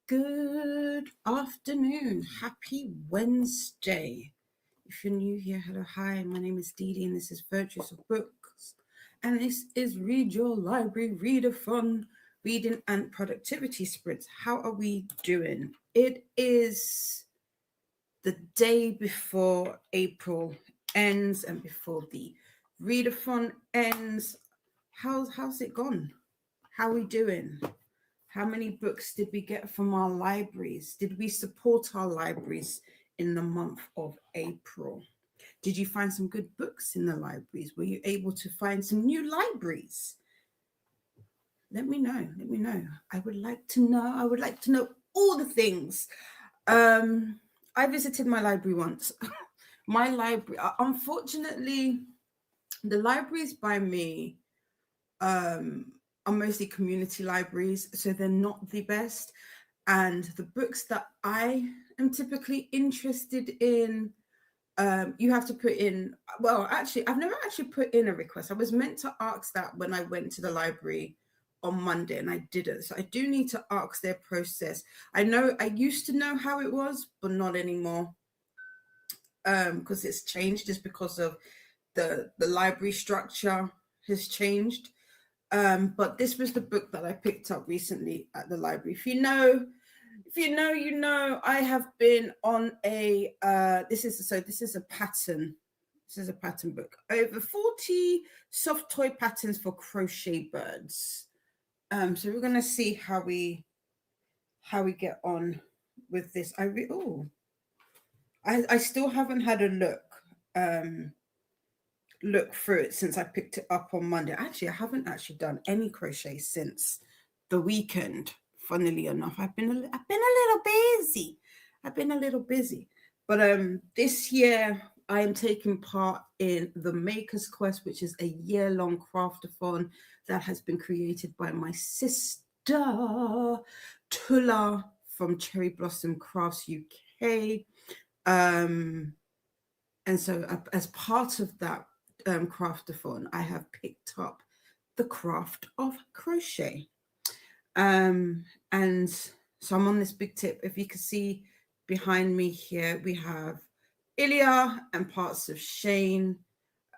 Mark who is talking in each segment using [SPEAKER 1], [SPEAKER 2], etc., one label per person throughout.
[SPEAKER 1] Good afternoon. Happy Wednesday. If you're new here, hello, hi. My name is Dee Dee and this is Virtues of Books. And this is Read Your Library Readathon, Reading and Productivity Sprints. How are we doing? It is the day before April ends and before the Readathon ends. How's it gone? How are we doing? How many books did we get from our libraries? Did we support our libraries in the month of April? Did you find some good books in the libraries? Were you able to find some new libraries? Let me know. Let me know. I would like to know. I would like to know all the things. I visited my library once. My library, unfortunately, the libraries by me are mostly community libraries, so they're not the best. And the books that I am typically interested in, you have to put in, well, actually, I've never actually put in a request. I was meant to ask that when I went to the library on Monday and I didn't. So I do need to ask their process. I know I used to know how it was, but not anymore. Because it's changed just because of the library structure has changed. But this was the book that I picked up recently at the library. If you know, you know. I have been on a this is a pattern. This is a pattern book. Over 40 soft toy patterns for crochet birds. So we're gonna see how we get on with this. I still haven't had a look through it since I picked it up on Monday. Actually, I haven't actually done any crochet since the weekend. Funnily enough, I've been a little busy. But this year I am taking part in the Maker's Quest, which is a year-long craftathon that has been created by my sister Tula from Cherry Blossom Crafts UK. And so as part of that craftathon, I have picked up the craft of crochet. And so I'm on this big tip. If you can see behind me here, we have Ilya and parts of Shane.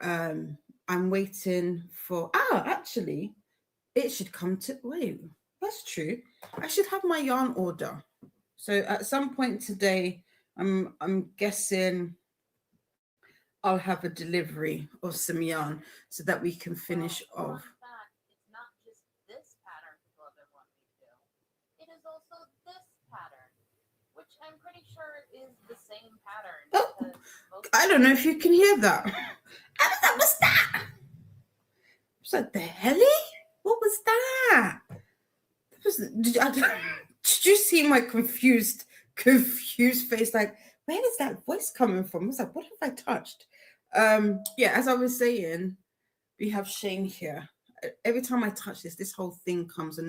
[SPEAKER 1] I'm waiting for, actually, it should come to, wait, that's true. I should have my yarn order. So at some point today, I'm guessing I'll have a delivery of some yarn so that we can finish off.
[SPEAKER 2] It's not just this pattern people have been wanting me to do. It is also this pattern, which I'm pretty sure is the same pattern.
[SPEAKER 1] Oh, I don't know if you can hear that. What's that? Was that the helly? What was that? Did you see my confused face? Like, where is that voice coming from? I was like, what have I touched? As I was saying, we have Shane here. Every time I touch this whole thing comes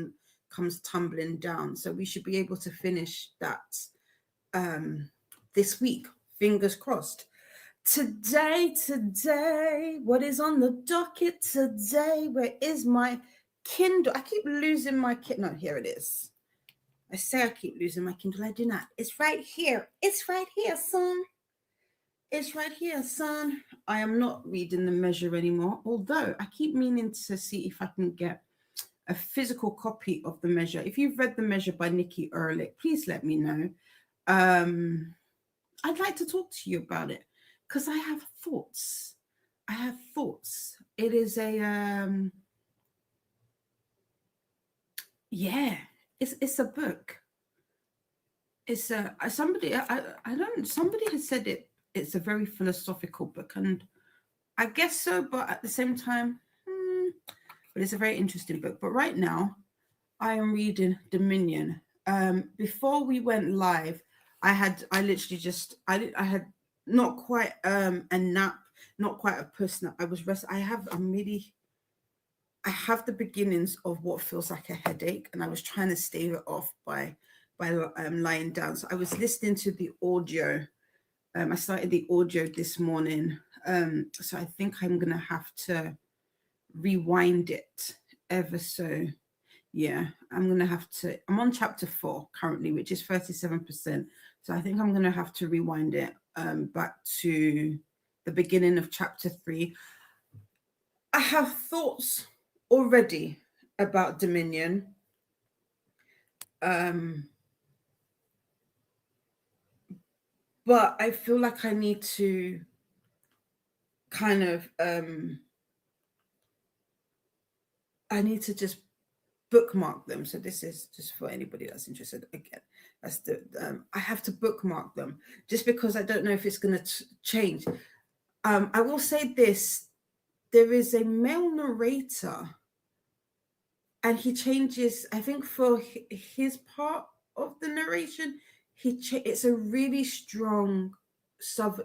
[SPEAKER 1] tumbling down. So we should be able to finish that this week. Fingers crossed. Today, what is on the docket today? Where is my Kindle? I keep losing my Kindle. No, here it is. I say I keep losing my Kindle. I do not. It's right here. It's right here, son. It's right here, son. I am not reading the measure anymore, although I keep meaning to see if I can get a physical copy of the measure. If you've read the measure by Nikki Ehrlich, please let me know. I'd like to talk to you about it because I have thoughts. I have thoughts. It is a yeah, it's a book. It's a somebody I don't somebody has said it's a very philosophical book, and I guess so, but at the same time, but it's a very interesting book. But right now, I am reading Dominion. Before we went live, I literally just I had not quite a nap, not quite a puss nap. I was rest. I have the beginnings of what feels like a headache, and I was trying to stave it off by lying down. So I was listening to the audio. I started the audio this morning, so I think I'm gonna have to rewind it ever so. Yeah, I'm gonna have to. I'm on chapter 4 currently, which is 37%. So I think I'm gonna have to rewind it back to the beginning of chapter 3. I have thoughts already about Dominion. But I feel like I need to kind of I need to just bookmark them. So this is just for anybody that's interested. Again, that's the I have to bookmark them just because I don't know if it's going to change. I will say this: there is a male narrator, and he changes. I think for his part of the narration, it's a really strong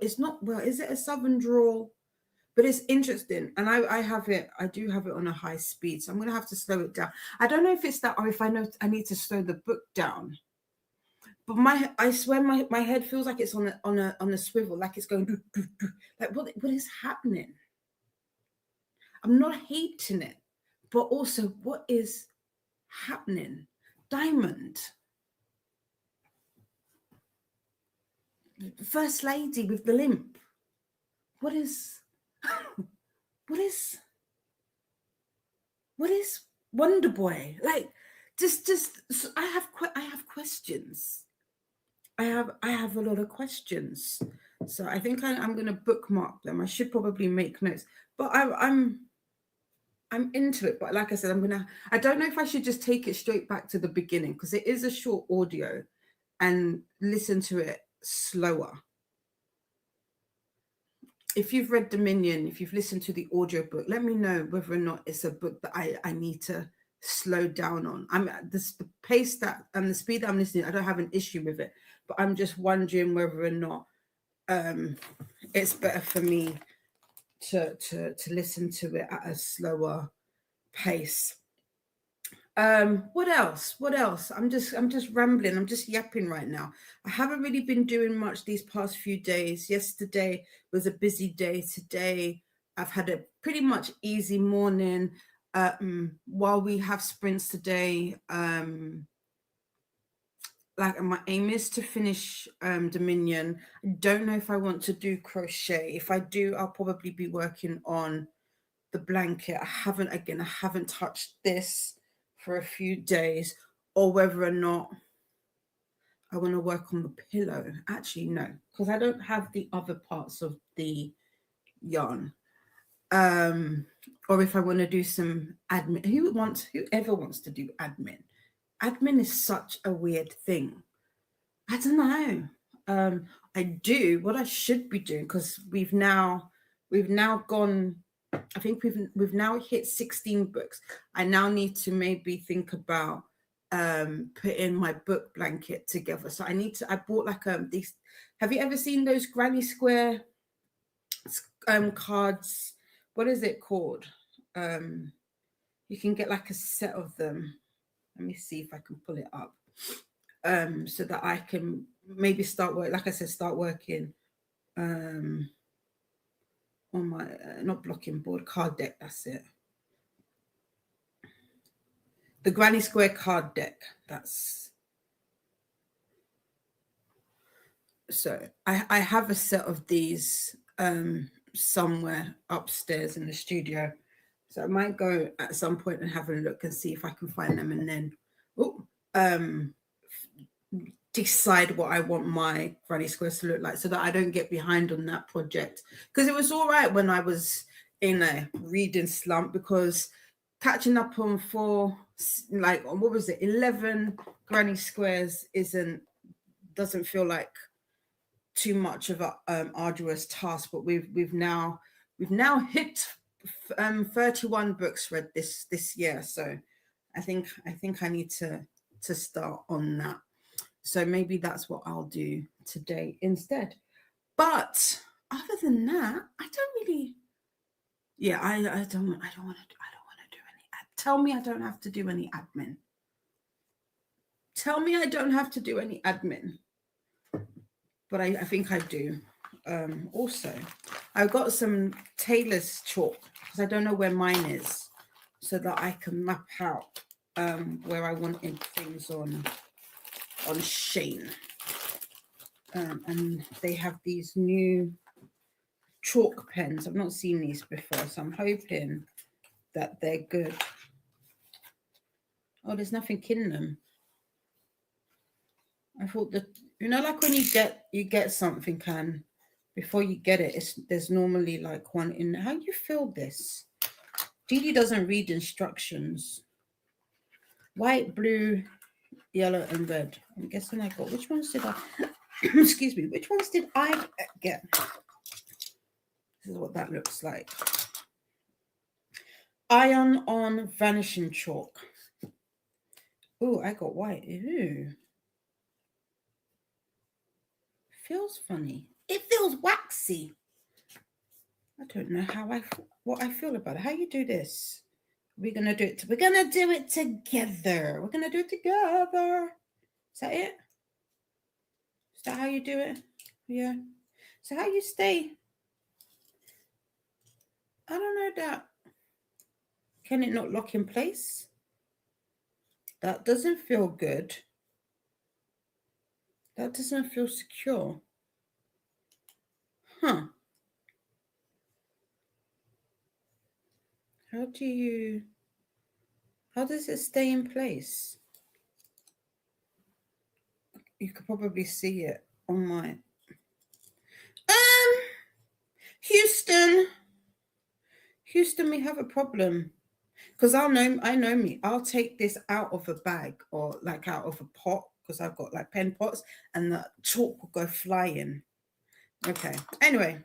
[SPEAKER 1] It's not well. Is it a southern drawl? But it's interesting, and I do have it on a high speed, so I'm gonna have to slow it down. I don't know if it's that or if I know I need to slow the book down. But I swear my head feels like it's on a swivel, like it's going like what is happening? I'm not hating it, but also what is happening? Diamond, First Lady with the limp. What is what is what is Wonder Boy? Like just I have questions. I have a lot of questions. So I think I'm going to bookmark them. I should probably make notes, but I'm into it. But like I said, I don't know if I should just take it straight back to the beginning because it is a short audio and listen to it slower. If you've read Dominion, if you've listened to the audio book, let me know whether or not it's a book that I need to slow down on. I'm at the pace that and the speed that I'm listening, I don't have an issue with it, but I'm just wondering whether or not it's better for me to listen to it at a slower pace. What else? What else? I'm just rambling. I'm just yapping right now. I haven't really been doing much these past few days. Yesterday was a busy day. Today I've had a pretty much easy morning. While we have sprints today, like my aim is to finish Dominion. I don't know if I want to do crochet. If I do, I'll probably be working on the blanket. I haven't touched this for a few days, or whether or not I want to work on the pillow. Actually, no, because I don't have the other parts of the yarn. Or if I want to do some admin. Whoever wants to do admin? Admin is such a weird thing. I don't know. I do what I should be doing because we've now gone. I think we've now hit 16 books. I now need to maybe think about putting my book blanket together. So I bought like these. Have you ever seen those granny square cards? What is it called? You can get like a set of them. Let me see if I can pull it up. So that I can maybe start working on my not blocking board, card deck. That's it. The Granny Square card deck. That's so I have a set of these somewhere upstairs in the studio. So I might go at some point and have a look and see if I can find them, and then um, decide what I want my Granny Squares to look like, so that I don't get behind on that project. Because it was all right when I was in a reading slump, because catching up on what was it, 11 Granny Squares doesn't feel like too much of a arduous task. But we've now hit 31 books read this year, so I think I need to start on that. So maybe that's what I'll do today instead. But other than that, I don't really. Yeah, I don't want to. I don't want to do any. Tell me I don't have to do any admin. Tell me I don't have to do any admin. But I think I do. Also, I've got some Taylor's chalk because I don't know where mine is, so that I can map out where I wanted things on Shane. And they have these new chalk pens. I've not seen these before, so I'm hoping that they're good. Oh, there's nothing in them. I thought that, like when you get something, and before you get it, there's normally like one in. How do you feel this? Dee doesn't read instructions. White, blue, yellow, and red. I'm guessing I got. Which ones did I? Excuse me. Which ones did I get? This is what that looks like. Iron on vanishing chalk. Oh, I got white. Ooh. Feels funny. It feels waxy. I don't know what I feel about it. How you do this? We're gonna do it. We're gonna do it together. We're gonna do it together. Is that it? Is that how you do it? Yeah. So how you stay? I don't know that. Can it not lock in place? That doesn't feel good. That doesn't feel secure. Huh. How does it stay in place? You could probably see it on my Houston, we have a problem. Because I know me. I'll take this out of a bag or like out of a pot, because I've got like pen pots, and the chalk will go flying. Okay. Anyway,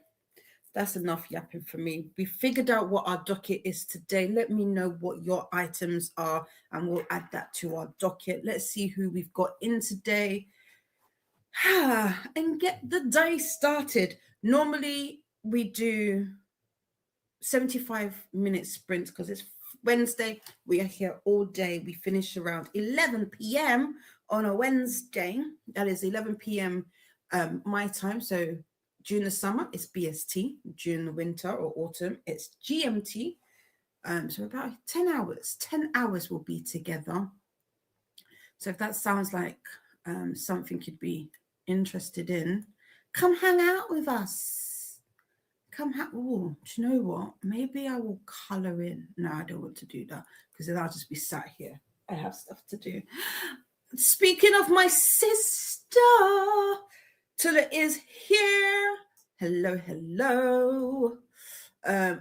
[SPEAKER 1] that's enough yapping for me. We figured out what our docket is today. Let me know what your items are, and we'll add that to our docket. Let's see who we've got in today. And get the day started. Normally we do 75-minute sprints because it's Wednesday. We are here all day. We finish around 11 p.m. on a Wednesday. That is 11 p.m. My time. So during the summer, it's BST. During the winter or autumn, it's GMT. So about 10 hours. 10 hours will be together. So if that sounds like something you'd be interested in, come hang out with us. Oh, do you know what? Maybe I will colour in. No, I don't want to do that, because then I'll just be sat here. I have stuff to do. Speaking of my sister, Tula is here. Hello, hello.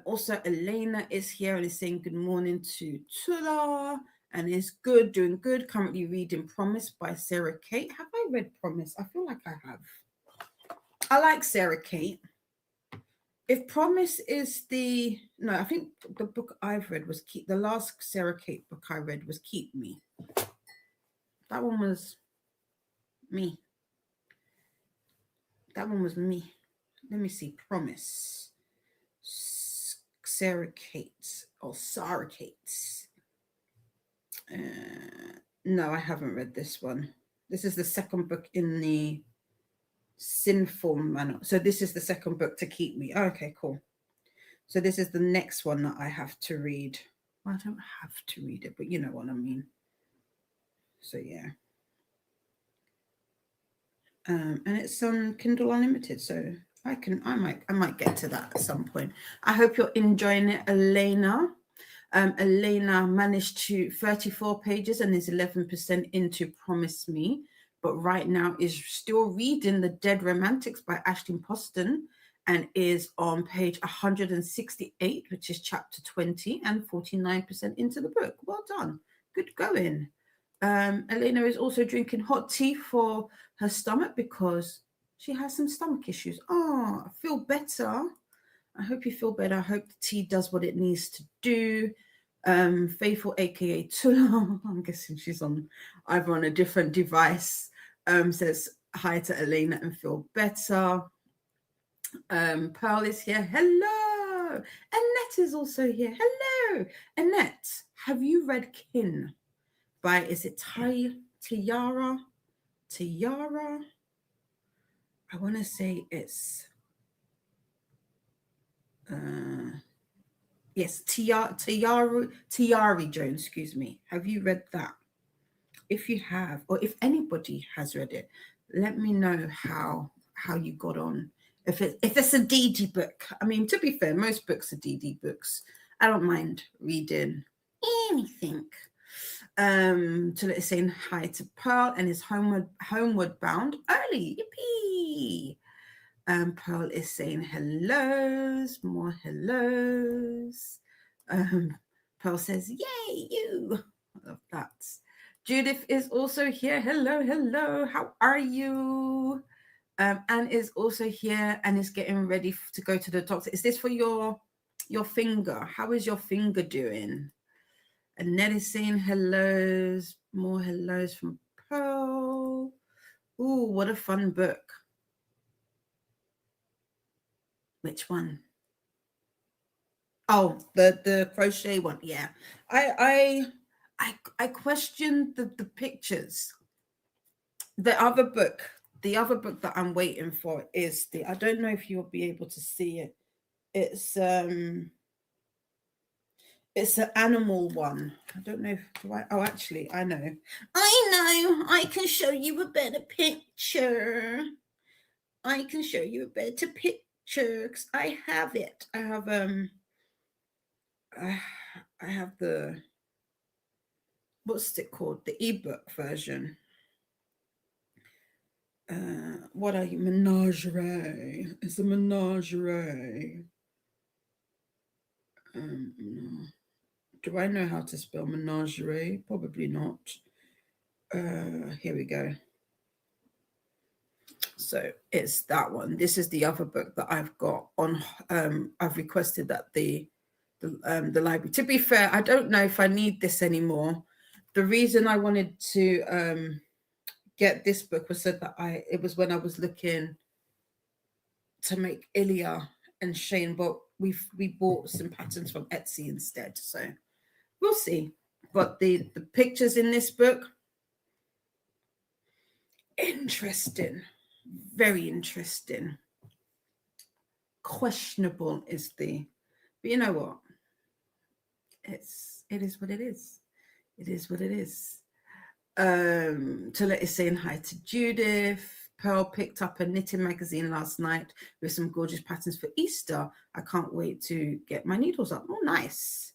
[SPEAKER 1] Also, Elena is here and is saying good morning to Tula, and is doing good. Currently reading Promise by Sarah Kate. Have I read Promise? I feel like I have. I like Sarah Kate. If Promise is I think the book I've read was the last Sarah Kate book I read was Keep Me. That one was me. Let me see. Promise. Sarah Kate or Sarah Kate. No, I haven't read this one. This is the second book in the Sinful Manual. So this is the second book to Keep Me. Okay, cool. So this is the next one that I have to read. Well, I don't have to read it, but you know what I mean. So yeah. And it's on Kindle Unlimited, so I might get to that at some point. I hope you're enjoying it, Elena. Elena managed to 34 pages and is 11% into Promise Me, but right now is still reading The Dead Romantics by Ashton Poston and is on page 168, which is chapter 20 and 49% into the book. Well done. Good going. Elena is also drinking hot tea for her stomach because she has some stomach issues. Oh, I feel better. I hope you feel better. I hope the tea does what it needs to do. Faithful, aka Tula, I'm guessing she's on either on a different device. Says hi to Elena and feel better. Pearl is here. Hello. Annette is also here. Hello. Annette, have you read Kin by, is it Tiara? Tiara? I want to say it's, yes, Tiari Jones, excuse me. Have you read that? If you have, or if anybody has read it, let me know how you got on. If it's a DD book, I mean, to be fair, most books are DD books. I don't mind reading anything. So let's saying hi to Pearl and is homeward bound early. Yippee! Pearl is saying hellos, more hellos. Pearl says, "Yay, you!" I love that. Judith is also here. Hello, hello. How are you? Anne is also here and is getting ready to go to the doctor. Is this for your finger? How is your finger doing? And Ned is saying hellos, more hellos from Pearl. Ooh, what a fun book. Which one? Oh, the crochet one. Yeah. I questioned the pictures. The other book that I'm waiting for is I don't know if you'll be able to see it. It's an animal one. I don't know if oh, actually I know. I can show you a better picture. I can show you a better picture because I have it. I have the, what's it called? The ebook version. What are you? Menagerie. It's a menagerie. Do I know how to spell menagerie? Probably not. Here we go. So it's that one. This is the other book that I've got on. I've requested that the library. To be fair, I don't know if I need this anymore. The reason I wanted to get this book was so that it was when I was looking to make Ilya and Shane, but we bought some patterns from Etsy instead. So we'll see. But the pictures in this book, interesting, very interesting. Questionable is but you know what? It is what it is. It is what it is. Tolette is saying hi to Judith. Pearl picked up a knitting magazine last night with some gorgeous patterns for Easter. I can't wait to get my needles up. Oh, nice.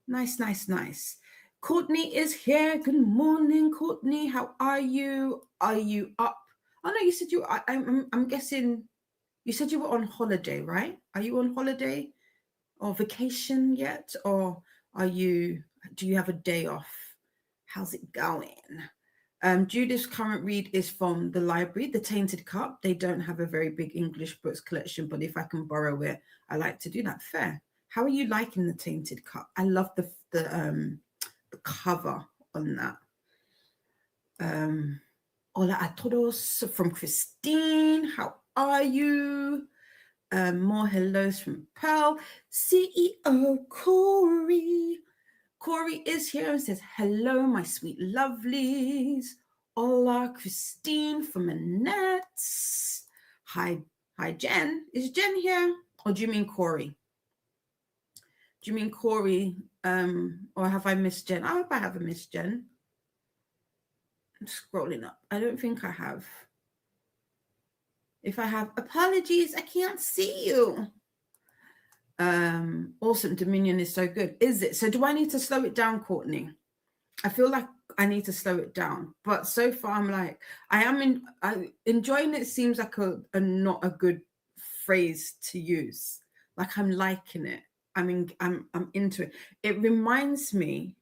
[SPEAKER 1] Nice, nice, nice. Courtney is here. Good morning, Courtney. How are you? Are you up? Oh, no, you said you, I'm guessing you said you were on holiday, right? Are you on holiday or vacation yet? Or do you have a day off? How's it going? Judith's current read is from the library, The Tainted Cup. They don't have a very big English books collection, but if I can borrow it, I like to do that. Fair. How are you liking The Tainted Cup? I love the cover on that. Hola a todos from Christine. How are you? More hellos from Pearl. CEO Corey. Corey is here and says, hello, my sweet lovelies. Hola, Christine from Annette. Hi, Jen. Is Jen here? Or do you mean Corey? Do you mean Corey? Or have I missed Jen? I hope I haven't missed Jen. I'm scrolling up. I don't think I have. If I have, apologies, I can't see you. Awesome. Dominion is so good. Is it? So do I need to slow it down, Courtney? I feel like I need to slow it down. But so far I'm like, enjoying it seems like a not a good phrase to use. Like I'm liking it. I mean, I'm into it. It reminds me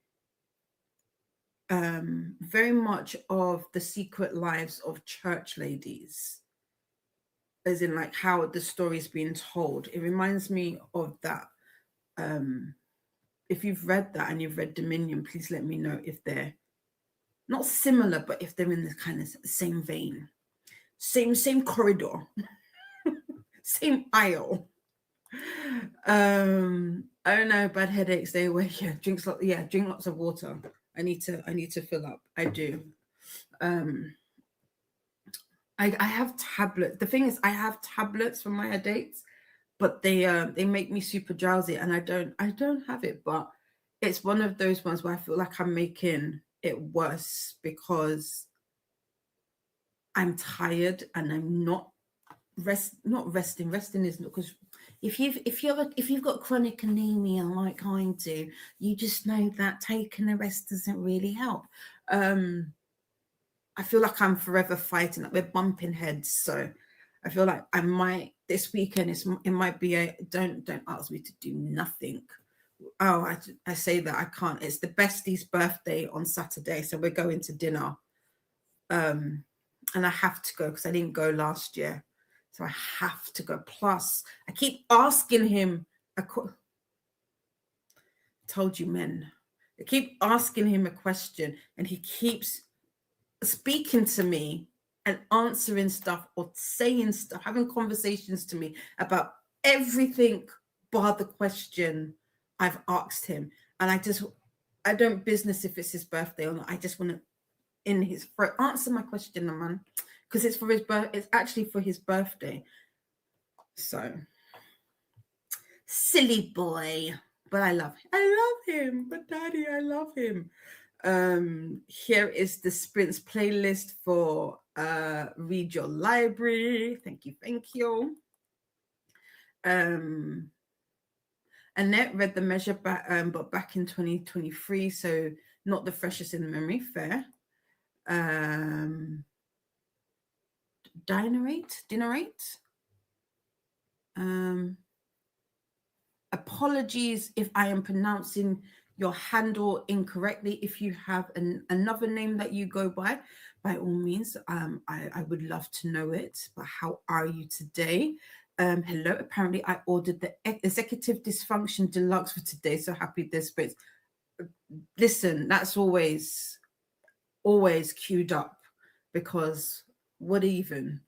[SPEAKER 1] very much of the secret lives of church ladies, as in like how the story is being told. It reminds me of that. Um, if you've read that and you've read Dominion, please let me know if they're not similar, but if they're in the kind of same vein, same corridor, same aisle. I don't know, bad headaches, stay away. Drink lots of water. I need to fill up. I do. Um, I have tablets. The thing is, I have tablets for my headaches, but they make me super drowsy, and I don't have it. But it's one of those ones where I feel like I'm making it worse because I'm tired and I'm not resting. Resting is not, because if you've got chronic anemia like I do, you just know that taking a rest doesn't really help. Um, I feel like I'm forever fighting. Like we're bumping heads, so I feel like I might this weekend. It might be a don't ask me to do nothing. Oh, I say that I can't. It's the bestie's birthday on Saturday, so we're going to dinner. Um, and I have to go because I didn't go last year, so I have to go. Plus, I keep asking him. Told you, men. I keep asking him a question, and he keeps speaking to me and answering stuff or saying stuff, having conversations to me about everything bar the question I've asked him. And I don't business if it's his birthday or not. I just want to in his throat answer my question, man, because it's for his birth. It's actually for his birthday. So silly boy, but I love him. I love him, but daddy, I love him. Here is the sprints playlist for Read Your Library. Thank you. um Annette read The Measure back, but back in 2023, so not the freshest in the memory. Fair. um Dinerate. um Apologies if I am pronouncing your handle incorrectly. If you have another name that you go by all means, I would love to know it. But how are you today? Hello. Apparently, I ordered the Executive Dysfunction Deluxe for today. So happy this space. Listen, that's always queued up because what even?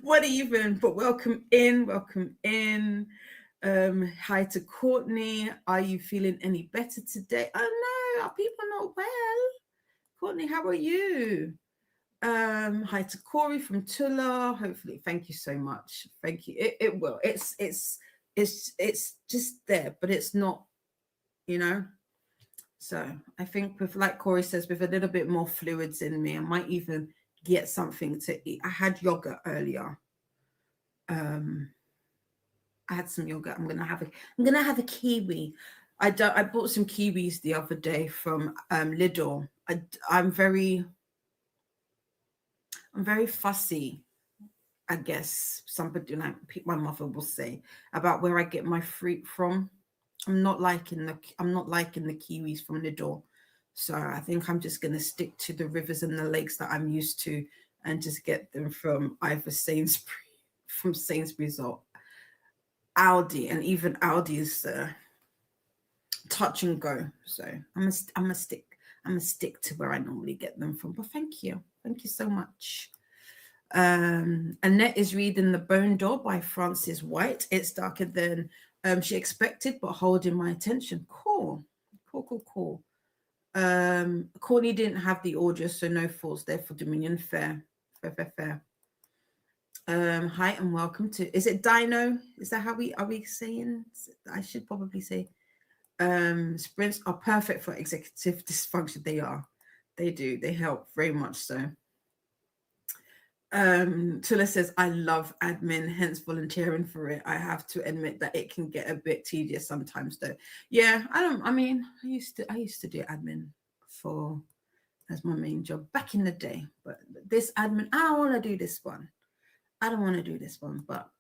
[SPEAKER 1] What even? But welcome in. Hi to Courtney. Are you feeling any better today? Oh no, are people not well? Courtney, how are you? Hi to Corey from Tula. Hopefully, thank you so much. Thank you. It will. It's just there, but it's not, you know. So I think with, like Corey says, with a little bit more fluids in me, I might even get something to eat. I had yogurt earlier. I had some yogurt. I'm gonna have a kiwi. I bought some kiwis the other day from Lidl. I'm very fussy, I guess somebody like my mother will say, about where I get my fruit from. I'm not liking the kiwis from Lidl. So I think I'm just gonna stick to the rivers and the lakes that I'm used to and just get them from either Sainsbury's or Aldi, and even Aldi is touch and go. So I'm gonna stick to where I normally get them from. But thank you so much. Annette is reading The Bone Door by Frances White. It's darker than she expected, but holding my attention. Cool. Courtney didn't have the audio, so no faults there for Dominion. Fair. Hi and welcome to. Is it Dino? Is that how we are we saying? I should probably say. Sprints are perfect for executive dysfunction. They are. They do. They help very much so. Tula says, I love admin, hence volunteering for it. I have to admit that it can get a bit tedious sometimes though. Yeah, I used to do admin for as my main job back in the day. But this admin, I don't want to do this one. I don't want to do this one, but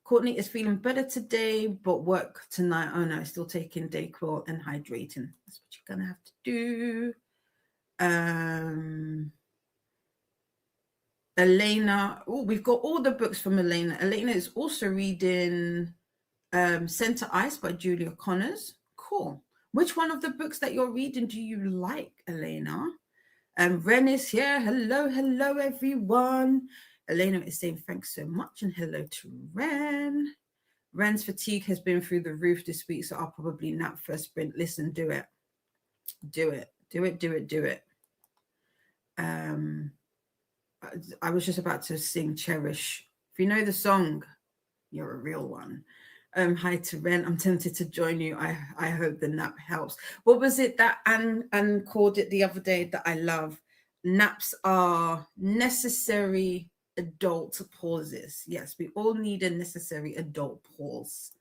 [SPEAKER 1] Courtney is feeling better today, but work tonight. Oh no, still taking Dayquil and hydrating. That's what you're gonna have to do. Elena. Oh, we've got all the books from Elena. Elena is also reading Center Ice by Julia Connors. Cool. Which one of the books that you're reading do you like, Elena? Ren is here. Hello, hello, everyone. Elena is saying thanks so much, and hello to Ren. Ren's fatigue has been through the roof this week, so I'll probably nap for a sprint. Listen, do it. Do it. Do it, do it, do it. I was just about to sing Cherish. If you know the song, you're a real one. Hi to Ren. I'm tempted to join you. I hope the nap helps. What was it that Anne called it the other day that I love? Naps are necessary adult pauses. Yes, we all need a necessary adult pause.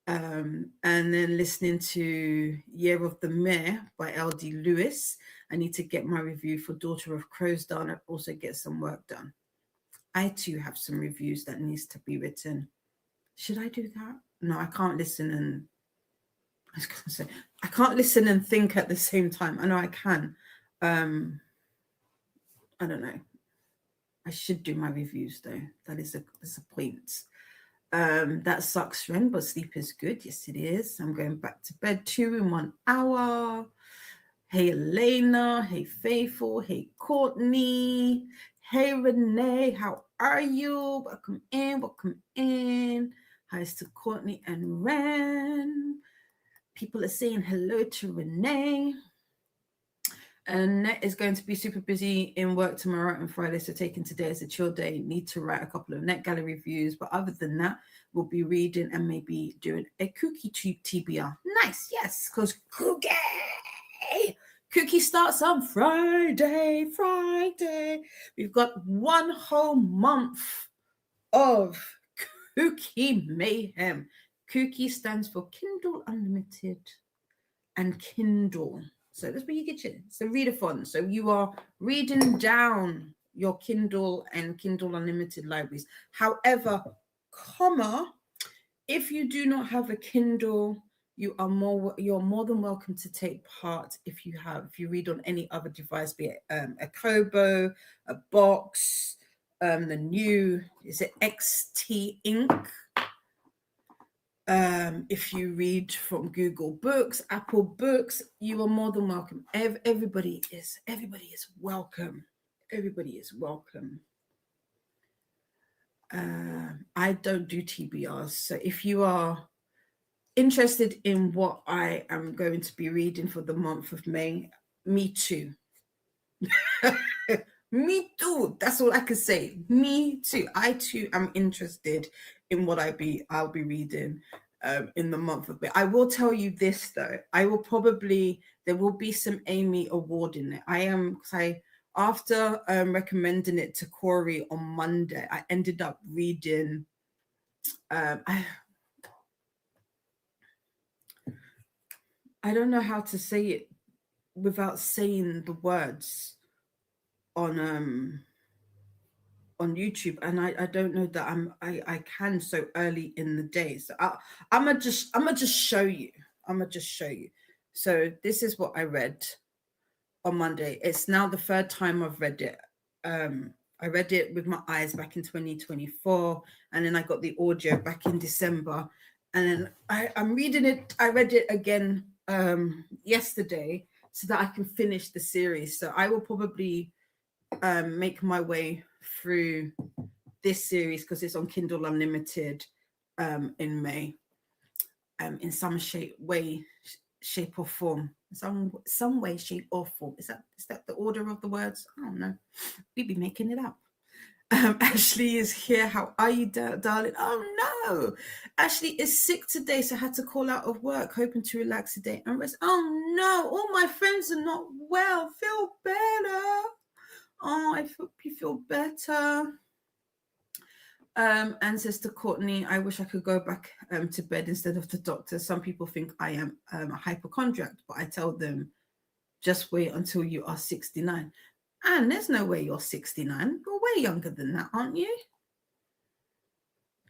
[SPEAKER 1] And then listening to Year of the Mare by L.D. Lewis. I need to get my review for Daughter of Crows done. I also get some work done. I too have some reviews that needs to be written. Should I do that? No, I can't listen and I was gonna say I can't listen and think at the same time. I know I can. I don't know. I should do my reviews though. That's a point. That sucks, Ren, but sleep is good. Yes, it is. I'm going back to bed 2 in 1 hour. Hey, Elena. Hey, Faithful. Hey, Courtney. Hey, Renee. How are you? Welcome in. Welcome in. Hi to Courtney and Ren. People are saying hello to Renee. Annette is going to be super busy in work tomorrow and Friday, so taking today as a chill day. Need to write a couple of Net Gallery reviews, but other than that, we'll be reading and maybe doing a cookie TBR. Nice, yes, because cookie starts on Friday. We've got 1 whole month of Cookie Mayhem. Cookie stands for Kindle Unlimited and Kindle. So that's where you get it. It's a readathon. So you are reading down your Kindle and Kindle Unlimited libraries. However, if you do not have a Kindle, you're more than welcome to take part if you read on any other device, be it a Kobo, a Box, the new, is it XT Ink? If you read from Google Books, Apple Books, you are more than welcome. Everybody is welcome. Everybody is welcome. I don't do TBRs, so if you are interested in what I am going to be reading for the month of May, me too. Me too. That's all I can say. Me too. I too am interested in what I'll be reading in the month of May. I will tell you this though. There will be some Amy Award in it. After recommending it to Corey on Monday, I ended up reading I don't know how to say it without saying the words on YouTube, and I don't know that I can so early in the day. So I'm gonna just show you. So this is what I read on Monday. It's now the 3rd time I've read it. I read it with my eyes back in 2024, and then I got the audio back in December, and then I'm reading it. I read it again yesterday so that I can finish the series. So I will probably make my way through this series because it's on Kindle Unlimited in May, in some shape or form. Some way, shape or form. Is that the order of the words? I don't know. We be making it up. Ashley is here. How are you, darling? Oh no, Ashley is sick today, so I had to call out of work, hoping to relax today and rest. Oh no, all my friends are not well. Feel better. Oh, I hope you feel better. And Sister Courtney, I wish I could go back to bed instead of the doctor. Some people think I am a hypochondriac, but I tell them just wait until you are 69. And there's no way you're 69. You're way younger than that, aren't you?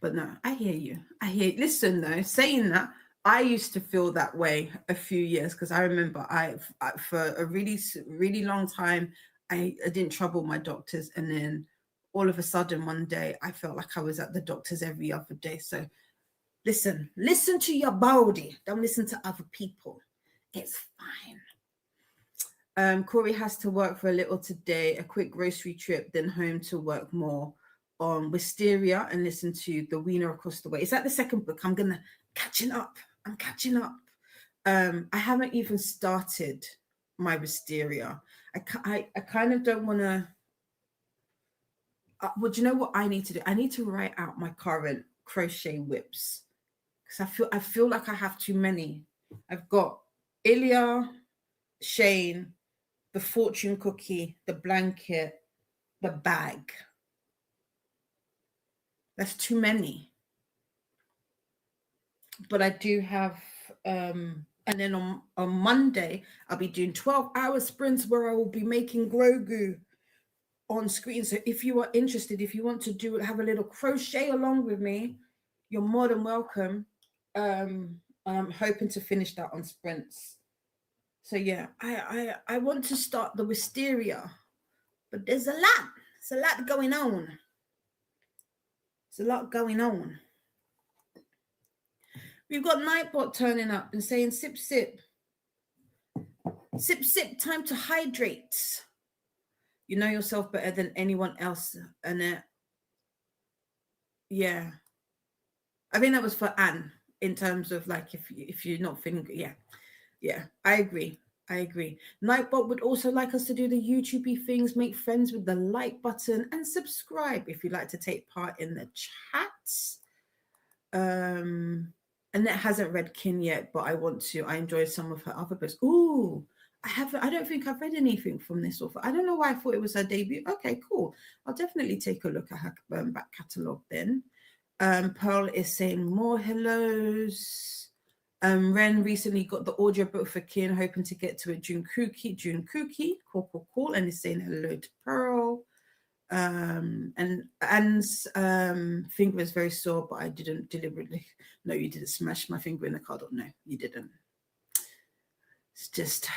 [SPEAKER 1] But no, I hear you. I hear you. Listen, though, saying that, I used to feel that way a few years because I remember for a really long time, I didn't trouble my doctors. And then all of a sudden one day, I felt like I was at the doctor's every other day. So listen to your body. Don't listen to other people. It's fine. Corey has to work for a little today, a quick grocery trip, then home to work more on Wisteria and listen to The Wiener Across the Way. Is that the second book? I'm catching up. I'm catching up. I haven't even started my Wisteria. I kind of don't want to. Well, do you know what I need to do? I need to write out my current crochet whips because I feel like I have too many. I've got Ilya, Shane, the fortune cookie, the blanket, the bag. That's too many. But I do have, and then on Monday, I'll be doing 12-hour sprints where I will be making Grogu on screen. So if you are interested, if you want to have a little crochet along with me, you're more than welcome. I'm hoping to finish that on sprints. So yeah, I want to start the Wisteria, but there's a lot. There's a lot going on. There's a lot going on. We've got Nightbot turning up and saying, sip, sip. Sip, sip, time to hydrate. You know yourself better than anyone else. And yeah. I think that was for Anne in terms of like if you're not feeling good. Yeah. Yeah, I agree. Nightbot would also like us to do the YouTube things, make friends with the like button and subscribe if you'd like to take part in the chats. And that hasn't read Kin yet, but I want to. I enjoyed some of her other books. Ooh, I don't think I've read anything from this author. I don't know why I thought it was her debut. Okay, cool. I'll definitely take a look at her back catalogue then. Pearl is saying more hellos. Ren recently got the audiobook for Kin, hoping to get to it. June Cookie, cool, and is saying hello to Pearl. And Anne's finger is very sore, but I didn't deliberately. No, you didn't smash my finger in the cardboard. No, you didn't. It's just,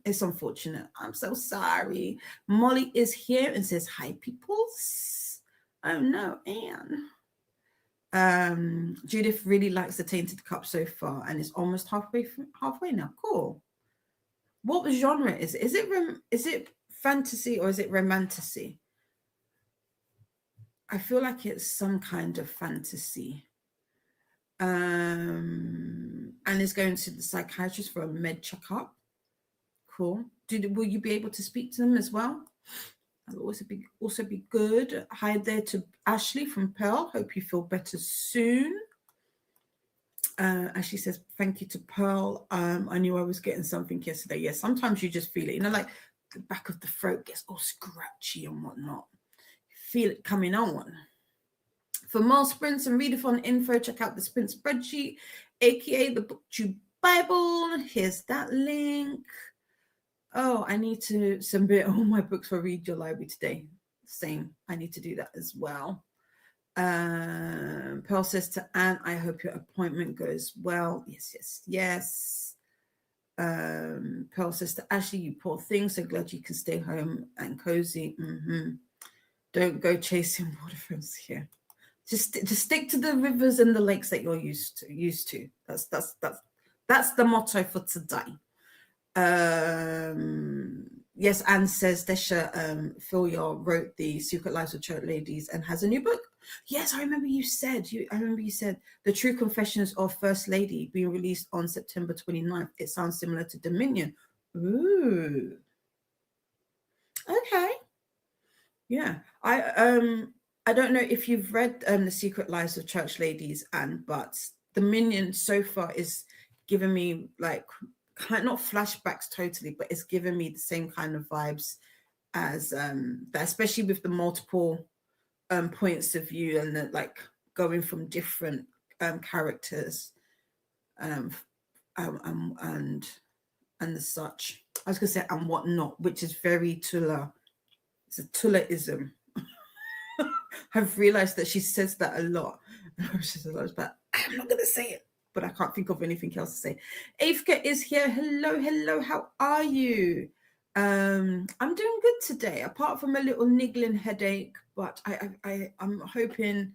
[SPEAKER 1] it's unfortunate. I'm so sorry. Molly is here and says hi, peoples. Oh no, Anne. Judith really likes the Tainted Cup so far, and is almost halfway now. Cool. What genre is it? Is it fantasy or is it romantasy? I feel like it's some kind of fantasy. And is going to the psychiatrist for a med checkup. Cool. Will you be able to speak to them as well? That'll also be good. Hi there to Ashley from Pearl. Hope you feel better soon. Ashley says, thank you to Pearl. I knew I was getting something yesterday. Yeah, sometimes you just feel it. Like the back of the throat gets all scratchy and whatnot. You feel it coming on. For more sprints and readathon info, check out the sprint spreadsheet, aka the BookTube Bible. Here's that link. Oh, I need to submit all my books for Read Your Library today. Same. I need to do that as well. Pearl says to Anne, I hope your appointment goes well. Yes. Pearl says to Ashley, you poor thing. So glad you can stay home and cozy. Don't go chasing waterfalls here. Just stick to the rivers and the lakes that you're used to. That's the motto for today. Yes, Anne says Desha Philyor wrote The Secret Lives of Church Ladies and has a new book. Yes, I remember you said The True Confessions of First Lady being released on September 29th. It sounds similar to Dominion. Ooh. Okay. Yeah. I don't know if you've read The Secret Lives of Church Ladies, Anne, but Dominion so far is giving me like not flashbacks totally, but it's giving me the same kind of vibes as that, especially with the multiple points of view and the, like, going from different characters, um, and the such. I was gonna say and whatnot, which is very Tula. It's a Tulaism. I've realized that she says that a lot. She says a lot, but I'm not gonna say it. But I can't think of anything else to say. Afka is here. Hello, hello. How are you? I'm doing good today, apart from a little niggling headache. But I'm hoping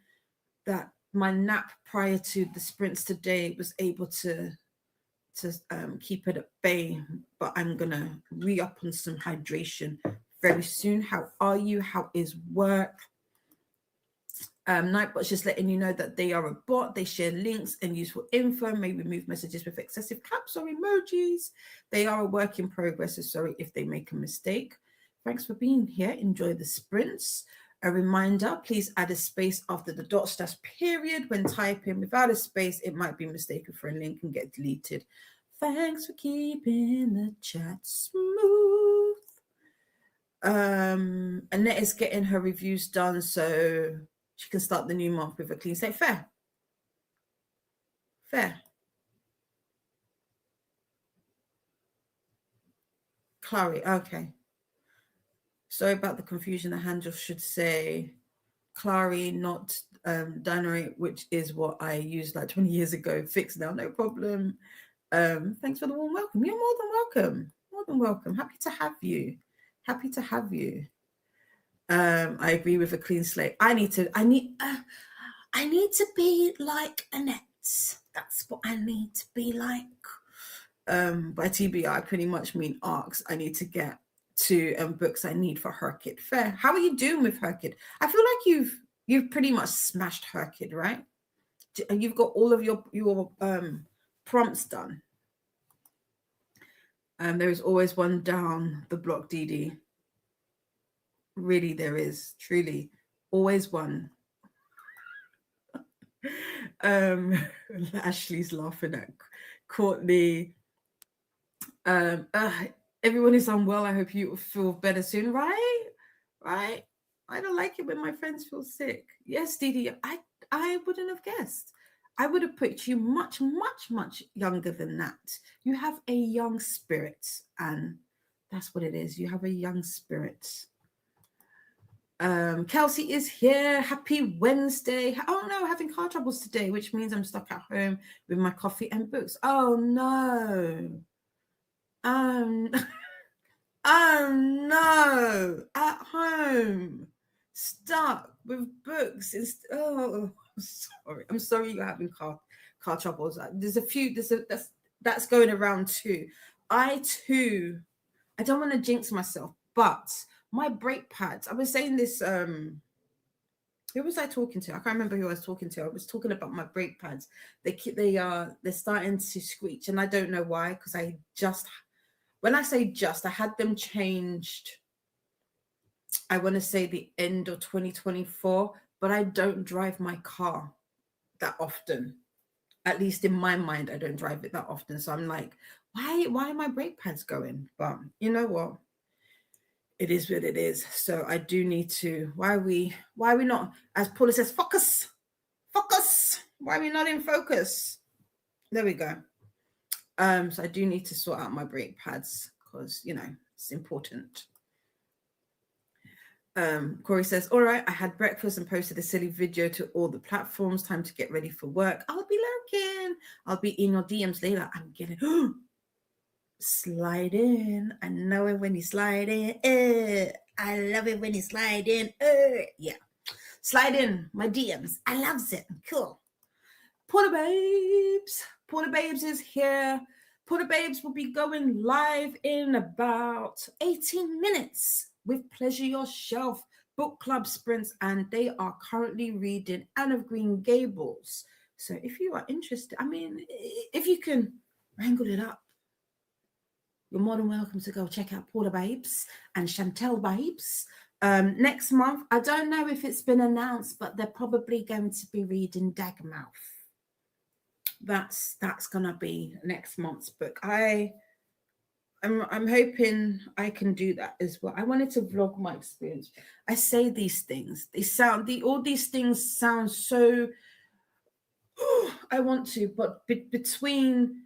[SPEAKER 1] that my nap prior to the sprints today was able to keep it at bay. But I'm gonna re-up on some hydration very soon. How are you? How is work? Nightbot's just letting you know that they are a bot. They share links and useful info, may remove messages with excessive caps or emojis. They are a work in progress, so sorry if they make a mistake. Thanks for being here. Enjoy the sprints. A reminder, please add a space after the dot slash period when typing. Without a space, it might be mistaken for a link and get deleted. Thanks for keeping the chat smooth. Annette is getting her reviews done, so she can start the new month with a clean slate. Fair. Clary, okay. Sorry about the confusion. The handle should say Clary, not Dannery, which is what I used like 20 years ago. Fixed now, no problem. Thanks for the warm welcome. You're more than welcome. More than welcome. Happy to have you. Happy to have you. I agree with a clean slate. I need to be like Annette. That's what I need to be like. By TBI, I pretty much mean arcs. I need to get to books I need for her kid. Fair. How are you doing with her kid? I feel like you've pretty much smashed her kid, right? And you've got all of your prompts done. There is always one down the block, Dee. Really, there is truly always one. Ashley's laughing at Courtney. Everyone is unwell. I hope you feel better soon. Right. I don't like it when my friends feel sick. Yes, Dee. I wouldn't have guessed. I would have put you much, much, much younger than that. You have a young spirit, and that's what it is. You have a young spirit. Kelsey is here. Happy Wednesday. Oh no, having car troubles today, which means I'm stuck at home with my coffee and books. Oh no. Oh no, at home, stuck with books. I'm sorry you're having car troubles. There's a few. That's going around too. I don't want to jinx myself, but my brake pads. I was saying this. Who was I talking to? I can't remember who I was talking to. I was talking about my brake pads. They're starting to screech, and I don't know why. Because when I say just, I had them changed. I want to say the end of 2024, but I don't drive my car that often. At least in my mind, I don't drive it that often. So I'm like, why are my brake pads going? But you know what? It is what it is. So I do need to. Why are we not? As Paula says, focus. Why are we not in focus? There we go. So I do need to sort out my brake pads because it's important. Corey says, all right, I had breakfast and posted a silly video to all the platforms. Time to get ready for work. I'll be lurking. I'll be in your DMs later. I'm getting slide in. I know it when you slide in. I love it when you slide in. Yeah. Slide in my DMs. I loves it. Cool. Porter Babes is here. Porter Babes will be going live in about 18 minutes with Pleasure Yourself book club sprints, and they are currently reading Anne of Green Gables. So if you are interested, if you can wrangle it up, you're more than welcome to go check out Porter Babes and Chantel Babes. Next month, I don't know if it's been announced, but they're probably going to be reading Dagmouth. That's gonna be next month's book. I I'm hoping I can do that as well. I wanted to vlog my experience. I say these things. All these things sound so I want to, but between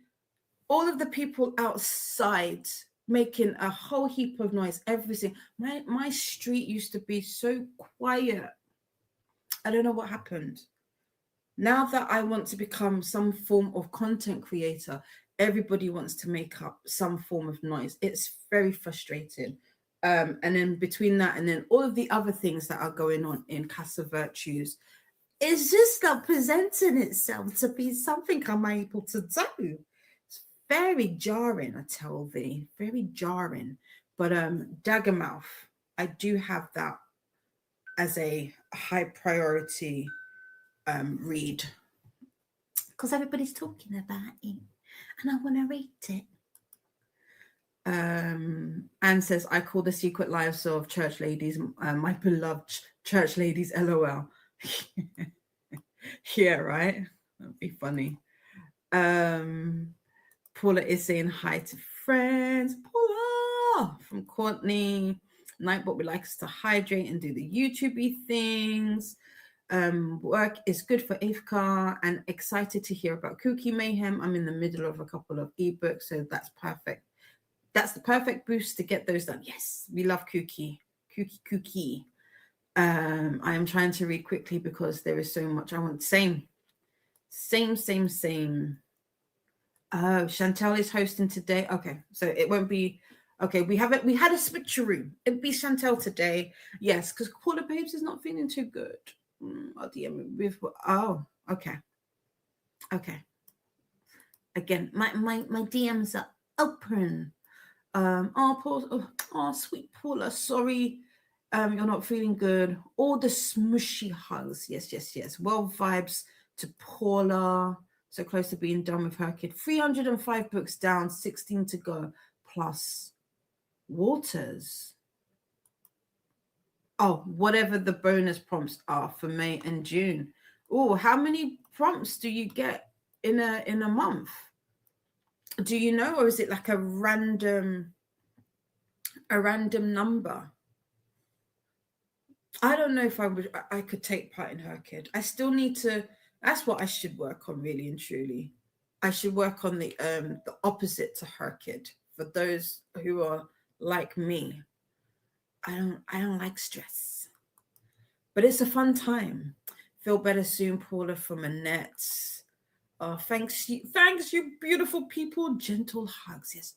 [SPEAKER 1] all of the people outside making a whole heap of noise, everything. My street used to be so quiet. I don't know what happened. Now that I want to become some form of content creator, everybody wants to make up some form of noise. It's very frustrating. And then between that and then all of the other things that are going on in Casa Virtues, it's just not presenting itself to be something I'm able to do. It's very jarring, I tell thee, very jarring. But Daggermouth, I do have that as a high priority read because everybody's talking about it and I want to read it. Anne says, I call the secret lives of church ladies, my beloved church ladies, LOL. Yeah, right? That'd be funny. Paula is saying hi to friends. Paula from Courtney. Nightbot would like us to hydrate and do the YouTubey things. Work is good for Ifka and excited to hear about Cookie Mayhem. I'm in the middle of a couple of ebooks, so that's perfect. That's the perfect boost to get those done. Yes, we love Cookie. Cookie. I am trying to read quickly because there is so much I want. Same. Oh, Chantel is hosting today. Okay, so it won't be. Okay, we had a switcheroo. It'd be Chantel today. Yes, because Quarter Babes is not feeling too good. I'll DM with. Oh, okay. Again, my DMs are open. Sweet Paula, sorry, you're not feeling good. All the smushy hugs, yes. Well vibes to Paula. So close to being done with her kid. 305 books down, 16 to go, plus Waters. Oh, whatever the bonus prompts are for May and June. Oh, how many prompts do you get in a month? Do you know, or is it like a random number? I don't know if I could take part in Her Kid. I still need to. That's what I should work on, really and truly. I should work on the opposite to Her Kid. For those who are like me, I don't like stress, but it's a fun time. Feel better soon, Paula from Annette. Thanks you beautiful people. Gentle hugs, yes,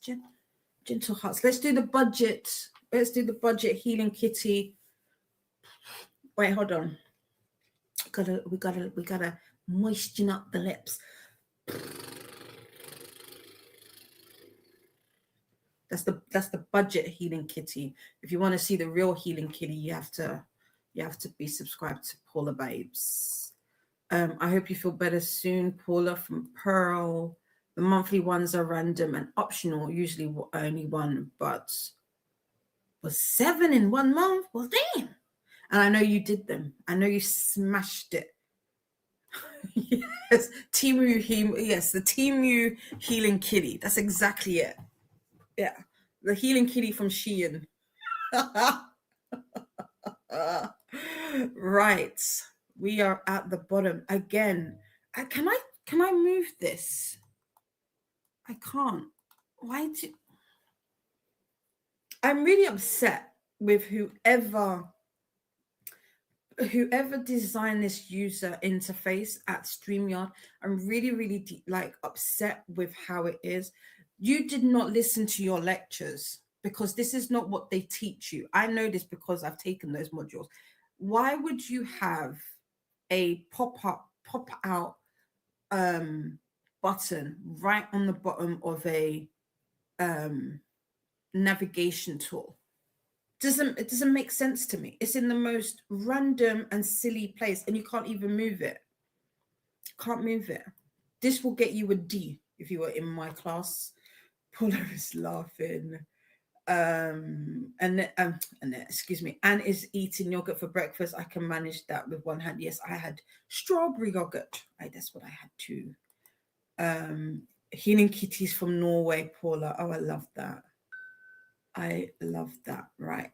[SPEAKER 1] gentle hugs. Let's do the budget. Let's do the budget healing kitty. Wait, hold on. We gotta moisten up the lips. That's the budget healing kitty. If you want to see the real healing kitty, you have to be subscribed to Paula Babes. I hope you feel better soon, Paula from Pearl. The monthly ones are random and optional, usually only one, but was 7 in 1 month? Well, damn. And I know you did them. I know you smashed it. Yes, the Temu healing kitty. That's exactly it. Yeah, the healing kitty from Shein. Right, we are at the bottom again. Can I move this? I can't. Why do? I'm really upset with whoever designed this user interface at StreamYard. I'm really upset with how it is. You did not listen to your lectures because this is not what they teach you. I know this because I've taken those modules. Why would you have a pop out button right on the bottom of a navigation tool? It doesn't make sense to me. It's in the most random and silly place and you can't even move it. Can't move it. This will get you a D if you were in my class. Paula is laughing. And excuse me, Anne is eating yogurt for breakfast. I can manage that with one hand. Yes, I had strawberry yogurt. That's what I had too. Healing kitties from Norway, Paula. Oh, I love that. I love that. Right.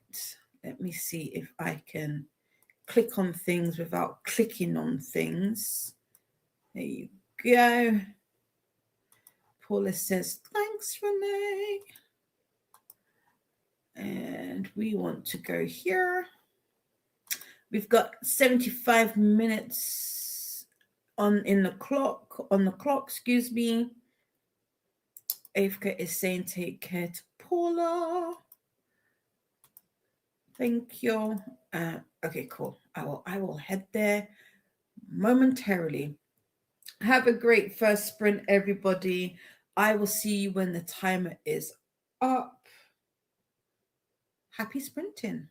[SPEAKER 1] Let me see if I can click on things without clicking on things. There you go. Paula says, thanks, Renee. And we want to go here. We've got 75 minutes on the clock, excuse me. Avka is saying take care to Paula. Thank you. Okay, cool. I will head there momentarily. Have a great first sprint, everybody. I will see you when the timer is up. Happy sprinting.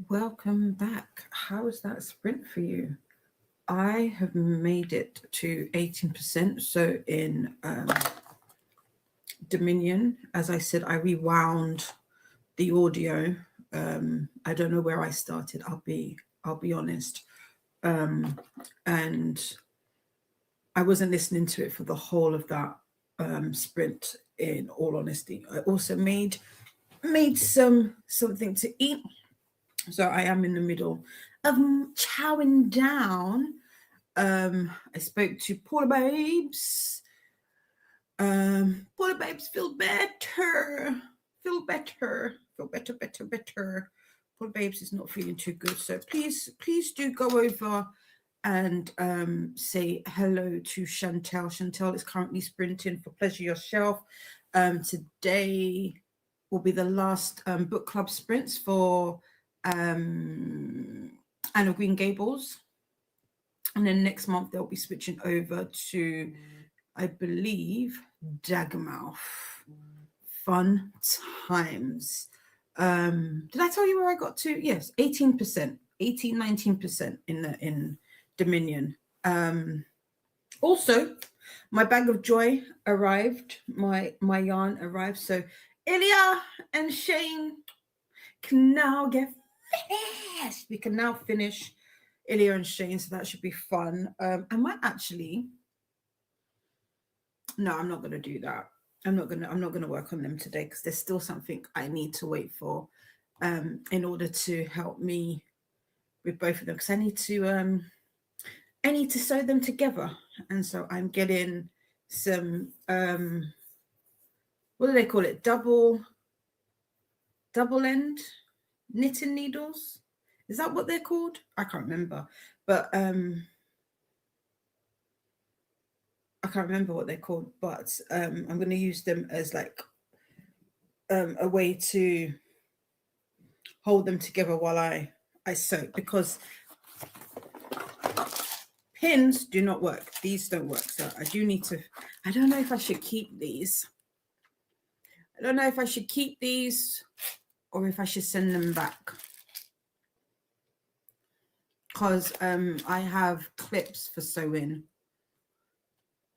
[SPEAKER 1] Welcome back. How was that sprint for you? I have made it to 18%. So in Dominion, as I said, I rewound the audio. I don't know where I started. I'll be honest. And I wasn't listening to it for the whole of that sprint. In all honesty, I also made something to eat. So I am in the middle of chowing down. I spoke to Paula Babes. Paula Babes, feel better. Feel better. Feel better, better, better. Paula Babes is not feeling too good. So please do go over and say hello to Chantel. Chantel is currently sprinting for Pleasure Yourself. Today will be the last book club sprints for Anna Green Gables. And then next month they'll be switching over to, I believe, Daggermouth. Fun times. Did I tell you where I got to? Yes, 18%, 19% in Dominion. Also, my bag of joy arrived. My yarn arrived. So Ilya and Shane can now get finished. We can now finish Ilya and Shane, so that should be fun. I might actually. No, I'm not gonna do that. I'm not gonna work on them today because there's still something I need to wait for in order to help me with both of them, because I need to sew them together. And so I'm getting some what do they call it? Double end knitting needles. Is that what they're called? I can't remember. But I can't remember what they're called, but I'm going to use them as like a way to hold them together while I sew, because pins do not work. These don't work. So I do need to, I don't know if I should keep these. I don't know if I should keep these or if I should send them back. Because I have clips for sewing.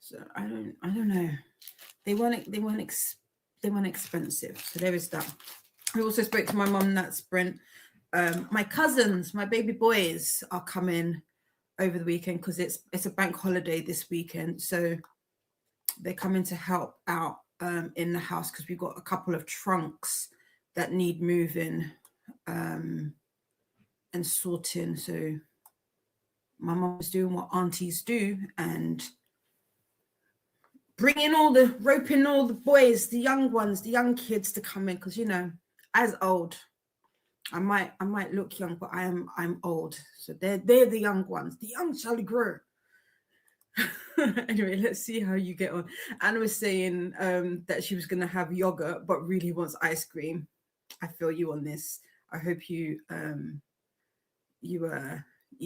[SPEAKER 1] So I don't know. They weren't expensive. So there is that. I also spoke to my mum that sprint. My cousins, my baby boys are coming over the weekend because it's a bank holiday this weekend. So they're coming to help out in the house because we've got a couple of trunks that need moving and sorting. So my mum's doing what aunties do and roping all the boys, the young ones, the young kids to come in, because as old, I might look young, but I'm old. So they're the young ones. The young shall grow. Anyway, let's see how you get on. Anna was saying that she was gonna have yogurt, but really wants ice cream. I feel you on this. I hope you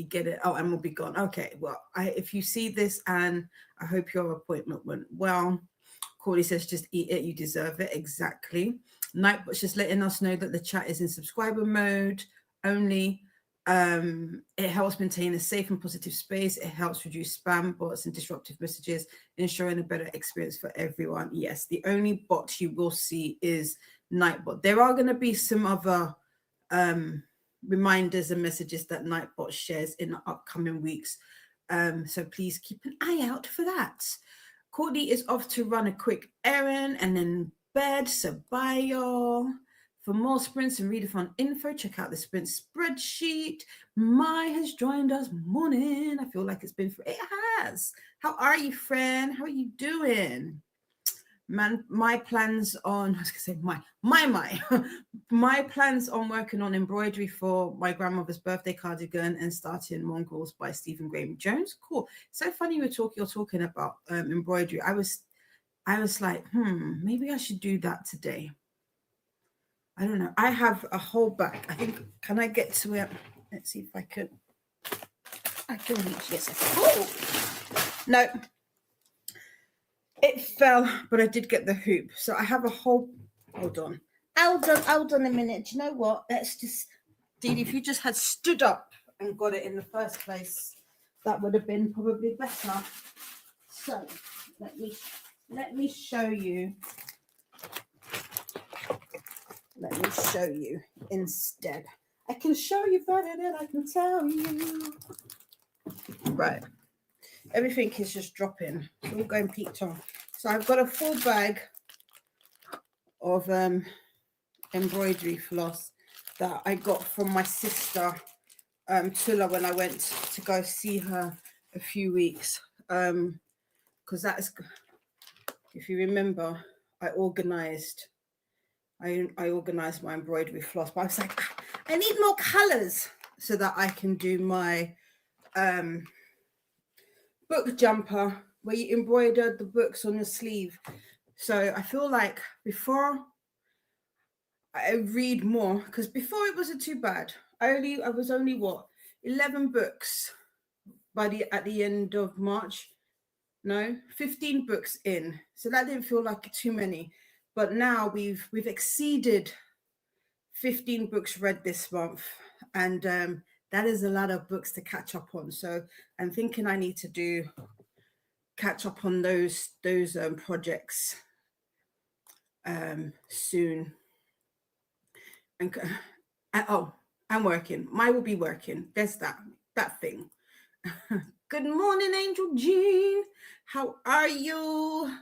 [SPEAKER 1] get it. Oh, and we'll be gone. Okay, well, if you see this, and I hope your appointment went well. Corley says, just eat it, you deserve it. Exactly. Nightbot's just letting us know that the chat is in subscriber mode only. It helps maintain a safe and positive space. It helps reduce spam bots and disruptive messages, ensuring a better experience for everyone. Yes, the only bot you will see is Nightbot. There are going to be some other reminders and messages that Nightbot shares in the upcoming weeks. So please keep an eye out for that. Courtney is off to run a quick errand and then bed. So bye, y'all. For more sprints and readathon info, check out the sprint spreadsheet. Mai has joined us morning. I feel like it's been for it has. How are you, friend? How are you doing? Man, my plans on, I was gonna say my plans on working on embroidery for my grandmother's birthday cardigan and starting Mongrels by Stephen Graham Jones. Cool. So funny you're talking about embroidery. I was like, maybe I should do that today. I don't know. I have a whole bag. I think, can I get to it? Let's see if I can reach. Yes, oh no. It fell, but I did get the hoop. So I have a whole, hold on a minute. Do you know what? Let's just Dee, if you just had stood up and got it in the first place, that would have been probably better. So let me show you. Let me show you instead. I can show you better than I can tell you. Right. Everything is just dropping. It's all going peaked on. So I've got a full bag of embroidery floss that I got from my sister Tula when I went to go see her a few weeks. Because that is, if you remember, I organized my embroidery floss, but I was like, I need more colors so that I can do my book jumper where you embroider the books on your sleeve. So I feel like before I read more, because before it wasn't too bad. I was only what 11 books at the end of March. No, 15 books in. So that didn't feel like too many. But now we've exceeded 15 books read this month, and that is a lot of books to catch up on. So I'm thinking I need to catch up on those projects soon. And I'm working. Mine will be working. There's that thing. Good morning, Angel Jean. How are you?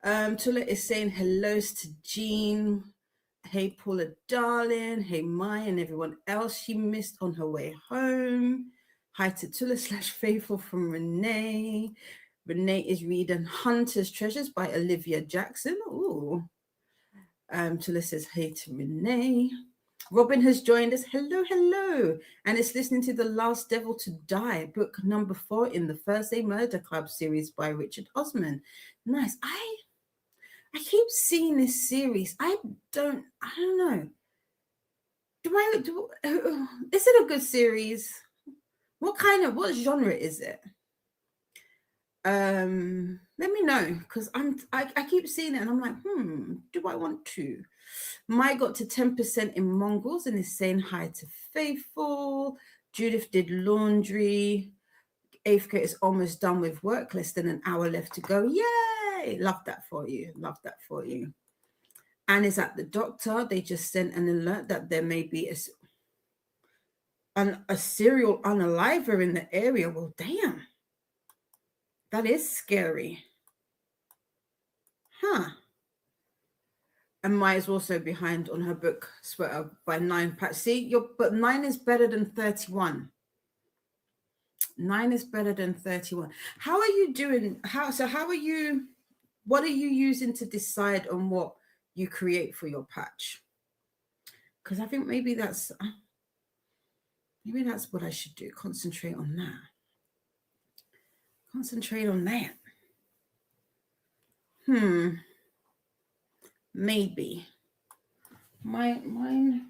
[SPEAKER 1] Tula is saying hellos to Jean. Hey, Paula, darling. Hey, Maya, and everyone else she missed on her way home. Hi to Tula / Faithful from Renee. Renee is reading Hunter's Treasures by Olivia Jackson. Ooh. Tula says hey to Renee. Robin has joined us. Hello, hello. And is listening to The Last Devil to Die, book number 4 in the Thursday Murder Club series by Richard Osman. Nice. I keep seeing this series. I don't know. Is it a good series? What genre is it? Let me know, because I keep seeing it and I'm like, do I want to? Mai got to 10% in Mongols and is saying hi to Faithful. Judith did laundry. 8th grade is almost done with work, less than an hour left to go. Yay! Love that for you. Love that for you. Anne is at the doctor. They just sent an alert that there may be a serial unaliver in the area. Well, damn. That is scary. Huh. And Maya's also behind on her book Sweater by 9 Pat. See, but 9 is better than 31. 9 is better than 31. How are you doing? What are you using to decide on what you create for your patch? Because I think maybe that's what I should do. Concentrate on that. Concentrate on that. Maybe. Mine.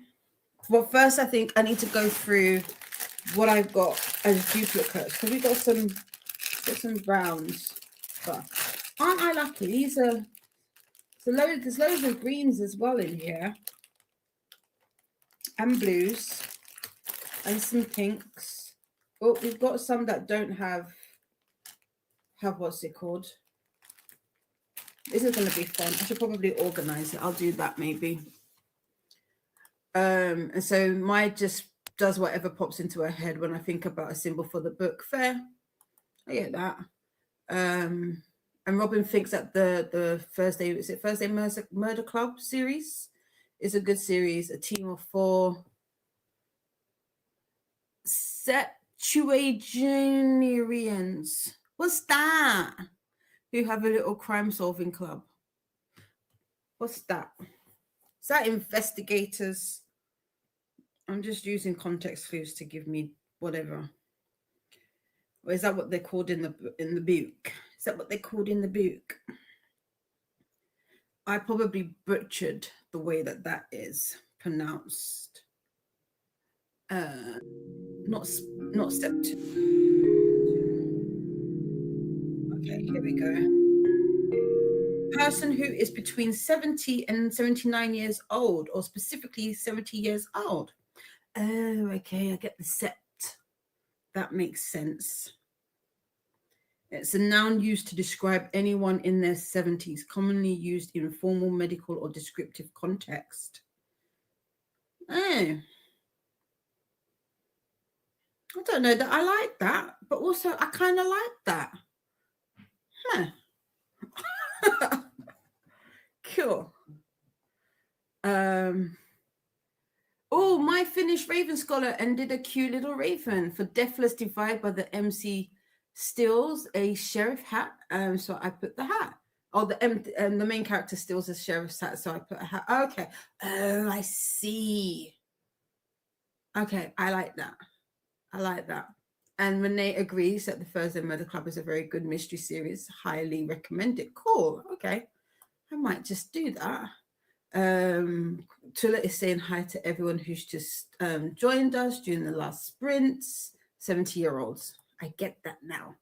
[SPEAKER 1] Well, first I think I need to go through what I've got as duplicates, because we got some browns. But aren't I lucky? These are there's loads of greens as well in here, and blues, and some pinks. Oh, we've got some that don't have what's it called? This is going to be fun. I should probably organize it. I'll do that maybe. And so Maya just does whatever pops into her head when I think about a symbol for the book. Fair. I get that. And Robin thinks that the Thursday Murder Club series is a good series. A team of 4 septuagenarians. What's that? Who have a little crime-solving club. What's that? Is that investigators? I'm just using context clues to give me whatever. Or is that what they're called in the book? Is that what they're called in the book? I probably butchered the way that is pronounced. Not sept. Okay, here we go. Person who is between 70 and 79 years old, or specifically 70 years old. Oh, okay, I get the sept. That makes sense. It's a noun used to describe anyone in their 70s, commonly used in formal, medical, or descriptive context. Oh, I don't know that I like that, but also I kind of like that. Huh. Cool. Um, oh, my Finnish Raven Scholar ended a cute little raven for Deathless Divide by the MC steals a sheriff hat. So I put the hat. Oh, the main character steals a sheriff's hat, so I put a hat. Okay. Oh, I see. Okay, I like that. I like that. And Renee agrees that the Thursday Murder Club is a very good mystery series. Highly recommend it. Cool. Okay. I might just do that. Tula is saying hi to everyone who's just joined us during the last sprints. 70-year-olds. I get that now.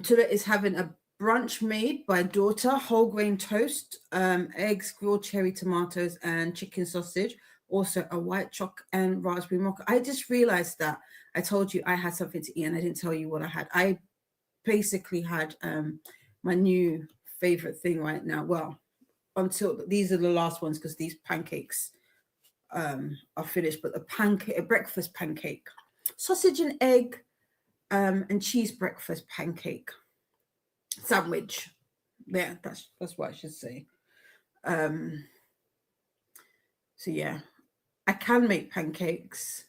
[SPEAKER 1] Tula is having a brunch made by daughter, whole grain toast, eggs, grilled cherry tomatoes, and chicken sausage. Also, a white choc and raspberry mocha. I just realized that I told you I had something to eat and I didn't tell you what I had. I basically had my new favorite thing right now. Well, until these are the last ones because these pancakes are finished. But a breakfast pancake, sausage and egg, and cheese breakfast pancake sandwich. Yeah, that's what I should say. Um, so yeah, I can make pancakes.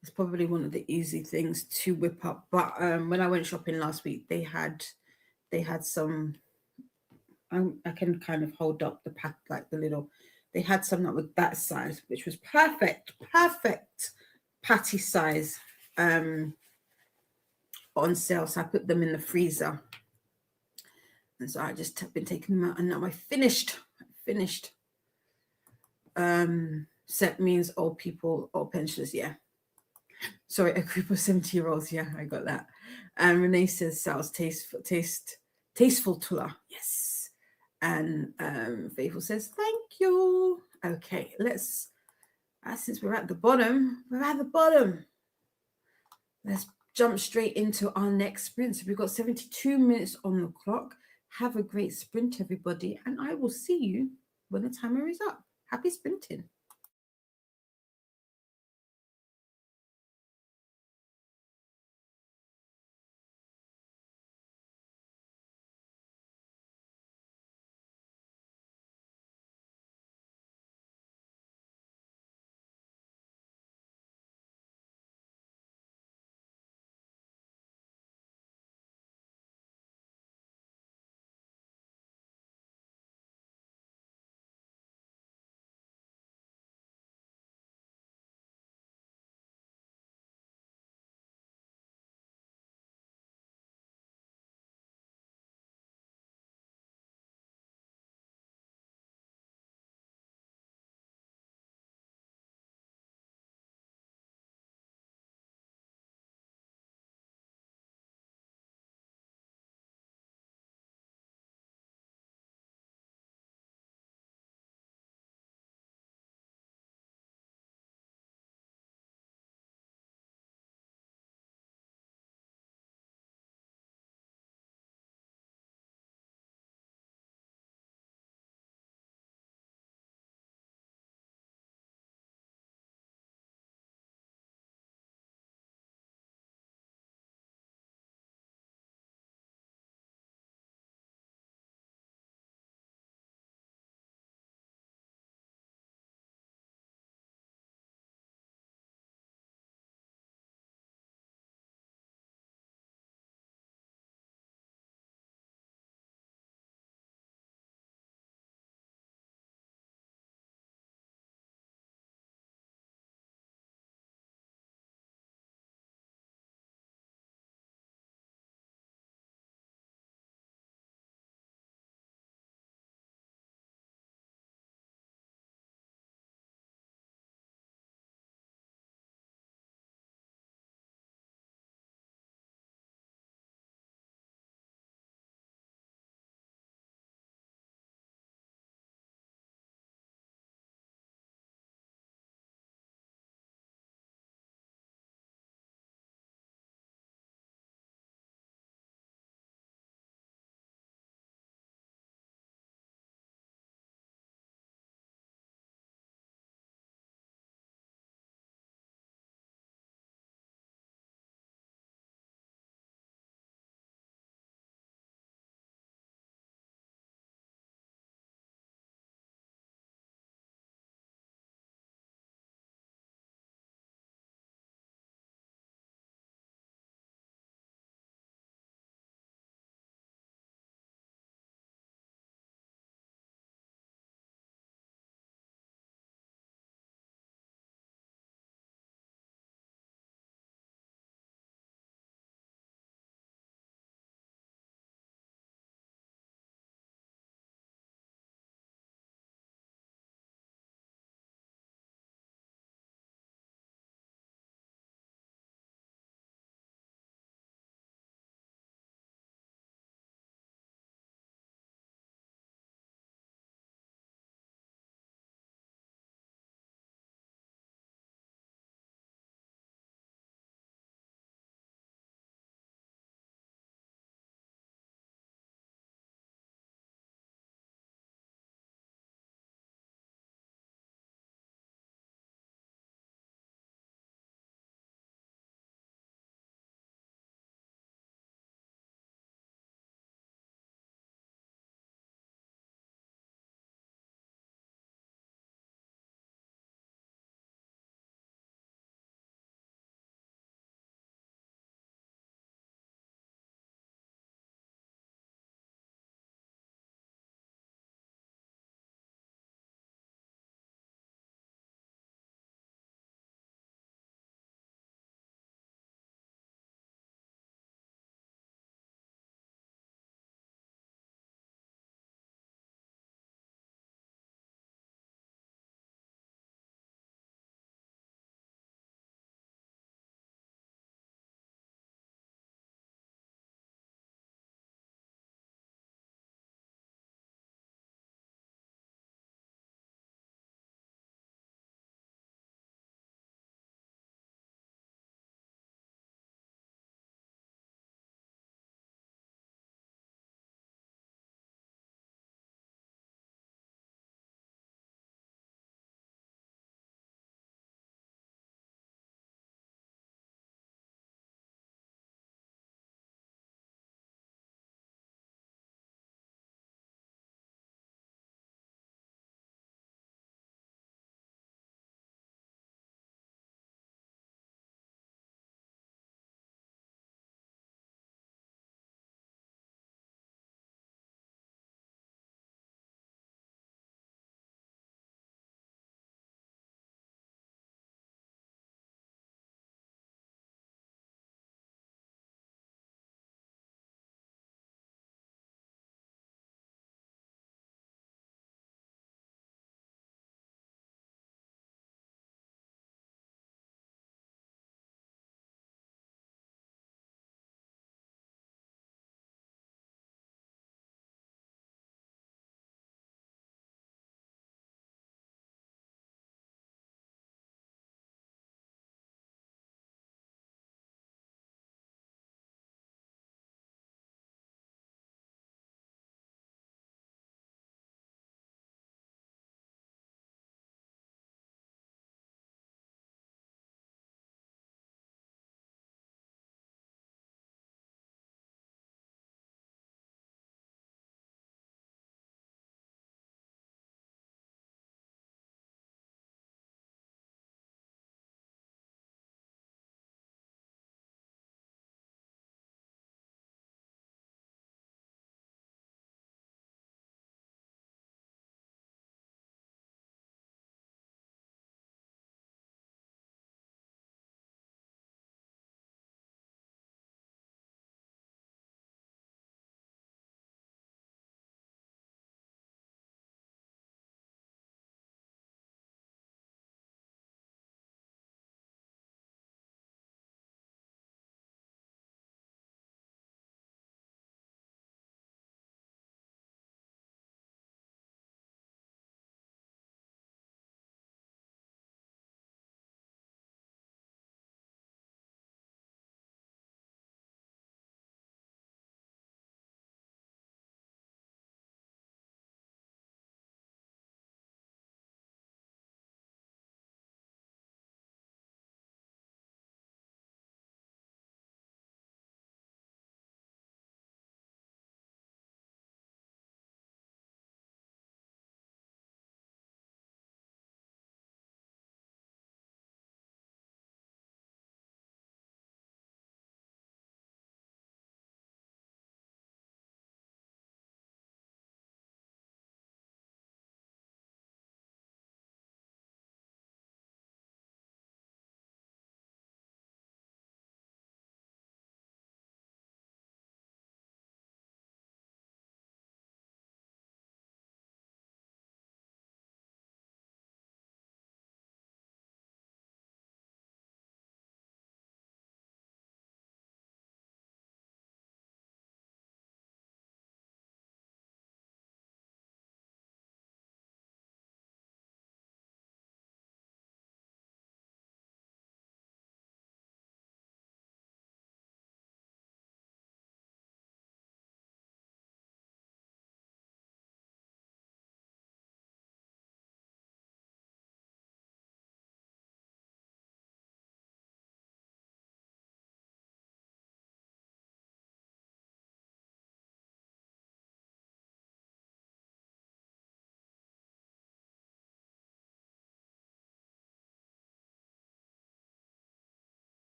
[SPEAKER 1] It's probably one of the easy things to whip up. But when I went shopping last week, they had some. I can kind of hold up the pack like the little. They had some that was that size, which was perfect patty size on sale. So I put them in the freezer, and so I just been taking them out, and now I finished. Set means old people or pensioners. Yeah, sorry, a group of 70-year-olds. Yeah, I got that. And Renee says sounds tasteful Tula. Yes. And Faithful says thank you. Okay, let's since we're at the bottom, let's jump straight into our next sprint. So we've got 72 minutes on the clock. Have a great sprint, everybody, and I will see you when the timer is up. Happy sprinting.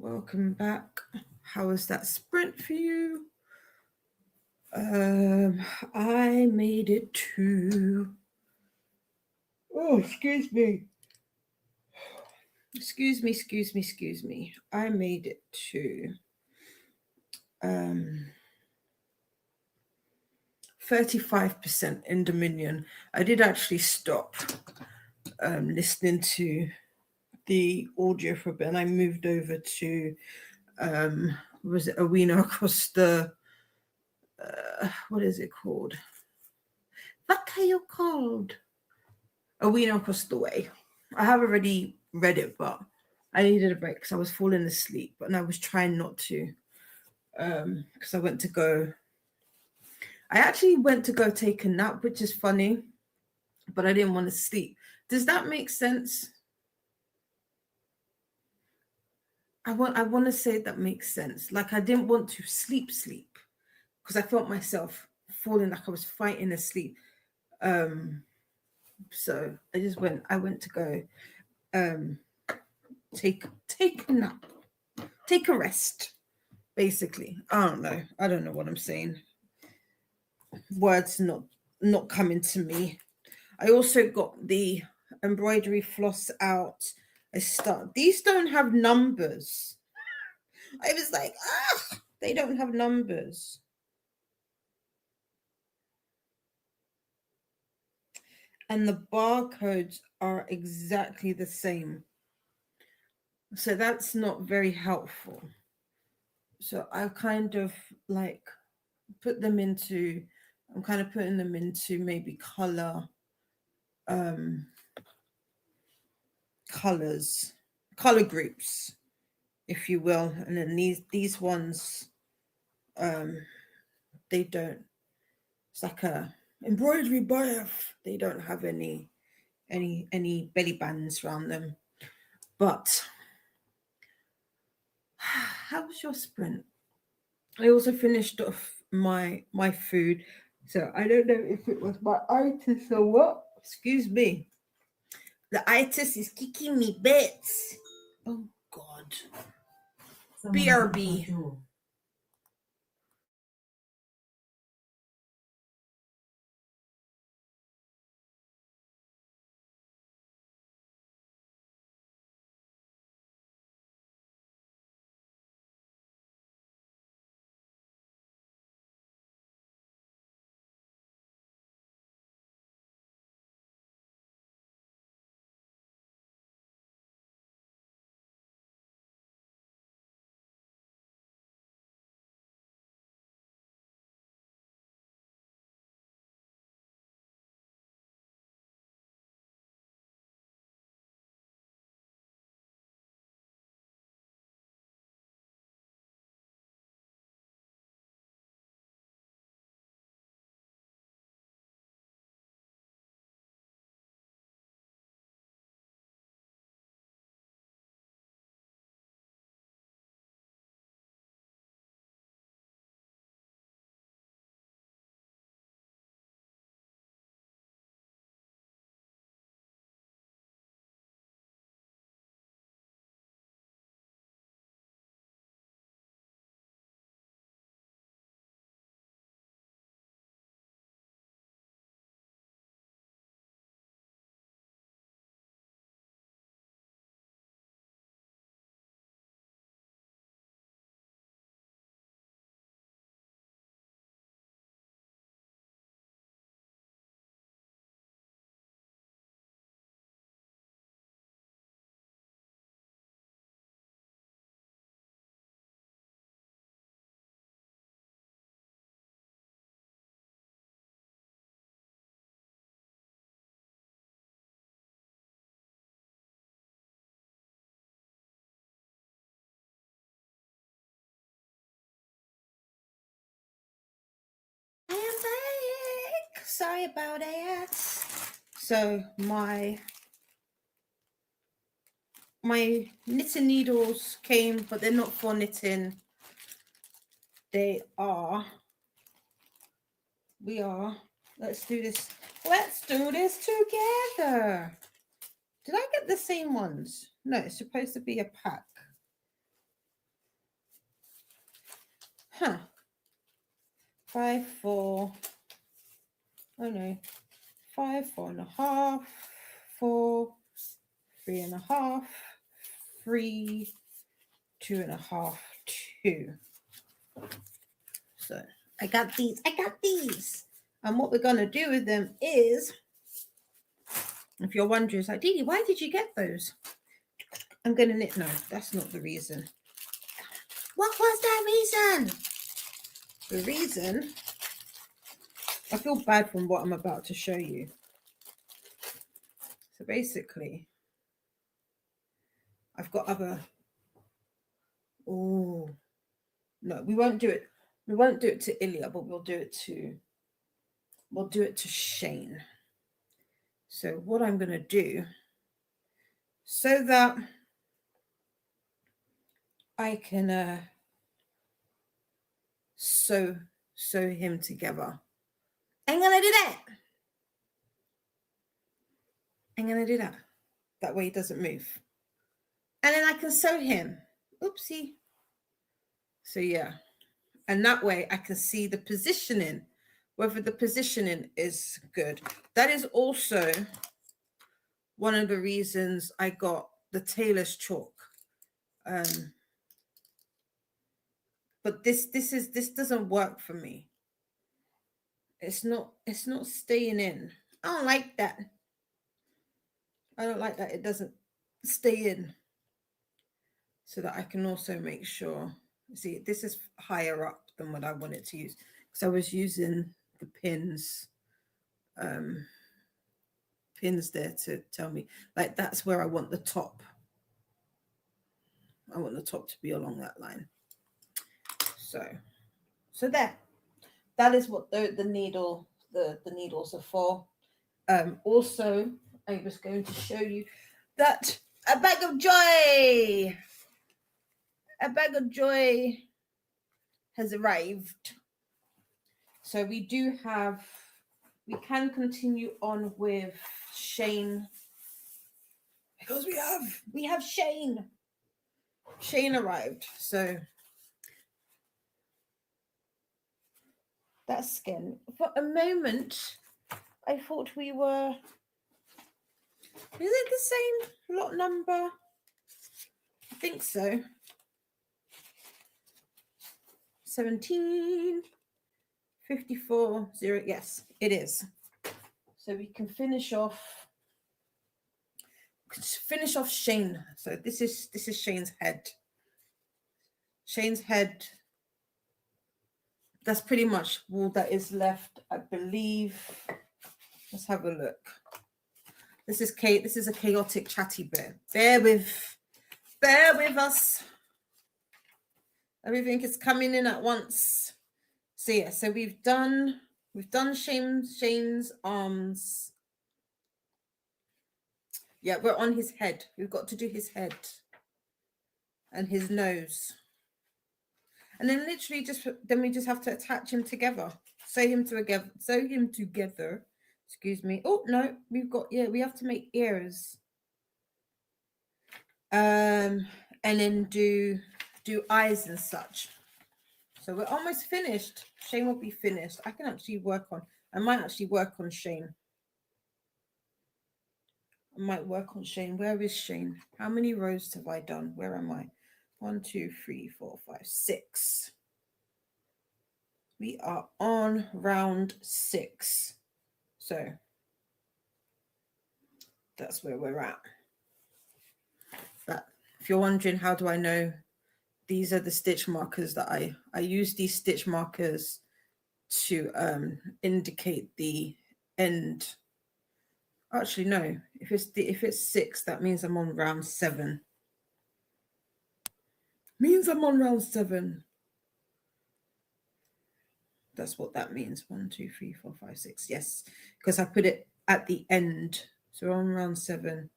[SPEAKER 1] Welcome back. How was that sprint for you? I made it to. Oh, excuse me. Excuse me. I made it to um 35% in Dominion. I did actually stop listening to the audio for a bit, and I moved over to was it Arena across the what is it called? What are you called? Arena across the way. I have already read it, but I needed a break because I was falling asleep, and I was trying not to because I went to go. I actually went to go take a nap, which is funny, but I didn't want to sleep. Does that make sense? I want to say that makes sense. Like I didn't want to sleep because I felt myself falling like I was fighting asleep. Um, so I went to go um take a nap, take a rest, basically. I don't know what I'm saying. Words not coming to me. I also got the embroidery floss out. These don't have numbers. I was like, they don't have numbers. And the barcodes are exactly the same. So that's not very helpful. So I kind of like put them into, I'm kind of putting them into maybe um, color groups, if you will. And then these ones, um, they don't. It's like a embroidery buff. They don't have any belly bands around them. But how was your sprint? I also finished off my food, so I don't know if it was my itis or what. Excuse me. The itis is kicking me bits. Oh God. BRB. I am back. Sorry about that. So my knitting needles came, but they're not for knitting. They are. We are. Let's do this. Let's do this together. Did I get the same ones? No, it's supposed to be a pack. 5, 4. Oh no. 5, 4.5, 4, 3.5, 3, 2.5, 2. So I got these. And what we're going to do with them is, if you're wondering, it's like, Dee Dee, why did you get those? I'm going to knit. No, that's not the reason. What was that reason? The reason, I feel bad from what I'm about to show you. So basically, I've got other, oh, no, we won't do it. We won't do it to Ilya, but we'll do it to Shane. So what I'm going to do, so that I can sew him together, I'm going to do that. I'm going to do that. That way he doesn't move. And then I can sew him. Oopsie. So yeah. And that way I can see the positioning, whether the positioning is good. That is also one of the reasons I got the tailor's chalk. But this doesn't work for me. It's not staying in. I don't like that. It doesn't stay in. So that I can also make sure, see, this is higher up than what I wanted to use. Because I was using the pins there to tell me, like, that's where I want the top. I want the top to be along that line. So there. That is what the needles are for. Also, I was going to show you that a bag of joy has arrived. So we can continue on with Shane, because we have Shane. Shane arrived. So that skin. For a moment, I thought we were. Is it the same lot number? I think so. 17, 54, 0. Yes, it is. So we can finish off Shane. So this is Shane's head. Shane's head. That's pretty much all that is left, I believe. Let's have a look. This is a chaotic chatty bit. Bear with us. Everything is coming in at once. So yeah, so we've done Shane's arms. Yeah, we're on his head. We've got to do his head and his nose. And then literally we just have to attach him together. Sew him together. Excuse me. Oh no, we have to make ears. And then do eyes and such. So we're almost finished. Shane will be finished. I might actually work on Shane. I might work on Shane. Where is Shane? How many rows have I done? Where am I? 1, 2, 3, 4, 5, 6. We are on round 6. So that's where we're at. But if you're wondering, how do I know? These are the stitch markers that I use these stitch markers to indicate the end. Actually, no. If it's 6, that means I'm on round 7. Means I'm on round 7. That's what that means. 1, 2, 3, 4, 5, 6. Yes, because I put it at the end. So on round 7.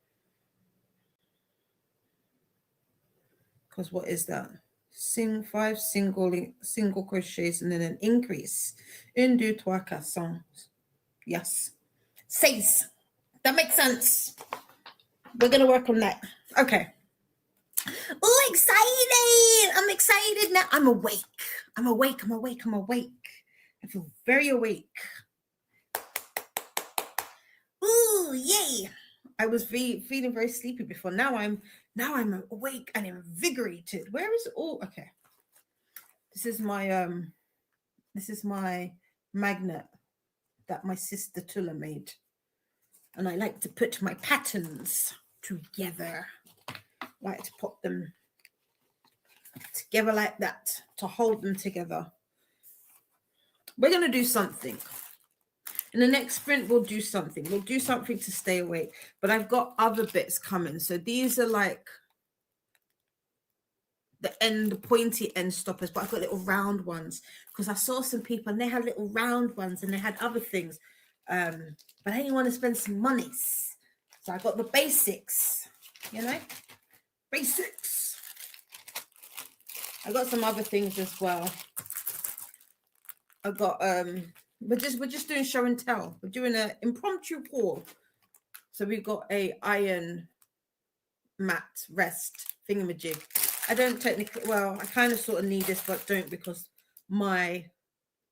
[SPEAKER 1] Because what is that? 5 single crochets and then an increase. 1, 2, 3, 4, 5. Yes. 6. That makes sense. We're going to work on that. Okay. Oh, excited. I'm excited now. I'm awake. I'm awake. I'm awake. I'm awake. I feel very awake. Ooh, yay! I was feeling very sleepy before. Now I'm awake and invigorated. Where is all? Okay, this is my magnet that my sister Tula made, and I like to put my patterns together. I like to put them together like that to hold them together. We're gonna do something. In the next sprint, we'll do something. We'll do something to stay awake. But I've got other bits coming. So these are like the pointy end stoppers, but I've got little round ones because I saw some people and they had little round ones and they had other things. But I didn't want to spend some monies. So I got the basics, basics. I got some other things as well. I got we're just doing show and tell. We're doing an impromptu haul. So we've got a iron mat rest thingamajig. I don't technically, well, I kind of sort of need this, but don't because my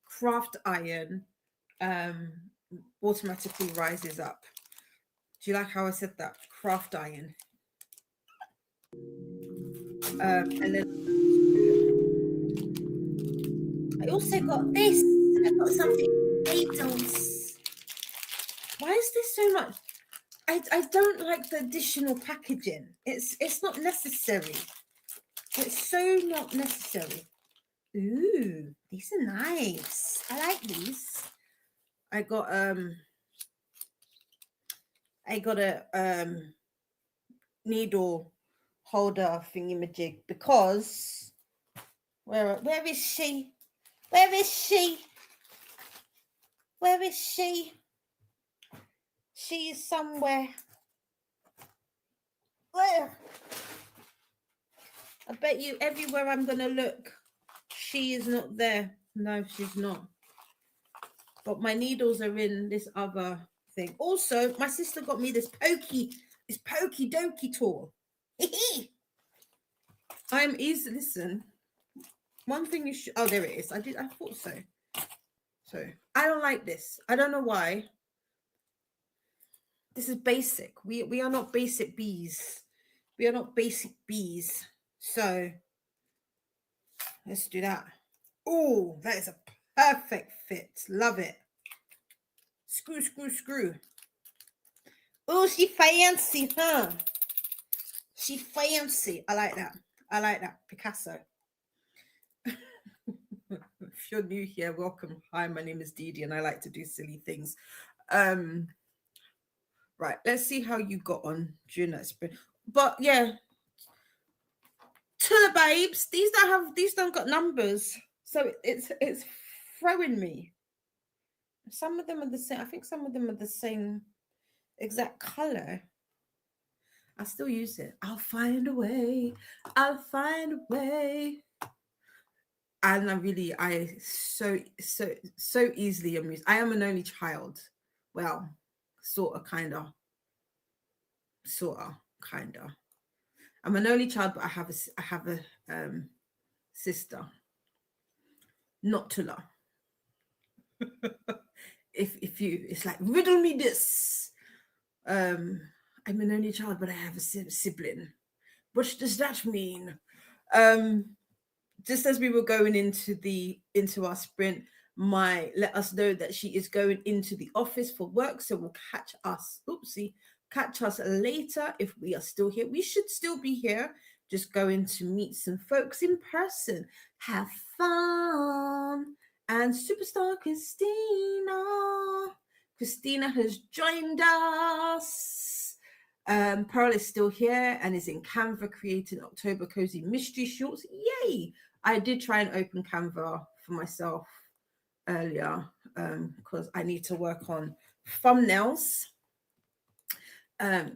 [SPEAKER 1] craft iron automatically rises up. Do you like how I said that? Craft iron. And then I also got this. I got something potatoes. Why is this so much? I don't like the additional packaging. It's not necessary. It's so not necessary. Ooh, these are nice. I like these. I got a needle holder thingy-majig because where is she? Where is she? Where is she? She is somewhere. Where? I bet you everywhere I'm gonna look, she is not there. No, she's not. But my needles are in this other thing. Also, my sister got me this pokey dokey tool. I'm easy. Listen, one thing you should. Oh, there it is. I thought so. So I don't like this. I don't know why. This is basic. We are not basic bees. We are not basic bees. So let's do that. Oh, that is a perfect fit. Love it. Screw, screw, screw. Oh, she fancy, huh? She fancy. I like that. I like that. Picasso. If you're new here, welcome. Hi, my name is Didi and I like to do silly things. Right, let's see how you got on during that sprint. But yeah, to the babes, these don't got numbers. So it's throwing me. Some of them are the same. I think some of them are the same exact color. I still use it. I'll find a way. I'll find a way. And I so easily amused. I am an only child. Well, sort of, kind of. I'm an only child, but I have a sister, not Tula. if you, it's like riddle me this. I'm an only child, but I have a sibling. What does that mean? Just as we were going into our sprint, let us know that she is going into the office for work. So we'll catch us later if we are still here. We should still be here, just going to meet some folks in person. Have fun. And superstar Christina has joined us. Pearl is still here and is in Canva creating October Cozy Mystery Shorts. Yay! I did try and open Canva for myself earlier because I need to work on thumbnails.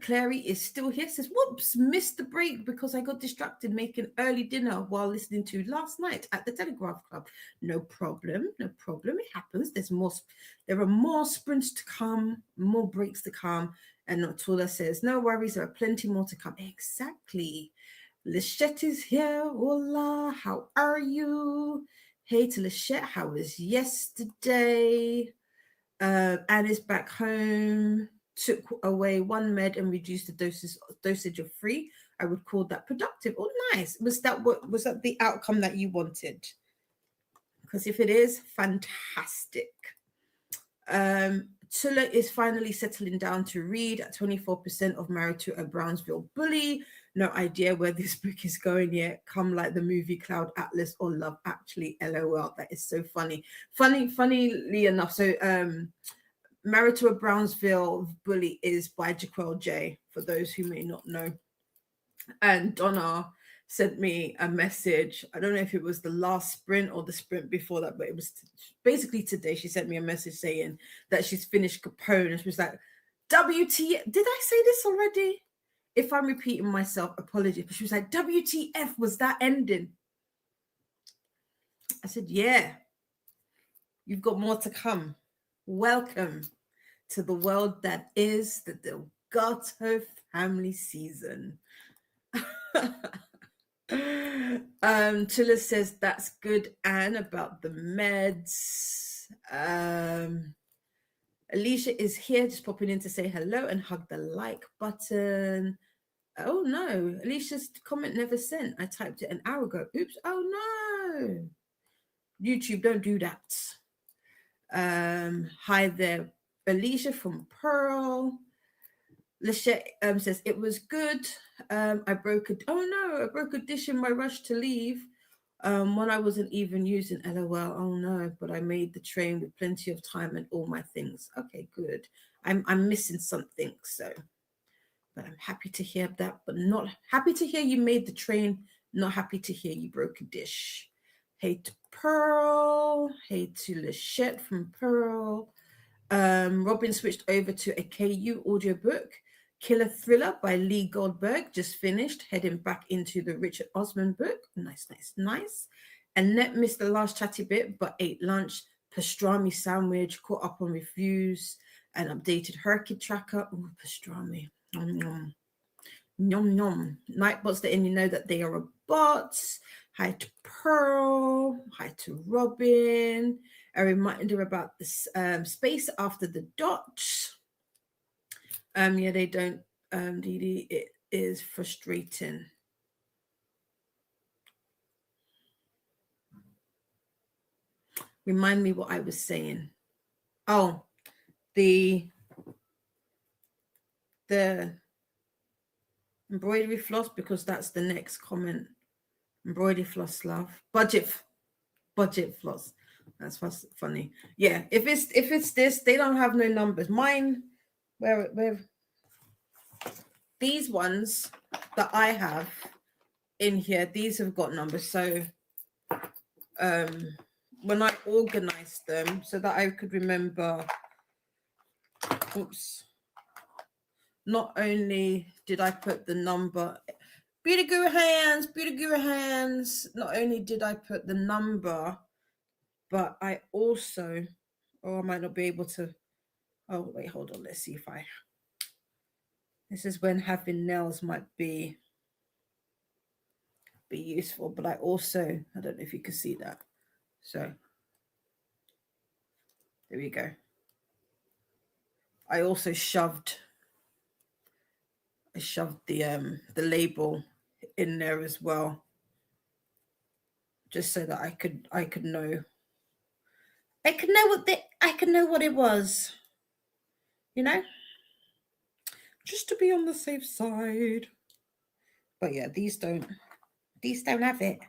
[SPEAKER 1] Clary is still here. Says, whoops, missed the break because I got distracted making early dinner while listening to Last Night at the Telegraph Club. No problem. It happens. There are more sprints to come, more breaks to come. And Tula says, no worries, there are plenty more to come. Exactly. Lichette is here. Hola, how are you? Hey to Lachette, how was yesterday? Annie's back home. Took away one med and reduced the dosage of three. I would call that productive. Oh, nice. Was that the outcome that you wanted? Because if it is, fantastic. Tula is finally settling down to read at 24% of Married to a Brownsville Bully. No idea where this book is going yet. Come like the movie Cloud Atlas or Love Actually. LOL. That is so funny. Funnily enough. So Married to a Brownsville Bully is by Jaquel J, for those who may not know. And Donna sent me a message. I don't know if it was the last sprint or the sprint before that, but it was basically today. She sent me a message saying that she's finished Capone. And she was like, WTF. Did I say this already? If I'm repeating myself, apologies. But she was like, WTF was that ending? I said, yeah, you've got more to come. Welcome to the world that is the Delgado family season. Tula says that's good, Anne, about the meds. Alicia is here, just popping in to say hello and hug the like button. Oh no, Alicia's comment never sent. I typed it an hour ago. Oops. Oh no. YouTube, don't do that. Hi there, Alicia from Pearl. Lachette says it was good. I broke a dish in my rush to leave. One I wasn't even using. LOL. Oh no, but I made the train with plenty of time and all my things. Okay, good. I'm missing something, so but I'm happy to hear that, but not happy to hear you made the train, not happy to hear you broke a dish. Hey to Pearl, hey to Lachette from Pearl. Robin switched over to a KU audiobook, Killer Thriller by Lee Goldberg, just finished, heading back into the Richard Osman book. Nice, nice, nice. Annette missed the last chatty bit, but ate lunch, pastrami sandwich, caught up on reviews, and updated her kid tracker. Ooh, pastrami. Nom, nom. Nom, nom. Nightbots letting you know that they are a bot. Hi to Pearl. Hi to Robin. A reminder about this space after the dot. Yeah, they don't, Dee Dee, it is frustrating. Remind me what I was saying. Oh, the embroidery floss, because that's the next comment. Embroidery floss, love. Budget floss. That's what's funny. Yeah, if it's this, they don't have no numbers. Mine, where these ones that I have in here, these have got numbers. So when I organized them so that I could remember, oops, not only did I put the number, Beauty Guru hands, not only did I put the number, but I also, I might not be able to, oh wait, hold on, let's see if this is when having nails might be useful, but I don't know if you can see that. So there we go. I also shoved the label in there as well, just so that I could know. I could know what it was, just to be on the safe side. But yeah, these don't have it.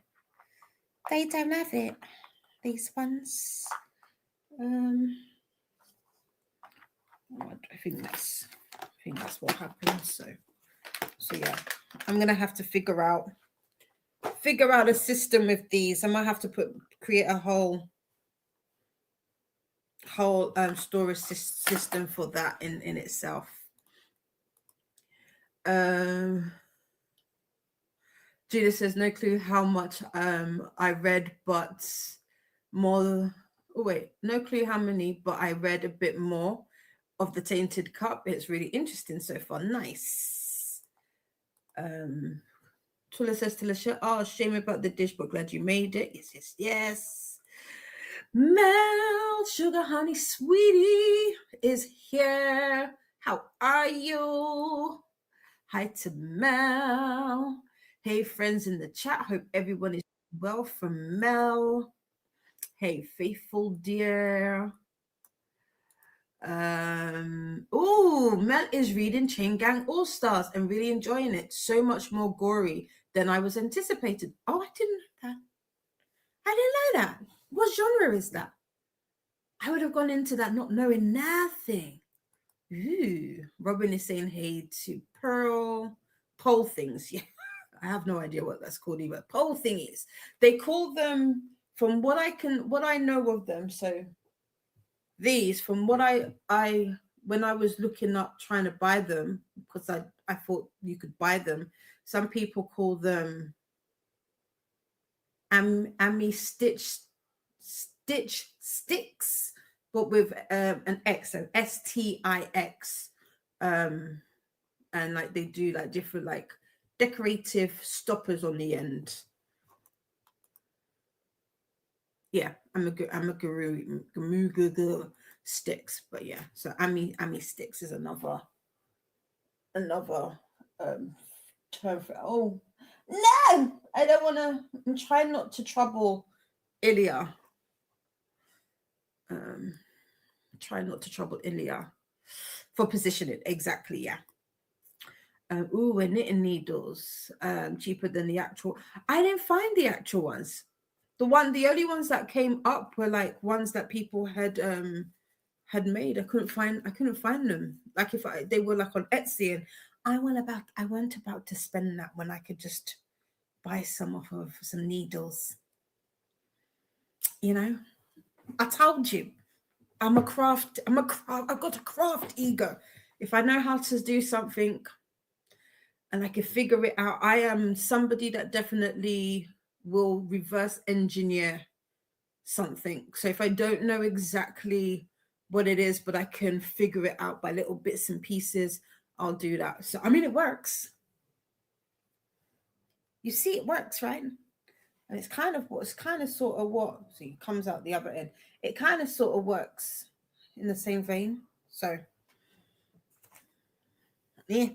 [SPEAKER 1] They don't have it. These ones. I think that's what happened. So yeah, I'm gonna have to figure out a system with these. I might have to create a whole storage system for that in itself. Julia says no clue how much I read, but more. Oh wait, no clue how many, but I read a bit more of the Tainted Cup. It's really interesting so far. Nice. Tula says to Lasha, oh, shame about the dish, but glad you made it. Yes. Mel, sugar honey sweetie is here. How are you? Hi to Mel. Hey, friends in the chat. Hope everyone is well from Mel. Hey, faithful dear. Mel is reading Chain Gang All Stars and really enjoying it. So much more gory than I was anticipated. Oh, I didn't know that. I didn't know that. What genre is that? I would have gone into that not knowing nothing. Ooh, Robin is saying hey to Pearl. Pole things. Yeah, I have no idea what that's called either. Pole thingies. They call them, from what I know of them. So these, from what I when I was looking up trying to buy them, because I thought you could buy them. Some people call them ami stitch sticks, but with an X, so STIX, and like they do like different like decorative stoppers on the end. Yeah, I'm a guru sticks, but yeah. So ami sticks is another um term for. Oh no, I don't want to. I'm trying not to trouble Ilya. Um, try not to trouble Ilya for positioning. Exactly, yeah. We're knitting needles. Cheaper than the actual. I didn't find the actual ones. The only ones that came up were like ones that people had made. I couldn't find them. Like if they were like on Etsy, and I weren't about to spend that when I could just buy some off of some needles. You know, I told you. I've got a craft ego. If I know how to do something and I can figure it out, I am somebody that definitely will reverse engineer something. So if I don't know exactly what it is, but I can figure it out by little bits and pieces, I'll do that. So I mean, it works. You see, it works, right? And it's kind of sort of what. See, comes out the other end. It kind of sort of works in the same vein. So yeah,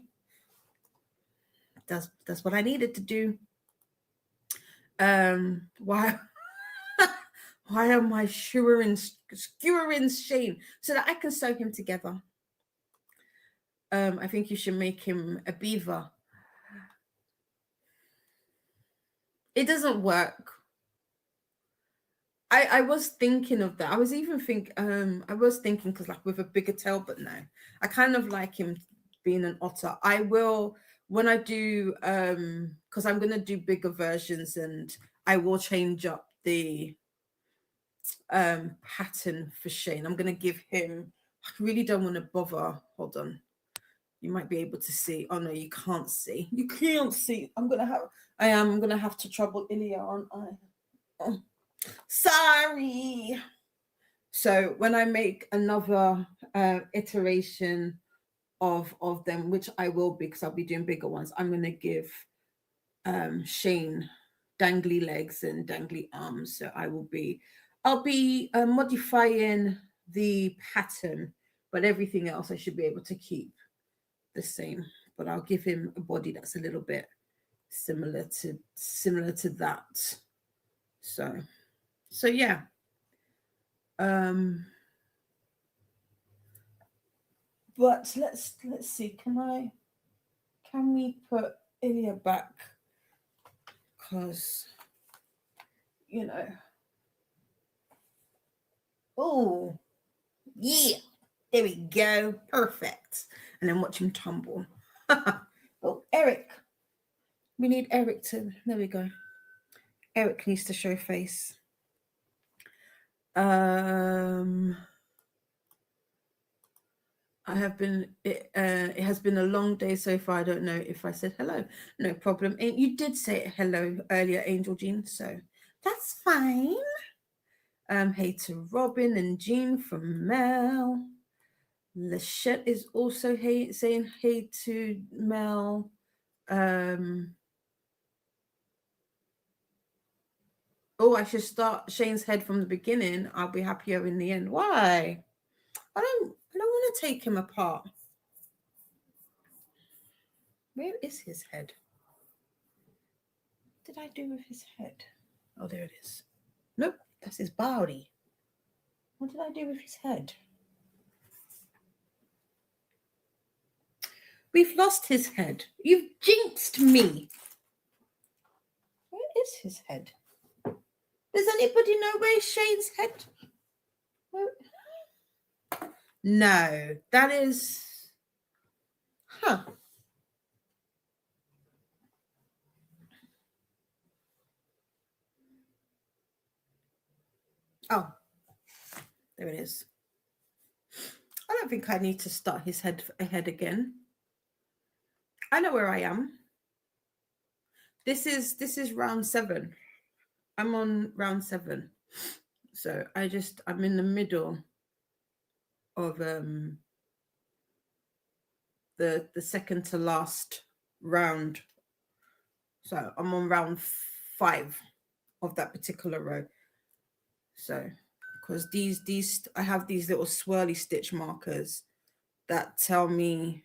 [SPEAKER 1] that's what I needed to do. Why why am I skewering Shane so that I can sew him together? I think you should make him a beaver. It doesn't work. I was thinking of that. I was thinking because like with a bigger tail, but no. I kind of like him being an otter. I will when I do because I'm gonna do bigger versions, and I will change up the pattern for Shane. I'm gonna give him I really don't want to bother. Hold on. You might be able to see. Oh no, you can't see. You can't see. I'm gonna have to trouble Ilya, aren't I? Oh, sorry. So when I make another iteration of them, which I will because I'll be doing bigger ones, I'm gonna give Shane dangly legs and dangly arms. So I'll be modifying the pattern, but everything else I should be able to keep the same. But I'll give him a body that's a little bit similar to that. So yeah. Um but let's see. Can we put Ilya back? Because you know. Oh yeah. There we go. Perfect. And then watch him tumble. Oh, Eric. We need Eric to. There we go. Eric needs to show face. Um, it has been a long day so far. I don't know if I said hello. No problem. And you did say hello earlier, Angel Jean, so that's fine. Hey to Robin and Jean from Mel. Lachette is also saying hey to Mel. Um, Oh, I should start Shane's head from the beginning. I'll be happier in the end. Why? I don't want to take him apart. Where is his head? What did I do with his head? Oh, there it is. Nope, that's his body. What did I do with his head? We've lost his head. You've jinxed me. Where is his head? Does anybody know where's Shane's head? Where? No, that is. Huh. Oh, there it is. I don't think I need to start his head ahead again. I know where I am. This is round 7. I'm on round 7. So I'm in the middle of the second to last round. So I'm on round 5 of that particular row. So because these I have these little swirly stitch markers that tell me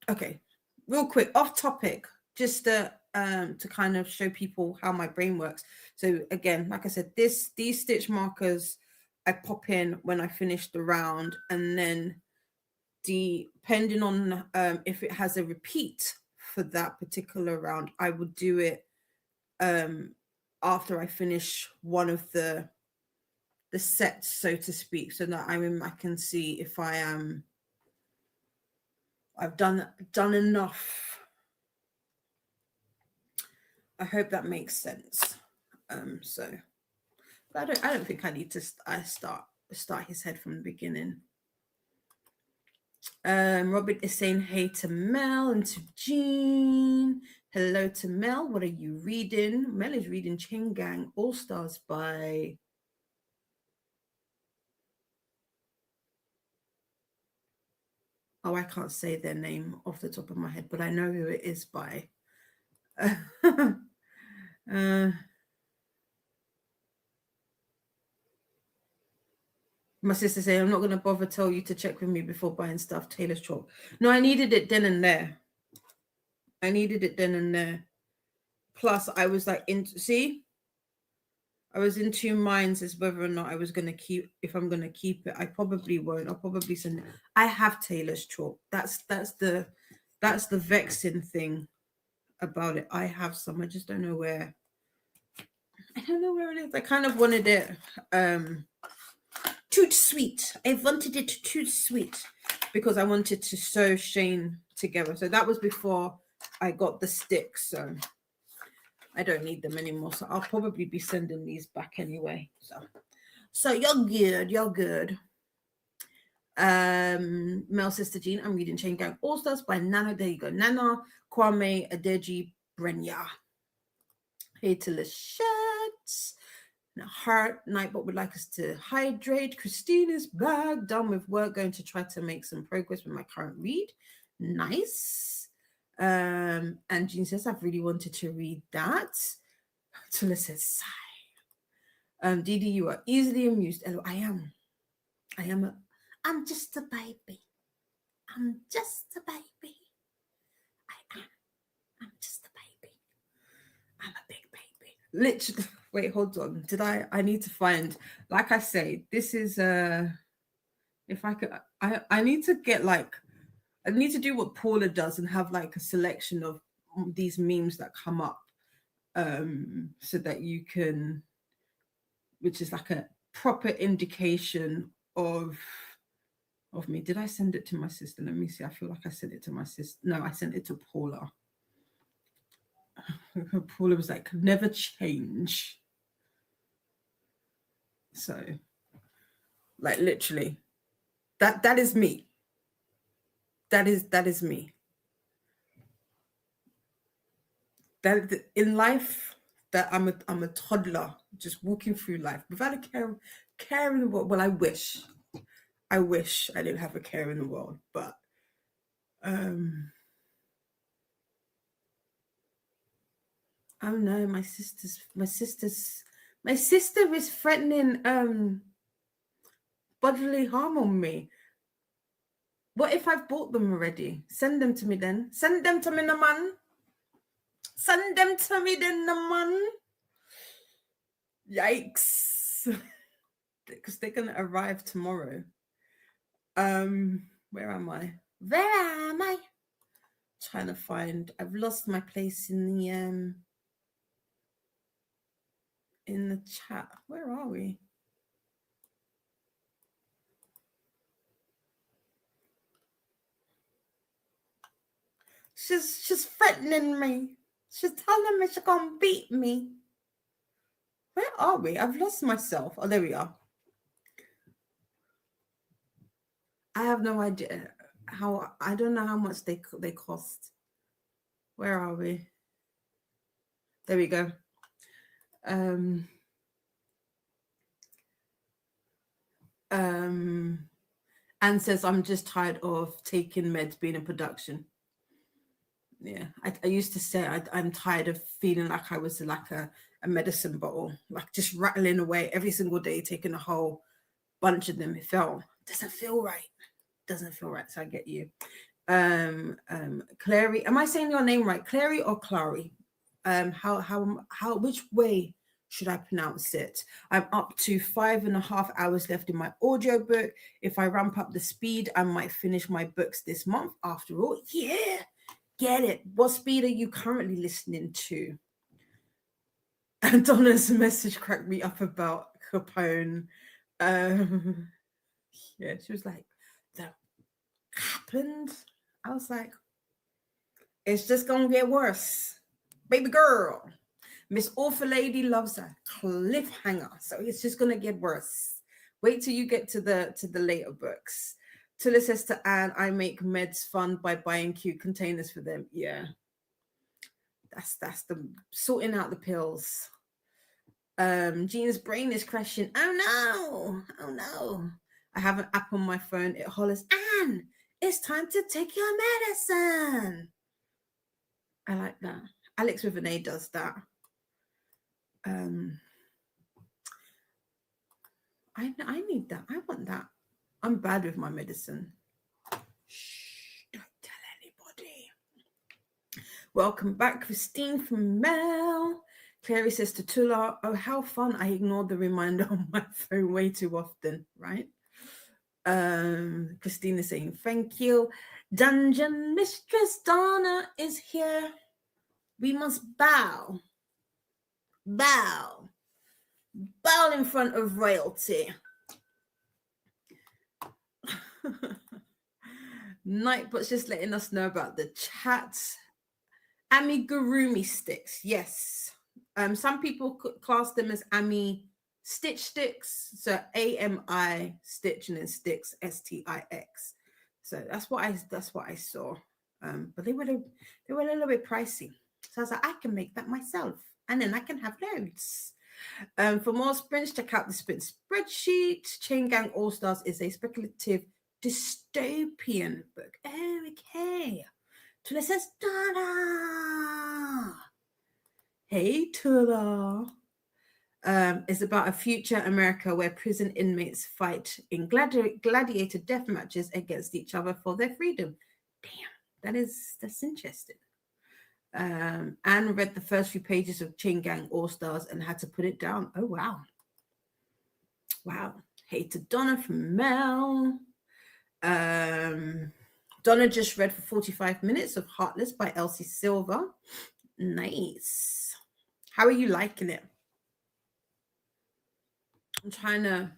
[SPEAKER 1] okay, real quick, off topic, just to kind of show people how my brain works. So again, like I said, these stitch markers I pop in when I finish the round, and then depending on if it has a repeat for that particular round, I would do it after I finish one of the sets, so to speak, so that I can see if I am I've done enough. I hope that makes sense. So, but I don't think I need to start his head from the beginning. Robert is saying hey to Mel and to Jean. Hello to Mel. What are you reading? Mel is reading Chain Gang All Stars by I can't say their name off the top of my head, but I know who it is by. My sister saying, I'm not going to bother tell you to check with me before buying stuff. Taylor's chalk. No, I needed it then and there. Plus, I was like, I was in 2 minds as whether or not I was going to keep, if I'm going to keep it. I probably won't. I'll probably send it. I have Taylor's chalk. That's the vexing thing about it. I have some. I just don't know where. I don't know where it is. I kind of wanted it too sweet. I wanted it too sweet because I wanted to sew Shane together. So that was before I got the sticks. So I don't need them anymore. So I'll probably be sending these back anyway. So you're good. You're good. Mel Sister Jean, I'm reading Chain Gang All Stars by Nana. There you go. Nana Kwame Adeji Brenya. Hey to Lachette. Now, Heart Nightbot would like us to hydrate. Christine is back, done with work, going to try to make some progress with my current read. Nice. And Jean says, I've really wanted to read that. Tula says, sigh. Didi, you are easily amused. Hello, I am. I'm just a baby. I'm just a baby. I'm just a baby. I'm a big baby. Literally. Wait, hold on. I need to find, like I say, this is if I could, I need to get like, I need to do what Paula does and have like a selection of these memes that come up so that you can, which is like a proper indication of me. Did I send it to my sister? Let me see. I feel like I sent it to my sister. No, I sent it to Paula. Paula was like, never change. So, like, literally, that is me. That is me. That in life, that I'm a toddler just walking through life without a care in the world. Well, I wish I didn't have a care in the world, but Oh no, my sister is threatening bodily harm on me. What if I've bought them already? Send them to me then. Send them to me, the man. Send them to me then, the man. Yikes. Because they're gonna arrive tomorrow. Where am I? Where am I? Trying to find. I've lost my place in the chat. Where are we? She's threatening me. She's telling me she's gonna beat me. Where are we? I've lost myself. Oh, there we are. I have no idea how. I don't know how much they cost. Where are we? There we go. Anne says I'm just tired of taking meds, being in production. Yeah, I used to say I'm tired of feeling like I was like a medicine bottle, like just rattling away every single day, taking a whole bunch of them. It doesn't feel right. Doesn't feel right. So I get you. Clary, am I saying your name right? Clary or Clary? How which way should I pronounce it? I'm up to 5.5 hours left in my audiobook. If I ramp up the speed, I might finish my books this month. After all, yeah, get it. What speed are you currently listening to? And Donna's message cracked me up about Capone. Yeah, she was like, that happened. I was like, it's just gonna get worse, baby girl. Miss Awful Lady loves a cliffhanger, so it's just gonna get worse. Wait till you get to the later books. Tula says to Anne, I make meds fun by buying cute containers for them. Yeah, that's the sorting out the pills. Jean's brain is crashing. Oh no. I have an app on my phone. It hollers, Anne, it's time to take your medicine. I like that. Alex with an A does that. I need that. I want that. I'm bad with my medicine. Shh, don't tell anybody. Welcome back, Christine from Mel. Clary says to Tula, oh, how fun. I ignored the reminder on my phone way too often, right? Christine is saying thank you. Dungeon Mistress Donna is here. We must bow in front of royalty. Nightbot's just letting us know about the chat. Amigurumi sticks, yes. Some people class them as Ami stitch sticks. So AMI stitch and then sticks STIX. So that's what I saw. But they were a little bit pricey. So I was like, I can make that myself, and then I can have loads. For more sprints, check out the sprint spreadsheet. Chain Gang All Stars is a speculative dystopian book. Okay. Tula says, Donna. Hey, Tula. It's about a future America where prison inmates fight in gladiator death matches against each other for their freedom. Damn, that's interesting. Anne read the first few pages of Chain Gang All Stars and had to put it down. Oh, wow. Wow. Hey to Donna from Mel. Donna just read for 45 minutes of Heartless by Elsie Silver. Nice. How are you liking it? I'm trying to.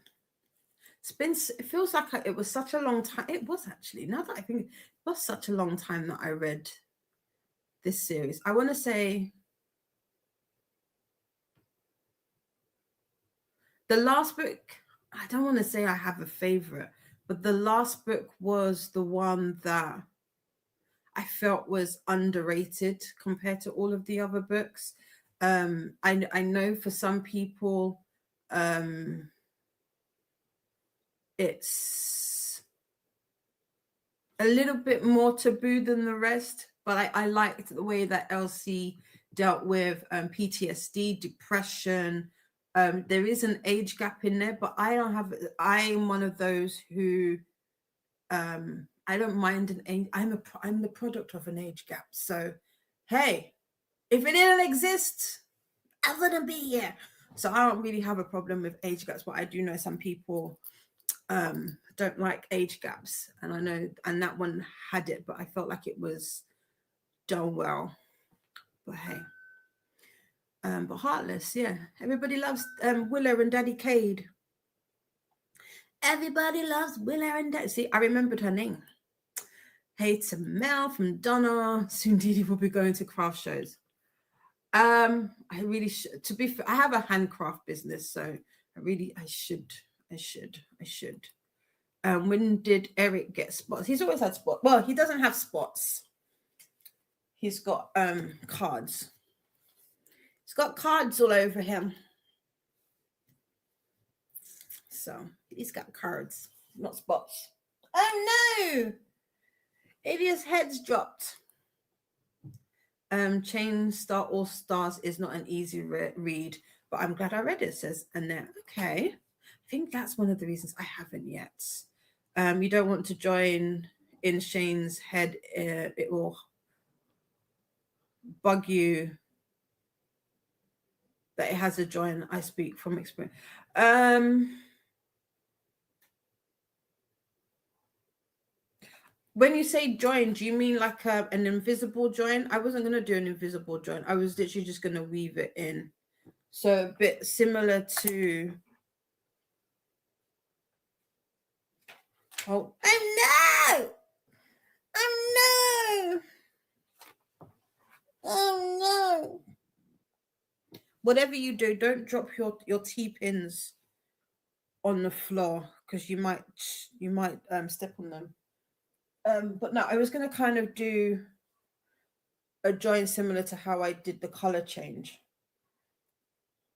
[SPEAKER 1] It feels like it was such a long time. It was actually. Now that I think it was such a long time that I read this series. I want to say the last book. I don't want to say I have a favorite, but the last book was the one that I felt was underrated compared to all of the other books. I know for some people, it's a little bit more taboo than the rest, but I liked the way that Elsie dealt with PTSD, depression. There is an age gap in there, but I don't have. I'm one of those who I don't mind an age. I'm the product of an age gap. So, hey, if it didn't exist, I wouldn't be here. So I don't really have a problem with age gaps, but I do know some people don't like age gaps, and I know, and that one had it, but I felt like it was done well. But hey, but Heartless, yeah, everybody loves Willow and Daddy Cade. Everybody loves Willow and Daddy. See, I remembered her name. Hey to Mel from Donna. Soon Didi will be going to craft shows. I really should. To be fair, I have a handcraft business, so I should, I should. When did Eric get spots? He's always had spots. Well, he doesn't have spots. He's got cards. He's got cards all over him. So he's got cards, not spots. Oh no! Alias heads dropped. Chain Star All Stars is not an easy read, but I'm glad I read it, says Annette. Okay. I think that's one of the reasons I haven't yet. You don't want to join in Shane's head, it will bug you that it has a join. I speak from experience. When you say join, do you mean like an invisible join? I wasn't going to do an invisible join. I was literally just going to weave it in. So a bit similar to... Oh no! Oh no! Oh no! Whatever you do, don't drop your T-pins on the floor because you might step on them. But no, I was going to kind of do a join similar to how I did the color change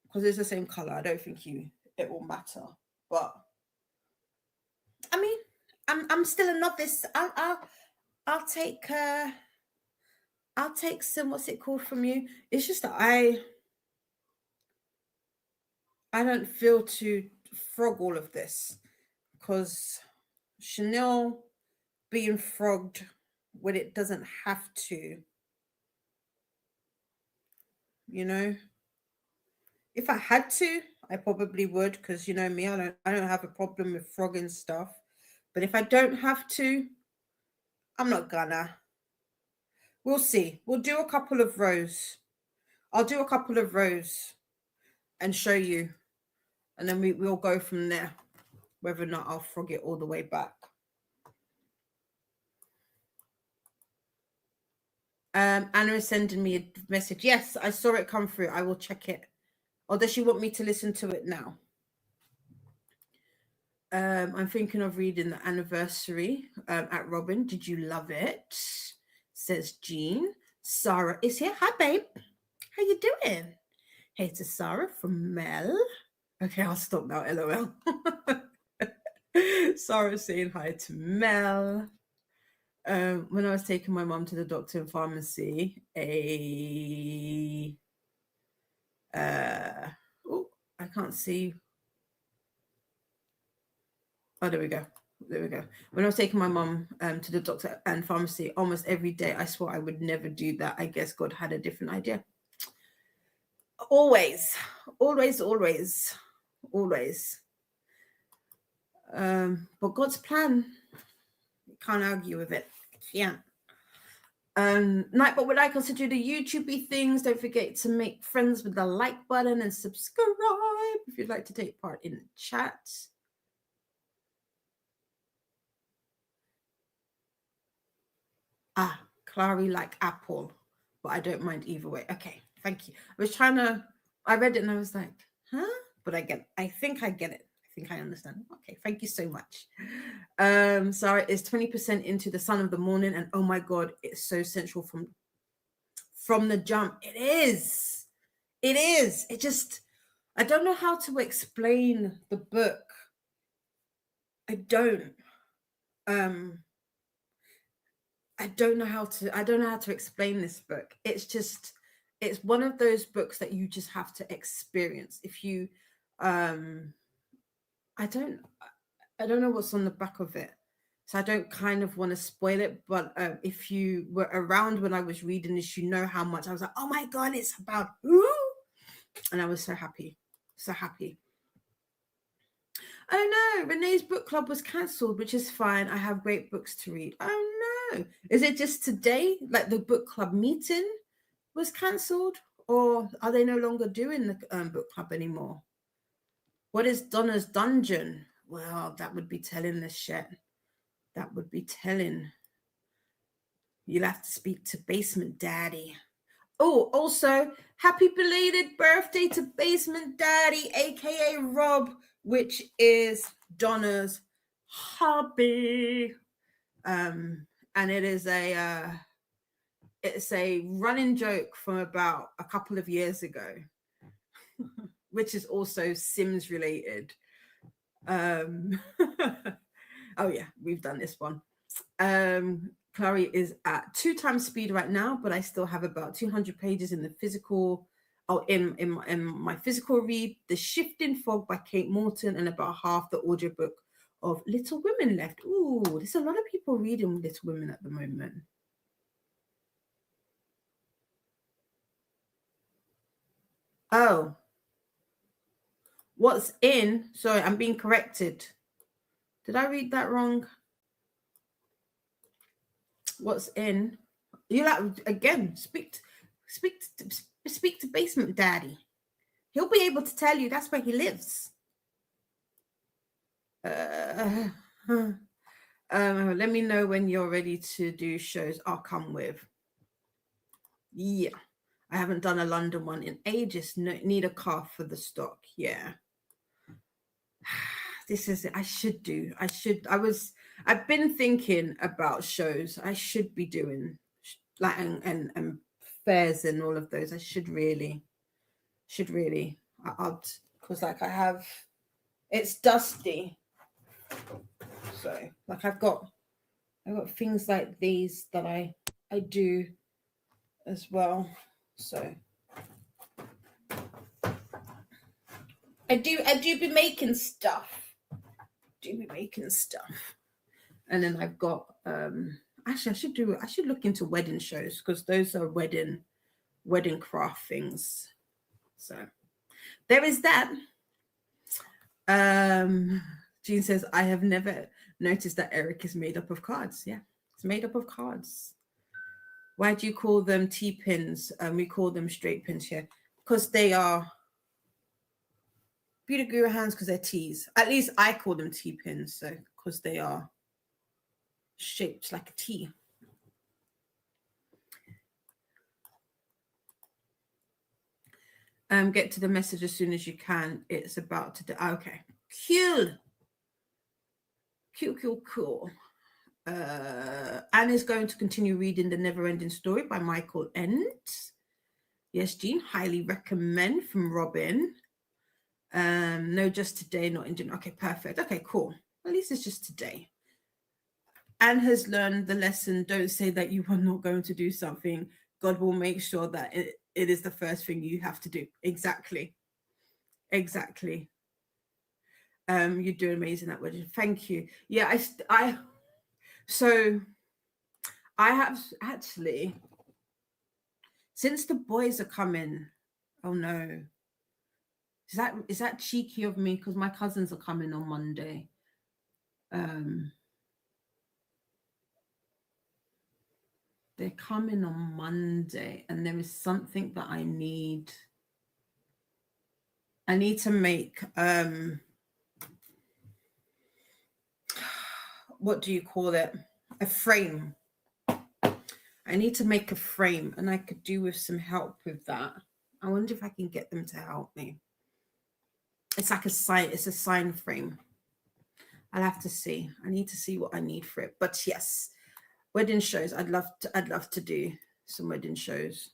[SPEAKER 1] because it's the same color. I don't think it will matter. But I mean, I'm still a novice. I'll take some, what's it called, from you. It's just that I don't feel to frog all of this because Chanel being frogged when it doesn't have to, you know. If I had to, I probably would, because you know me, I don't have a problem with frogging stuff. But if I don't have to, I'm not gonna. We'll see. We'll do a couple of rows. I'll do a couple of rows and show you, and then we'll go from there. Whether or not I'll frog it all the way back. Anna is sending me a message. Yes, I saw it come through. I will check it. Or does she want me to listen to it now? I'm thinking of reading The Anniversary at Robin. Did you love it? Says Jean. Sarah is here. Hi, babe. How you doing? Hey to Sarah from Mel. Okay, I'll stop now. LOL. Sarah saying hi to Mel. When I was taking my mum to the doctor in pharmacy, I can't see. Oh, there we go. There we go. When I was taking my mum to the doctor and pharmacy almost every day, I swore I would never do that. I guess God had a different idea. Always, always, always, always. But God's plan, you can't argue with it. Yeah. Night, but would like us to do the YouTubey things. Don't forget to make friends with the like button and subscribe if you'd like to take part in the chat. Clary like apple, but I don't mind either way. Okay, thank you. I read it and I was like, huh? But I think I get it. I think I understand. Okay, thank you so much. Sarah is 20% into The Sun of the Morning, and oh my God, it's so central from the jump. It is. It is. It just, I don't know how to explain the book. I don't. I don't know how to explain this book. It's just, it's one of those books that you just have to experience. If you I don't I don't know what's on the back of it, so I don't kind of want to spoil it. But if you were around when I was reading this, you know how much I was like, "Oh my god, it's about who?" And I was so happy, so happy. Oh no, Renee's book club was cancelled, which is fine. I have great books to read. Oh no, is it just today? Like the book club meeting was cancelled, or are they no longer doing the book club anymore? What is Donna's dungeon? Well, that would be telling the shit. That would be telling. You'll have to speak to Basement Daddy. Oh, also, happy belated birthday to Basement Daddy, aka Rob, which is Donna's hobby. And it's a running joke from about a couple of years ago, which is also Sims related. Oh yeah, we've done this one. Clary is at 2 times speed right now, but I still have about 200 pages in the physical. Oh, in my physical read, The Shifting Fog by Kate Morton, and about half the audiobook of Little Women left. Ooh, there's a lot of people reading Little Women at the moment. Oh, what's in? Sorry, I'm being corrected. Did I read that wrong? What's in? You like again? Speak to Basement Daddy. He'll be able to tell you that's where he lives. Let me know when you're ready to do shows. I'll come with. Yeah, I haven't done a London one in ages. No, need a car for the stock. Yeah. This is it. I should do. I've been thinking about shows. I should be doing like and fairs and all of those. I should really. I'll because like I have. It's dusty. So like I've got things like these that I do as well. So I do be making stuff. And then I've got actually I should look into wedding shows because those are wedding craft things. So there is that. Jean says, I have never noticed that Eric is made up of cards. Yeah, it's made up of cards. Why do you call them T-pins? We call them straight pins here because they are Beauty Guru hands because they're T's. At least I call them T-pins, so because they are shaped like a T. Get to the message as soon as you can. It's about to do. Okay, cool. Anne is going to continue reading The Never-Ending Story by Michael Ent. Yes, Jean, highly recommend from Robin. No, just today, not in June. Okay, perfect. Okay, cool. At least it's just today. Anne has learned the lesson. Don't say that you are not going to do something. God will make sure that it is the first thing you have to do. Exactly. You're doing amazing at wedding. Thank you. Yeah, so I have actually, since the boys are coming. Oh no. Is that cheeky of me? Because my cousins are coming on Monday. They're coming on Monday, and there is something that I need. I need to make what do you call it? A frame. I need to make a frame, and I could do with some help with that. I wonder if I can get them to help me. It's like a sign frame. I'll have to see. I need to see what I need for it. But yes, wedding shows. I'd love to do some wedding shows.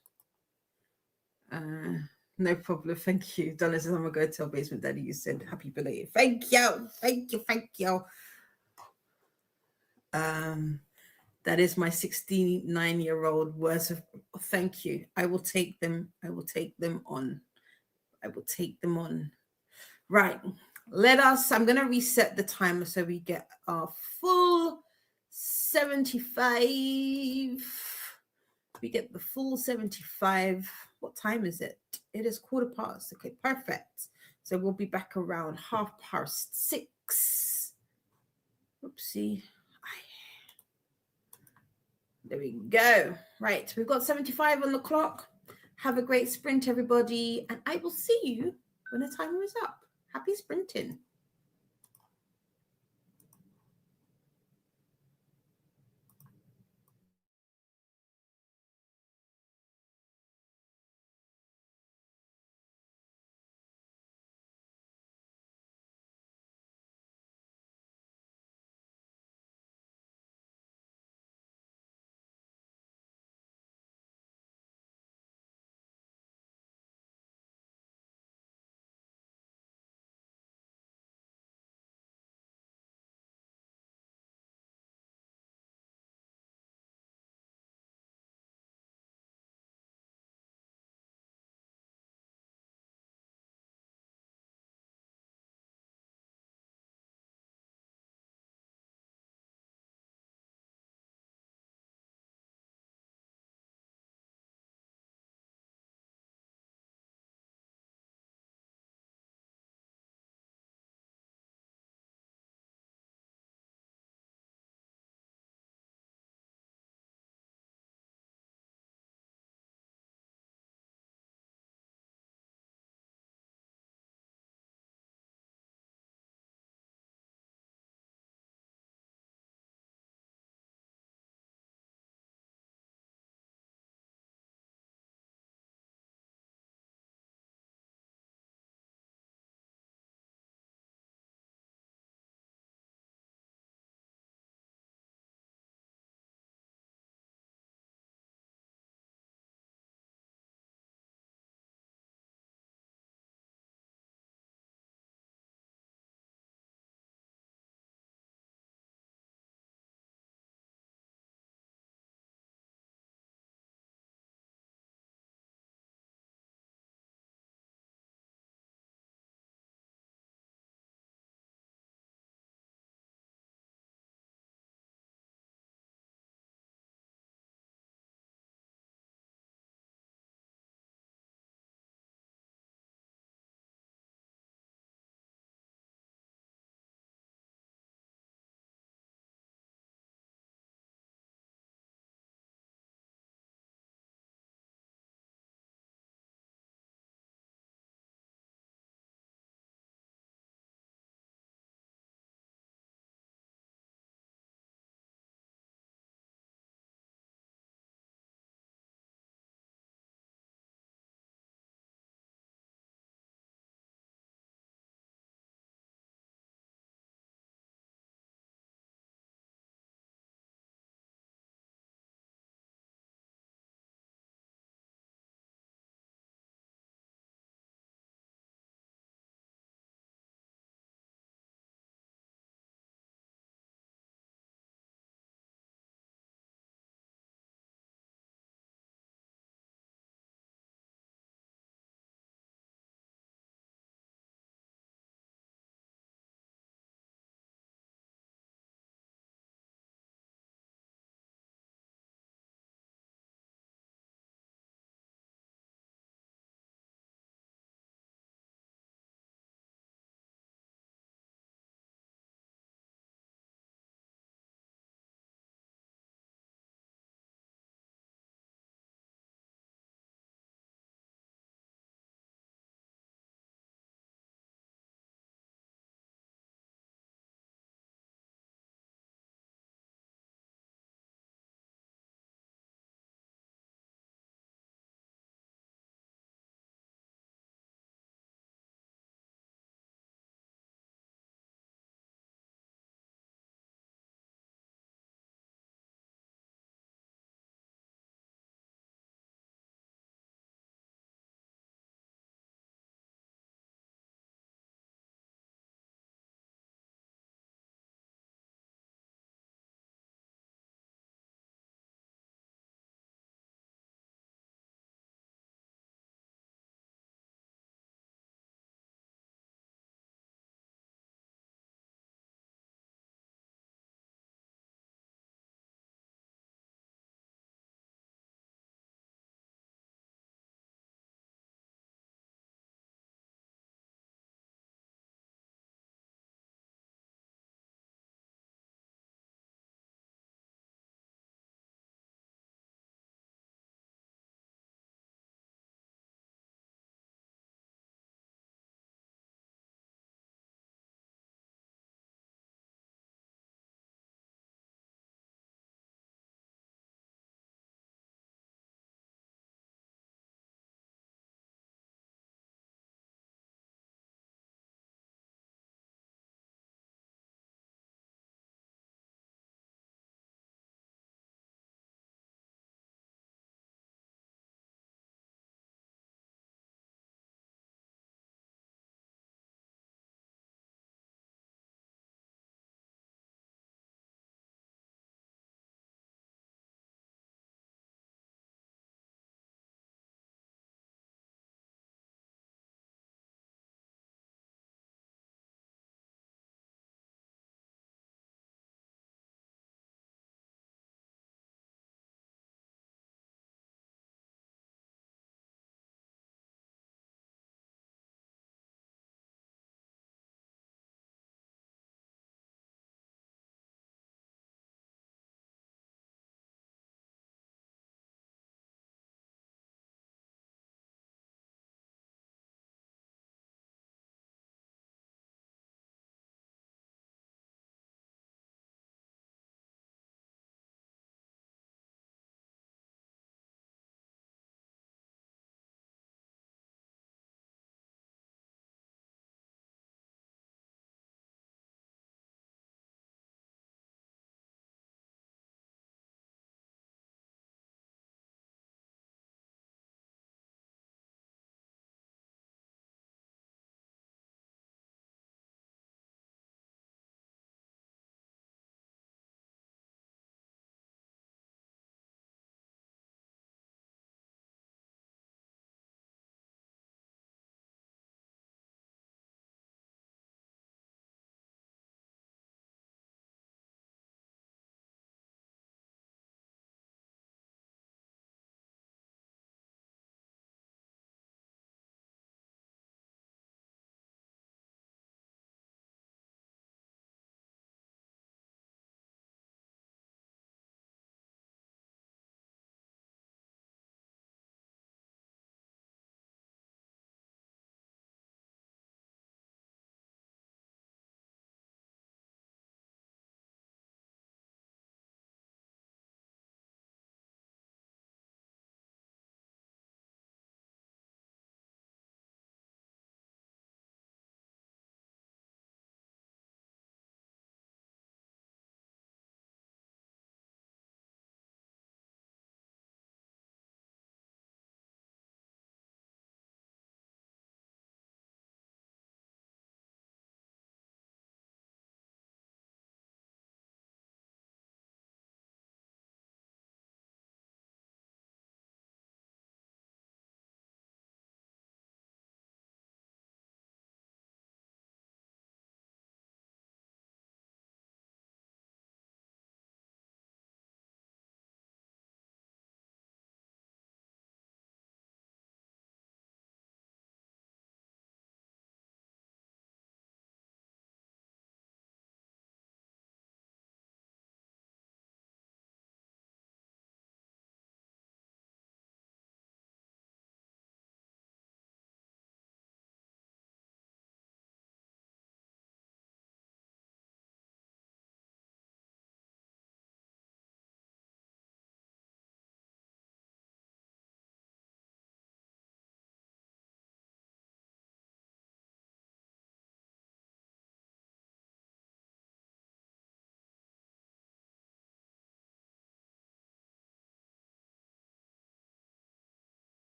[SPEAKER 1] No problem. Thank you. Donna says I'm gonna go tell Basement Daddy you said happy belated. Thank you. That is my 69-year-old words of thank you. I will take them. I will take them on. I will take them on. Right. I'm going to reset the timer so we get our full 75. We get the full 75. What time is it? It is 1:15. Okay, perfect. So we'll be back around 6:30. Oopsie. There we go. Right, we've got 75 on the clock. Have a great sprint, everybody, and I will see you when the timer is up. Happy sprinting.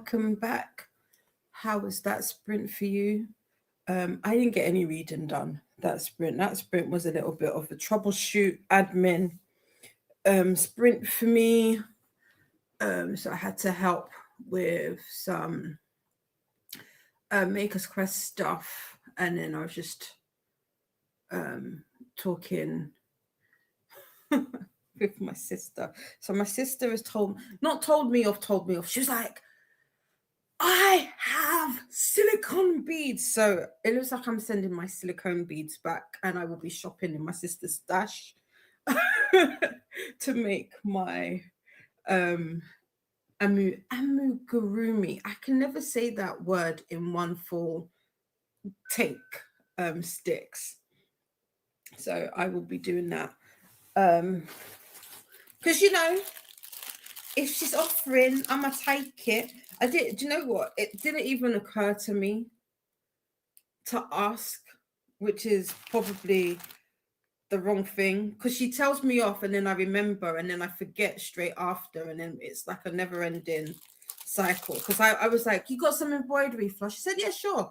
[SPEAKER 1] welcome back. How was that sprint for you? I didn't get any reading done that sprint. That sprint was a little bit of a troubleshoot admin sprint for me. So I had to help with some Maker's Quest stuff, and then I was just talking with my sister. So my sister has told me off. She was like, I have silicone beads. So it looks like I'm sending my silicone beads back, and I will be shopping in my sister's stash to make my amugurumi. I can never say that word in one full take sticks. So I will be doing that. Because if she's offering, I'ma take it. Do you know what? It didn't even occur to me to ask, which is probably the wrong thing, because she tells me off and then I remember and then I forget straight after, and then it's like a never-ending cycle. Because I was like, you got some embroidery floss? She said, yeah, sure.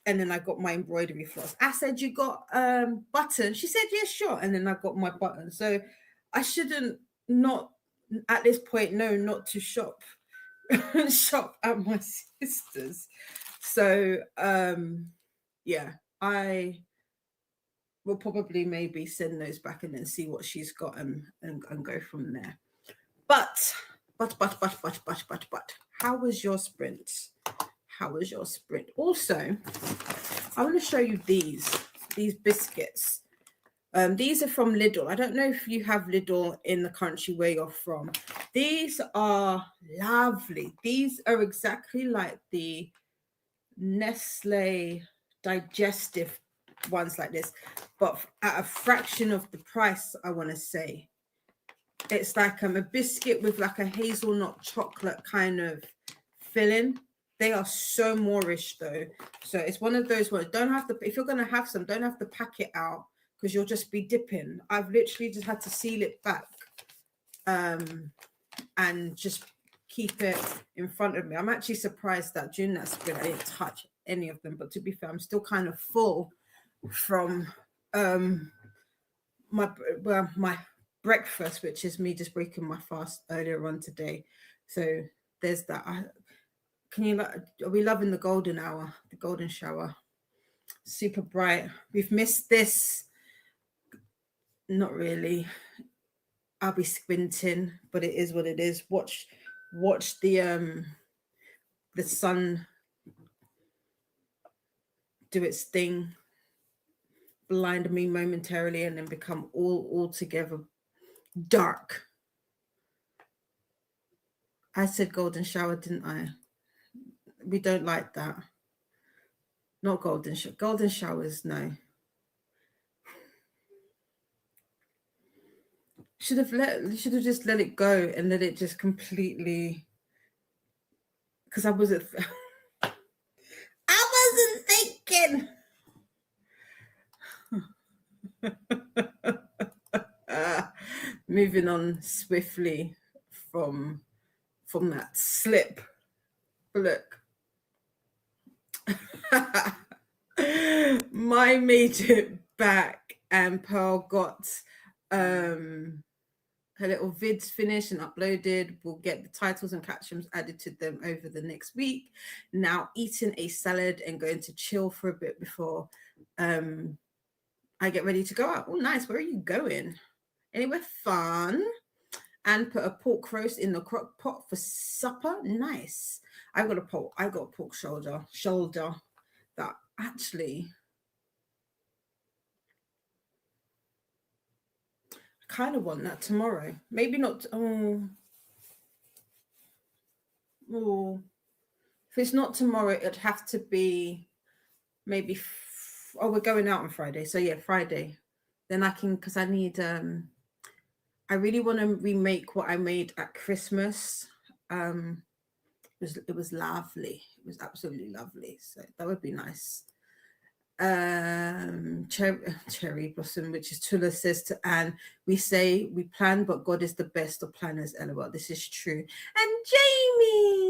[SPEAKER 1] And then I got my embroidery floss. I said, you got buttons? She said, yeah, sure. And then I got my buttons. So I shouldn't not at this point know not to shop shop at my sister's. So yeah, I will probably maybe send those back and then see what she's got and go from there. But how was your sprint? How was your sprint? Also, I want to show you these biscuits. These are from Lidl. I don't know if you have Lidl in the country where you're from. These are lovely. These are exactly like the Nestle digestive ones like this, but at a fraction of the price, I want to say. It's like a biscuit with like a hazelnut chocolate kind of filling. They are so Moorish though. So it's one of those ones. Don't have to, if you're going to have some, don't have to pack it out because you'll just be dipping. I've literally just had to seal it back and just keep it in front of me. I'm actually surprised that during that sprint I didn't touch any of them. But to be fair, I'm still kind of full from my breakfast, which is me just breaking my fast earlier on today. So there's that. Are we loving the golden hour, the golden shower? Super bright. We've missed this. Not really. I'll be squinting, but it is what it is. Watch the sun do its thing, blind me momentarily, and then become all together dark. I said golden shower, didn't I? We don't like that. Not golden shower. Golden showers, no. Should have just let it go and let it just completely. Because I wasn't thinking. Moving on swiftly from that slip. Look. My made it back, and Pearl got her little vids finished and uploaded. We'll get the titles and captions added to them over the next week. Now eating a salad and going to chill for a bit before I get ready to go out. Oh, nice. Where are you going? Anywhere fun? And put a pork roast in the crock pot for supper. Nice. I got a pork shoulder that actually I kind of want that tomorrow. Maybe not. Oh, if it's not tomorrow, it'd have to be maybe. We're going out on Friday, so yeah, Friday. Then I can, because I need. I really want to remake what I made at Christmas. It was lovely. It was absolutely lovely. So that would be nice. Cherry Blossom, which is Tula says to Anne, we say we plan, but God is the best of planners. LOL. This is true. And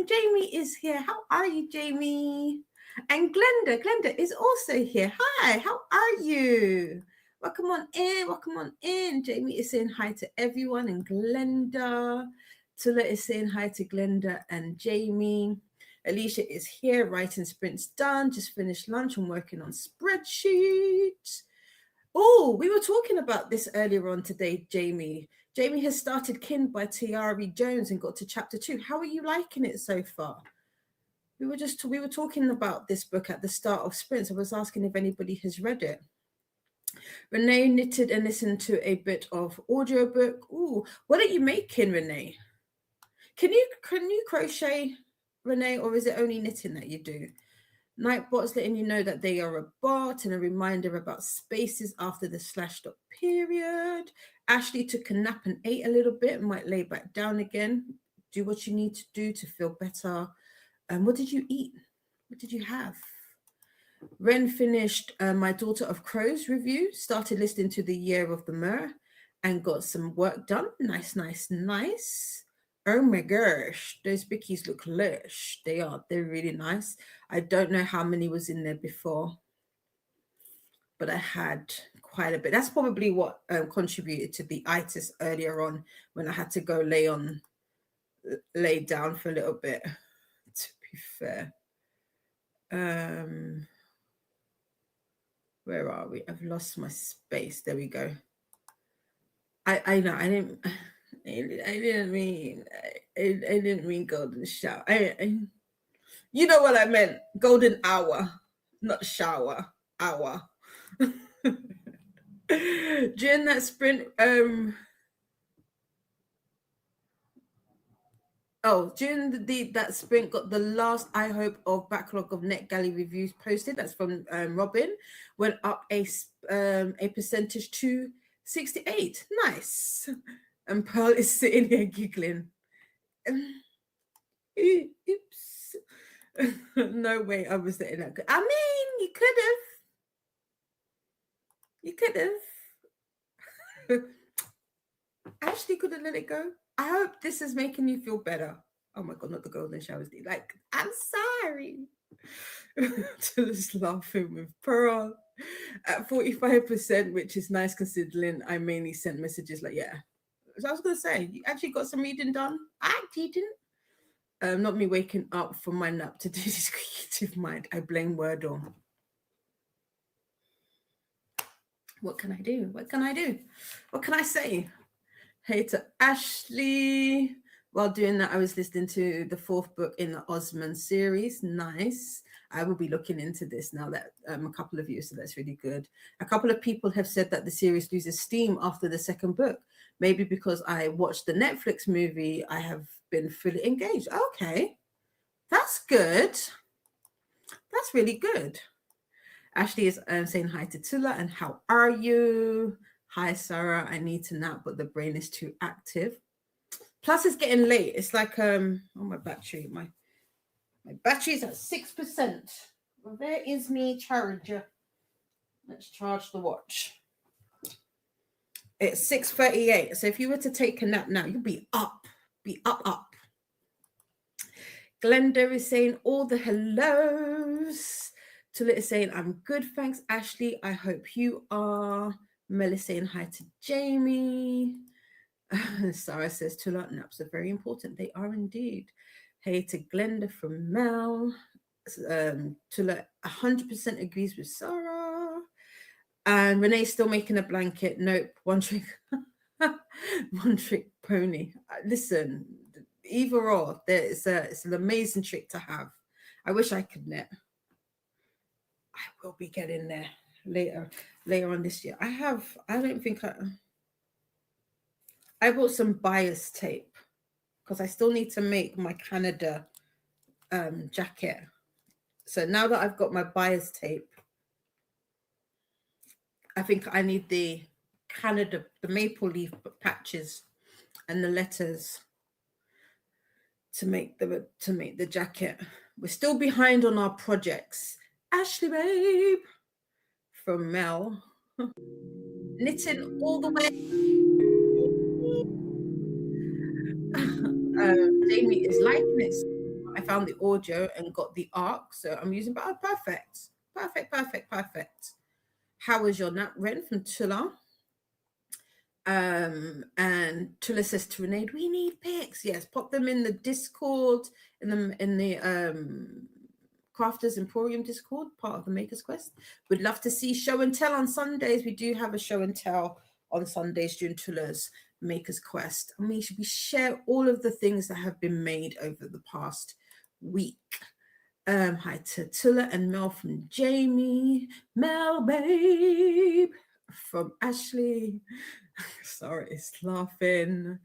[SPEAKER 1] Jamie is here. How are you, Jamie? And Glenda is also here. Hi, how are you? Welcome on in. Welcome on in. Jamie is saying hi to everyone, and Glenda. Tula is saying hi to Glenda and Jamie. Alicia is here, writing sprints done, just finished lunch and working on spreadsheets. Oh, we were talking about this earlier on today, Jamie. Jamie has started Kin by T.R.E. Jones and got to chapter 2. How are you liking it so far? We were talking about this book at the start of sprints. I was asking if anybody has read it. Renee knitted and listened to a bit of audiobook. Ooh, what are you making, Renee? Can you crochet, Renee, or is it only knitting that you do? Nightbot's letting you know that they are a bot, and a reminder about spaces after the /. Period. Ashley took a nap and ate a little bit, might lay back down again. Do what you need to do to feel better. What did you eat? What did you have? Ren finished My Daughter of Crows review, started listening to The Year of the Mer, and got some work done. Nice. Oh my gosh, those bickies look lush. They're really nice. I don't know how many was in there before, but I had quite a bit. That's probably what contributed to the itis earlier on when I had to go lay down for a little bit, to be fair. Where are we? I've lost my space. There we go. I know I didn't mean golden shower. You know what I meant? Golden hour, not shower. Hour. During that sprint, during that sprint, got the last I hope of backlog of NetGalley reviews posted. That's from Robin. Went up a percentage to 68. Nice. And Pearl is sitting here giggling. Oops. No way I was letting that go. I mean, you could have. Ashley could have let it go. I hope this is making you feel better. Oh my God, not the golden showers. Like, I'm sorry. Just laughing with Pearl at 45%, which is nice considering I mainly sent messages like, yeah. So I was going to say, you actually got some reading done? I didn't. Not me waking up from my nap to do this creative mind. I blame Wordle. What can I do? What can I say? Hey to Ashley. While doing that, I was listening to the 4th book in the Osman series. Nice. I will be looking into this now that a couple of you, so that's really good. A couple of people have said that the series loses steam after the 2nd book. Maybe because I watched the Netflix movie, I have been fully engaged. Okay, that's good. That's really good. Ashley is saying hi to Tula and how are you? Hi, Sarah. I need to nap, but the brain is too active. Plus, it's getting late. It's like my battery. My battery's at 6%. Well, where is me charger? Let's charge the watch. It's 6:38. So if you were to take a nap now, you'll be up. Be up. Glenda is saying all the hellos. Tula is saying, I'm good, thanks, Ashley. I hope you are. Mel is saying hi to Jamie. Sarah says, Tula, naps are very important. They are indeed. Hey to Glenda from Mel. Tula 100% agrees with Sarah. And Renee's still making a blanket. Nope, one trick pony. Listen, either or, it's an amazing trick to have. I wish I could knit. I will be getting there later on this year. I bought some bias tape because I still need to make my Canada jacket. So now that I've got my bias tape, I think I need the Canada, the maple leaf patches and the letters to make the jacket. We're still behind on our projects. Ashley, babe. from Mel. Knitting all the way. Jamie is liking it. I found the audio and got the arc, so I'm using. But perfect, perfect, perfect, perfect. How was your nap, Ren from Tula? And Tula says to Renee, we need pics. Yes, pop them in the Discord, in the Crafters Emporium Discord, part of the Makers Quest. We'd love to see show and tell on Sundays. We do have a show and tell on Sundays during Tula's Makers Quest. And we share all of the things that have been made over the past week. Hi to Tula and Mel from Jamie. Mel, babe, from Ashley. Sorry, it's laughing.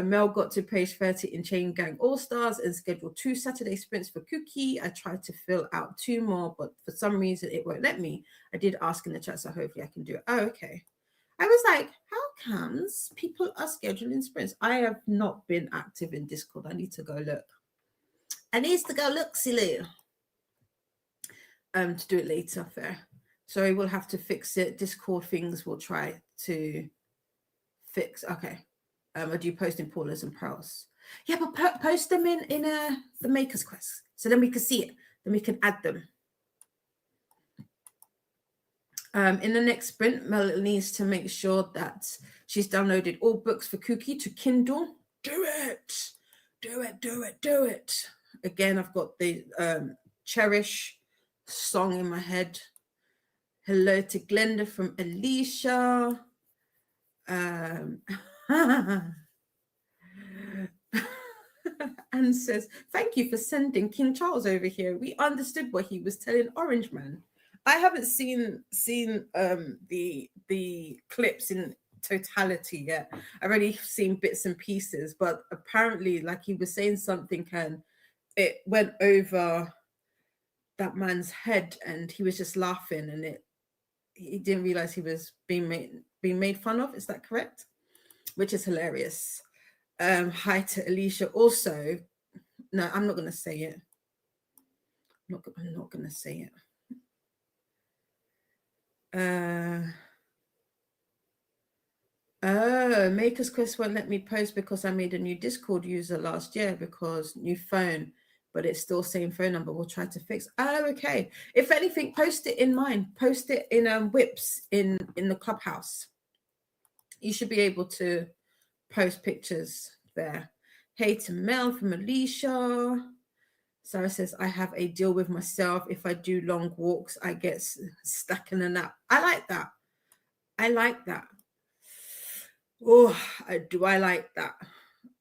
[SPEAKER 1] Mel got to page 30 in Chain Gang All Stars and scheduled 2 Saturday sprints for Cookie. I tried to fill out 2 more, but for some reason it won't let me. I did ask in the chat, so hopefully I can do it. Oh, okay. I was like, how comes people are scheduling sprints? I have not been active in Discord. I need to go look. Silly. To do it later, fair. Sorry, we'll have to fix it. Discord things we'll try to fix. Okay. I do post in Paula's and Pearls. Yeah, but post them in the Makers Quest, so then we can see it. Then we can add them. In the next sprint, Mel needs to make sure that she's downloaded all books for Cookie to Kindle. Do it. Do it, do it, do it. Again, I've got the Cherish song in my head. Hello to Glenda from Alicia. Anne says, thank you for sending King Charles over here. We understood what he was telling Orange Man. I haven't seen the clips in totality yet. I've only seen bits and pieces, but apparently, like, he was saying something and it went over that man's head and he was just laughing, and he didn't realize he was being made fun of. Is that correct? Which is hilarious. Hi to Alicia also. No, I'm not going to say it. I'm not going to say it. Makers Quest won't let me post because I made a new Discord user last year because new phone, but it's still same phone number. We'll try to fix. Oh, okay. If anything, post it in mine. Post it in Whips in the clubhouse. You should be able to post pictures there. Hey to Mel from Alicia. Sarah says, I have a deal with myself. If I do long walks, I get stuck in a nap. I like that. I like that. Oh, I like that.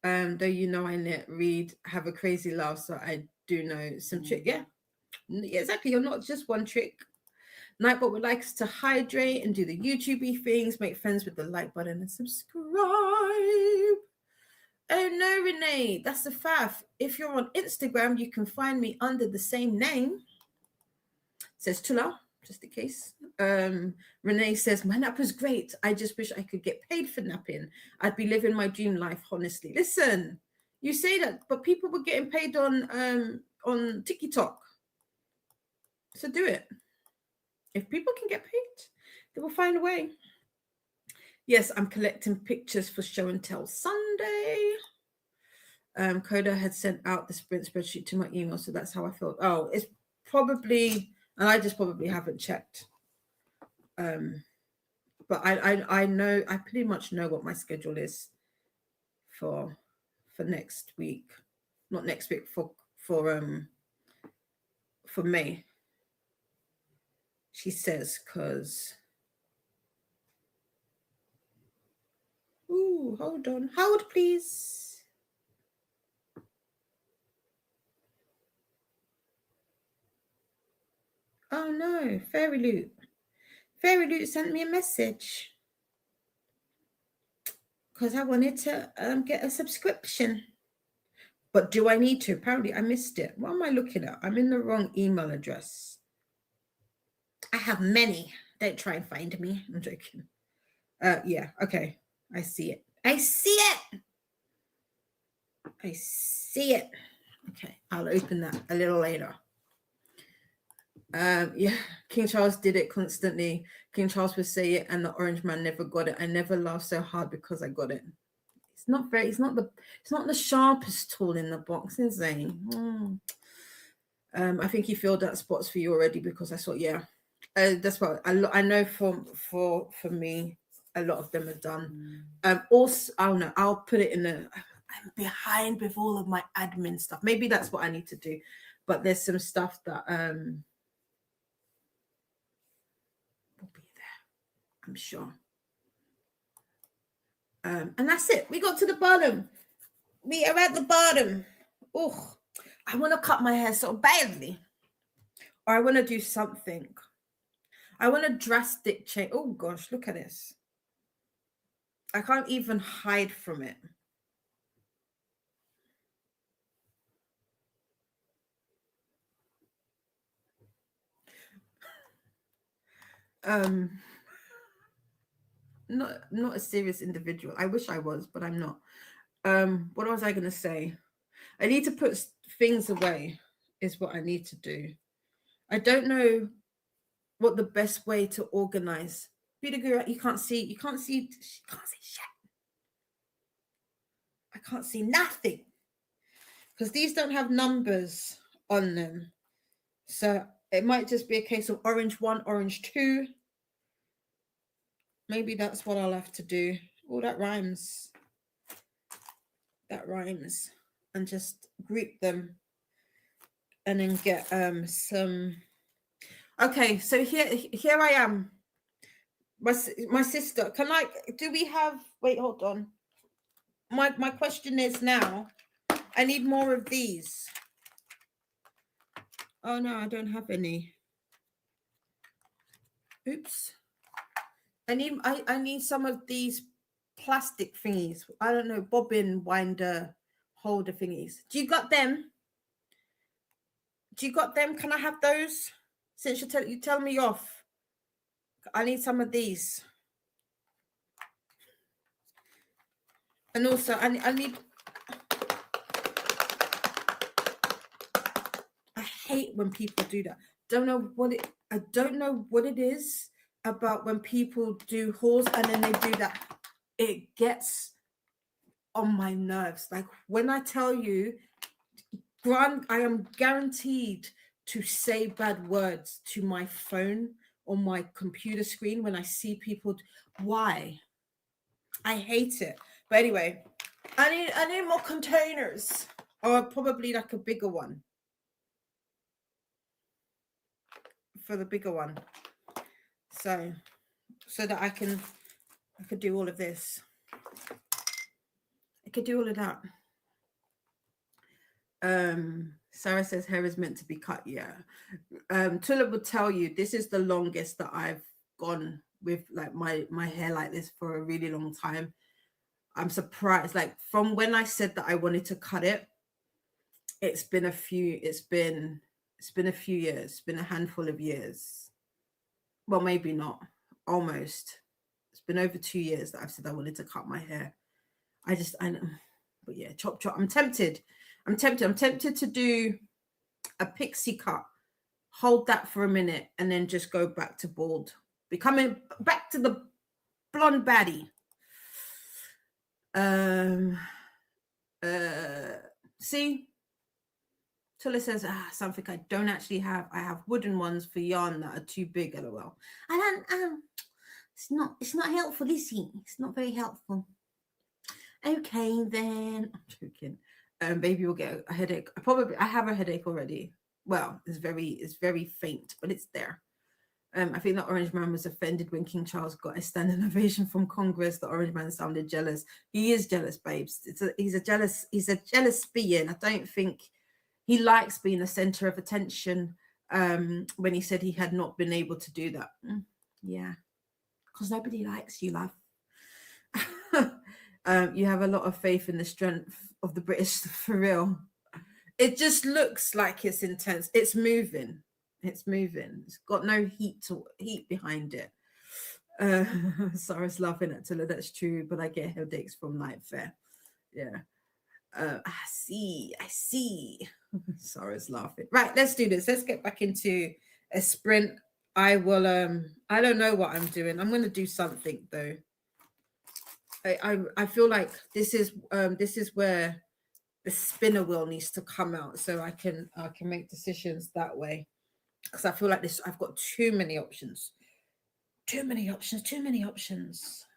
[SPEAKER 1] Though you know I read, have a crazy laugh, so I do know some trick. Yeah, exactly. You're not just one trick. Nightbot would like us to hydrate and do the YouTubey things, make friends with the like button and subscribe. Oh no, Renee, that's the faff. If you're on Instagram, you can find me under the same name. Says Tula, just in case. Renee says, my nap was great. I just wish I could get paid for napping. I'd be living my dream life, honestly. Listen, you say that, but people were getting paid on TikTok. So do it. If people can get paid, they will find a way. Yes, I'm collecting pictures for show and tell Sunday. Coda had sent out the sprint spreadsheet to my email, so that's how I felt. Oh, it's probably, and I just probably haven't checked. But I know, I pretty much know what my schedule is for next week. Not next week, for May. She says, because ooh, hold on. Hold, please. Oh no, Fairy Loot. Fairy Loot sent me a message because I wanted to get a subscription. But do I need to? Apparently I missed it. What am I looking at? I'm in the wrong email address. I have many. Don't try and find me. I'm joking. Yeah, okay. I see it. I see it. I see it. Okay, I'll open that a little later. Yeah, King Charles did it constantly. King Charles would say it, and the orange man never got it. I never laughed so hard because I got it. It's not very. It's not the sharpest tool in the box, is it? I think he filled out spots for you already because I saw. Yeah, that's what I know. For me, a lot of them are done. Also, I don't know. I'll put it in the. I'm behind with all of my admin stuff. Maybe that's what I need to do. But there's some stuff that will be there, I'm sure. And that's it. We got to the bottom. We are at the bottom. Oh, I want to cut my hair so badly. Or I want to do something. I want a drastic change. Oh gosh, look at this. I can't even hide from it. Um, not a serious individual. I wish I was, but I'm not. What was I gonna say? I need to put things away. Is what I need to do. I don't know what the best way to organize. Peter Gura, you can't see. You can't see. You can't see shit. I can't see nothing because these don't have numbers on them. So it might just be a case of orange 1, orange 2. Maybe that's what I'll have to do. Oh, that rhymes. That rhymes. And just group them and then get some. Okay, so here I am. My sister. Can I? Do we have? Wait, hold on. My question is now. I need more of these. Oh no, I don't have any. Oops. I need some of these plastic thingies. I don't know, bobbin winder holder thingies. Do you got them? Do you got them? Can I have those? Since you tell me off. I need some of these. And also I need I hate when people do that. I don't know what it is about when people do hauls and then they do that. It gets on my nerves. Like when I tell you, I am guaranteed to say bad words to my phone or my computer screen when I see people. Why? I hate it. But anyway, I need more containers, or probably like a bigger one for the bigger one. So that I could do all of this. I could do all of that. Sarah says hair is meant to be cut. Yeah. Tulip will tell you this is the longest that I've gone with like my hair like this for a really long time. I'm surprised. Like from when I said that I wanted to cut it, it's been a few years. It's been a handful of years. Well, maybe not. Almost. It's been over 2 years that I've said I wanted to cut my hair. I know. But yeah, chop chop. I'm tempted. I'm tempted to do a pixie cut, hold that for a minute, and then just go back to bald. Becoming back to the blonde baddie. See, Tulla says, something I don't actually have. I have wooden ones for yarn that are too big. LOL. I don't. It's not helpful, is it? It's not very helpful. Okay, then. I'm joking. Baby will get a headache. I have a headache already. Well, it's very faint, but it's there. I think the Orange Man was offended when King Charles got a standing ovation from Congress. The Orange Man sounded jealous. He is jealous, babes. He's a jealous being. I don't think he likes being the center of attention. When he said he had not been able to do that. Yeah, because nobody likes you, love. You have a lot of faith in the strength of the British, for real. It just looks like it's intense. It's moving. It's got no heat behind it. Sarah's laughing at Tilla. That's true, but I get headaches from night fair. Yeah. I see. Sarah's laughing. Right, let's do this. Let's get back into a sprint. I will I don't know what I'm doing. I'm gonna do something though. I feel like this is where the spinner wheel needs to come out so I can make decisions that way. Because I feel like this I've got too many options. Too many options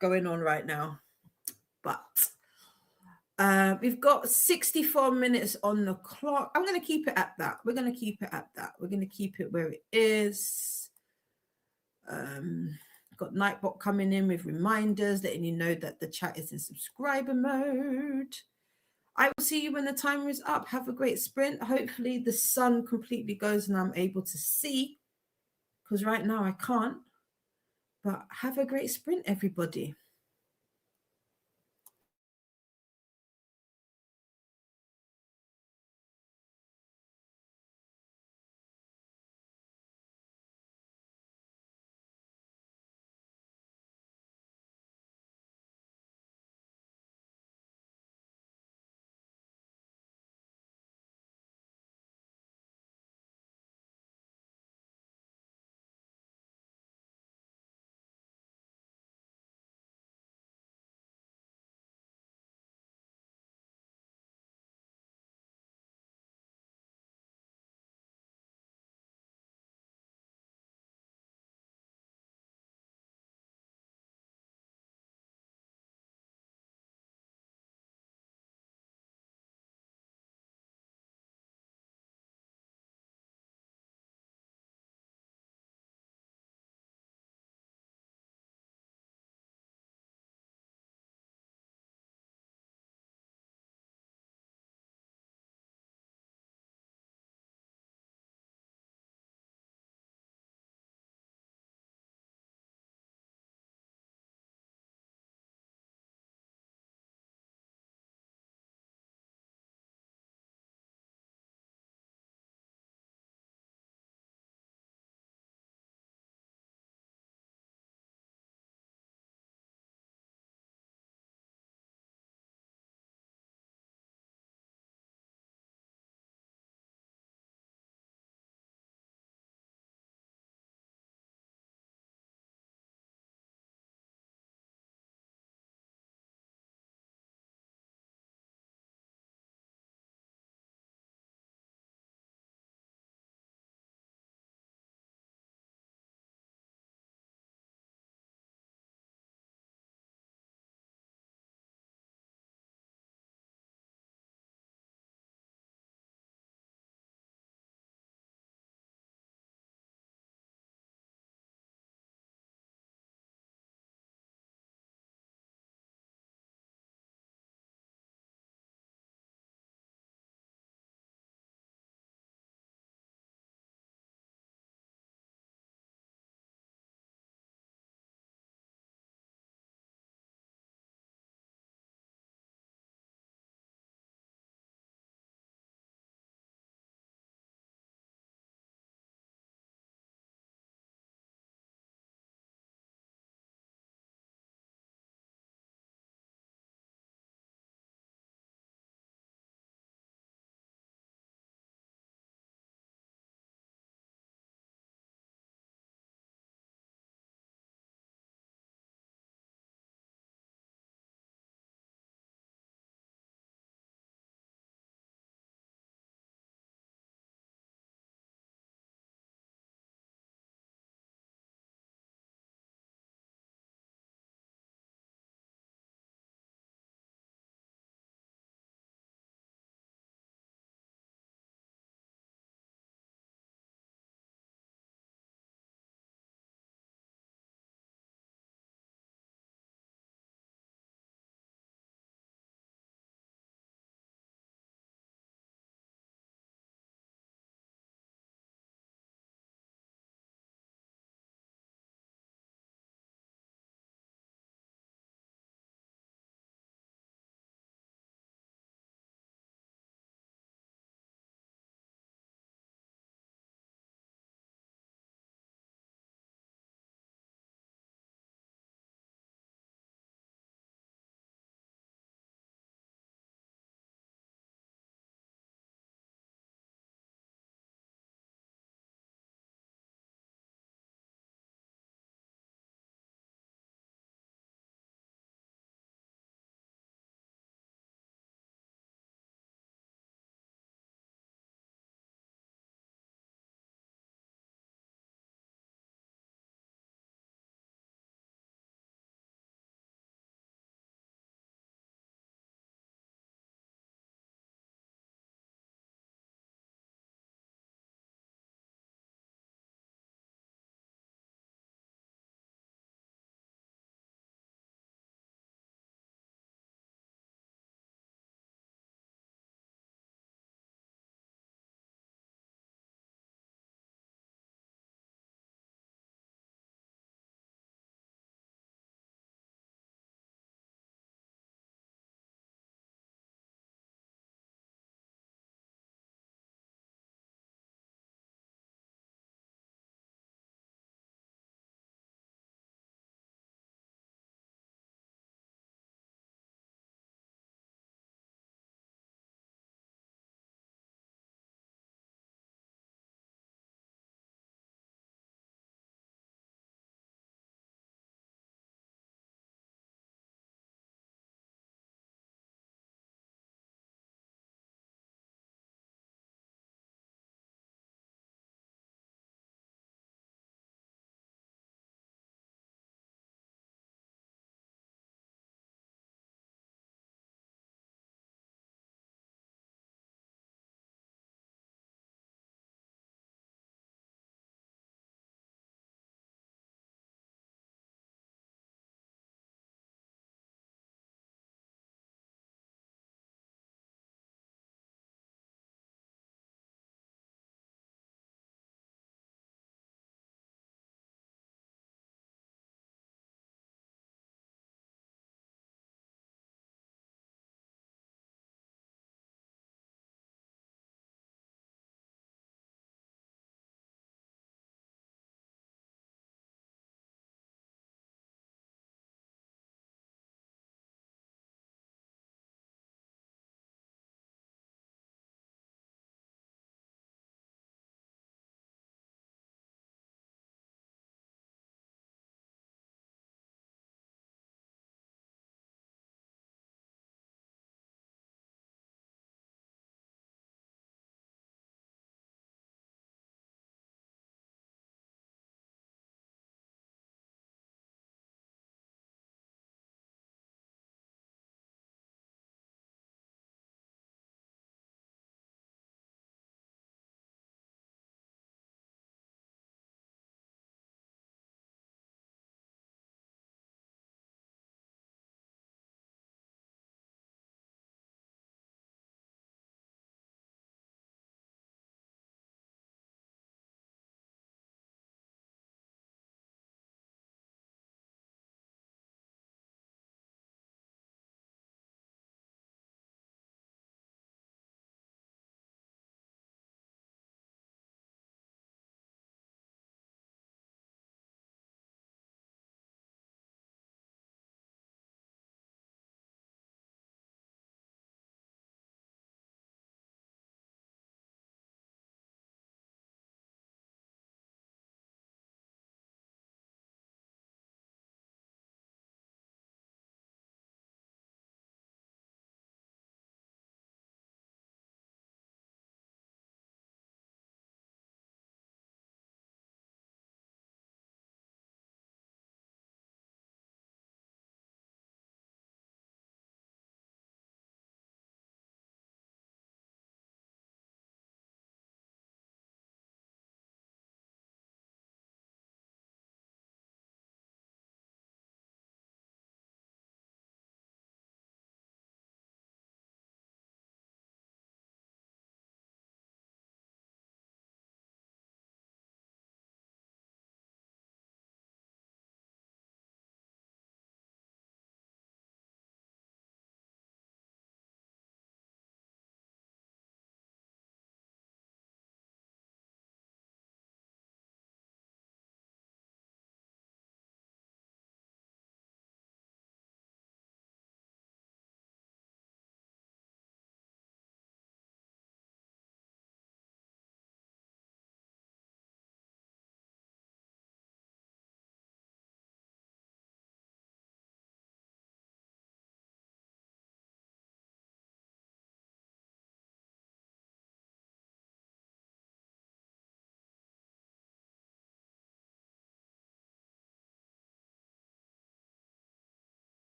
[SPEAKER 1] going on right now. But we've got 64 minutes on the clock. I'm going to keep it at that. We're going to keep it at that. We're going to keep it where it is. Got Nightbot coming in with reminders, letting you know that the chat is in subscriber mode. I will see you when the timer is up. Have a great sprint. Hopefully the sun completely goes and I'm able to see, because right now I can't. But have a great sprint, everybody.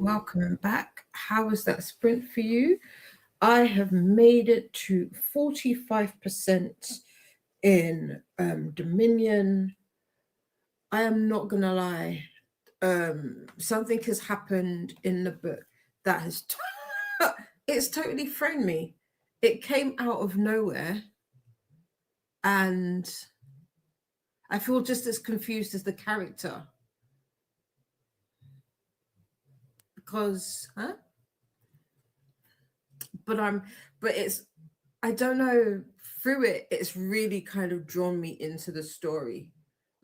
[SPEAKER 1] welcome back. How was that sprint for you? I have made it to 45% in Dominion. I am not gonna lie. Something has happened in the book that has it's totally thrown me. It came out of nowhere, and I feel just as confused as the character because, huh? But I'm, but it's, I don't know. Through it, it's really kind of drawn me into the story.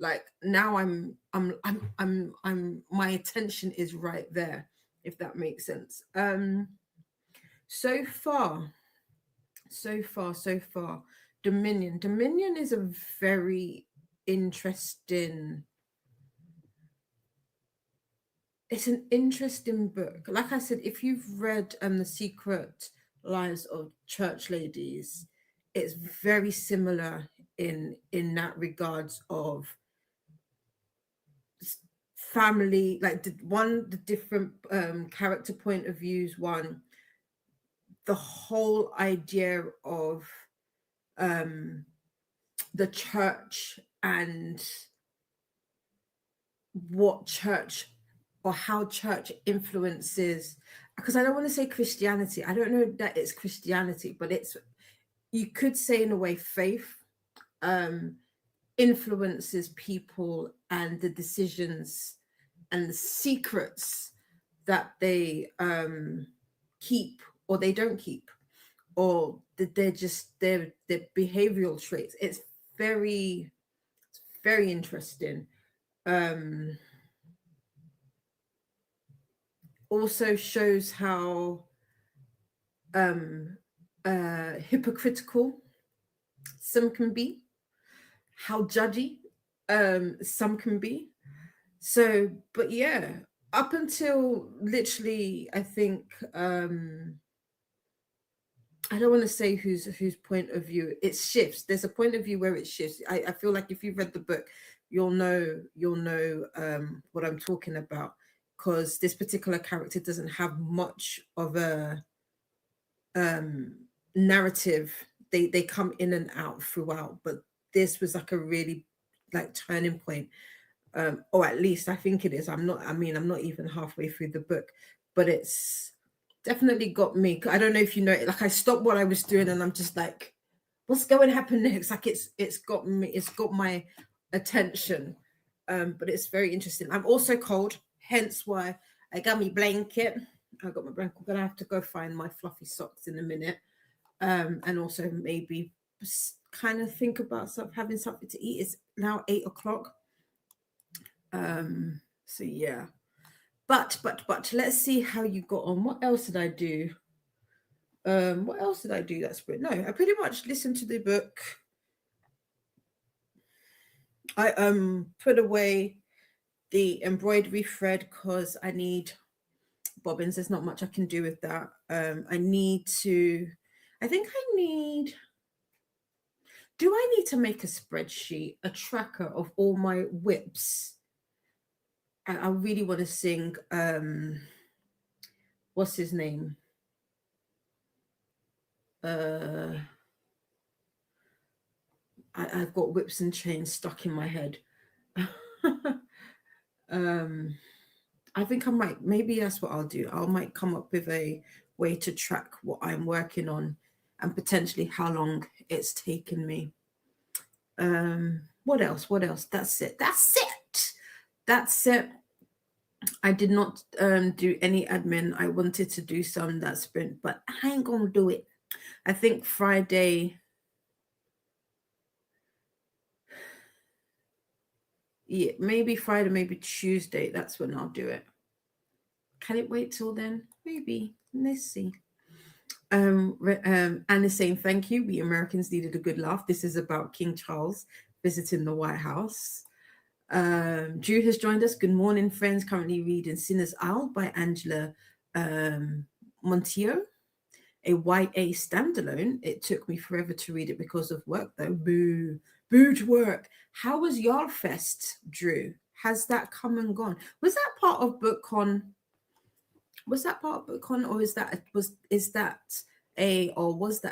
[SPEAKER 1] Like now, my attention is right there, if that makes sense. So far, so far. Dominion. Dominion is a very interesting. It's an interesting book. Like I said, if you've read The Secret Lives of Church Ladies, it's very similar in that regards of family, like the different character point of views, one, the whole idea of um the church and what church or how church influences, because I don't want to say Christianity. I don't know that it's Christianity, but it's, you could say in a way faith um influences people and the decisions and the secrets that they keep or they don't keep, or that they're just their behavioral traits. It's very, very interesting. um Also shows how um hypocritical some can be, how judgy some can be. So, but yeah, up until literally, I think I don't want to say whose point of view it shifts. There's a point of view where it shifts. I feel like if you've read the book, you'll know what I'm talking about, because this particular character doesn't have much of a um narrative. They come in and out throughout, but this was like a really like turning point. Or at least I think it is. I'm not even halfway through the book, but it's definitely got me. I don't know if you know it, like I stopped what I was doing and I'm just like, what's going to happen next? Like it's got me, it's got my attention. But it's very interesting. I'm also cold, hence why I got my blanket. I got my blanket. I'm gonna have to go find my fluffy socks in a minute. And also maybe kind of think about having something to eat. It's now 8 o'clock. So yeah. But let's see how you got on. What else did I do? What else did I do that spring? No, I pretty much listened to the book. I put away the embroidery thread because I need bobbins. There's not much I can do with that. I need to, I think I need, do I need to make a spreadsheet, a tracker of all my whips? I really want to sing what's his name? Uh I've got whips and chains stuck in my head. um I think I might, maybe that's what I'll do. I might come up with a way to track what I'm working on and potentially how long it's taken me. What else? What else? That's it. That's it. That's it. I did not do any admin. I wanted to do some that sprint, but I ain't gonna do it. I think Friday. Yeah, maybe Friday, maybe Tuesday. That's when I'll do it. Can it wait till then? Maybe. Let's see. Anne is saying thank you. We Americans needed a good laugh. This is about King Charles visiting the White House. Drew has joined us. Good morning, friends. Currently reading Sinner's Owl by Angela Montiel, a YA standalone. It took me forever to read it because of work, though. Boo. Boo to work. How was Yarfest, Drew? Has that come and gone? Was that part of BookCon? Was that part of BookCon, or was that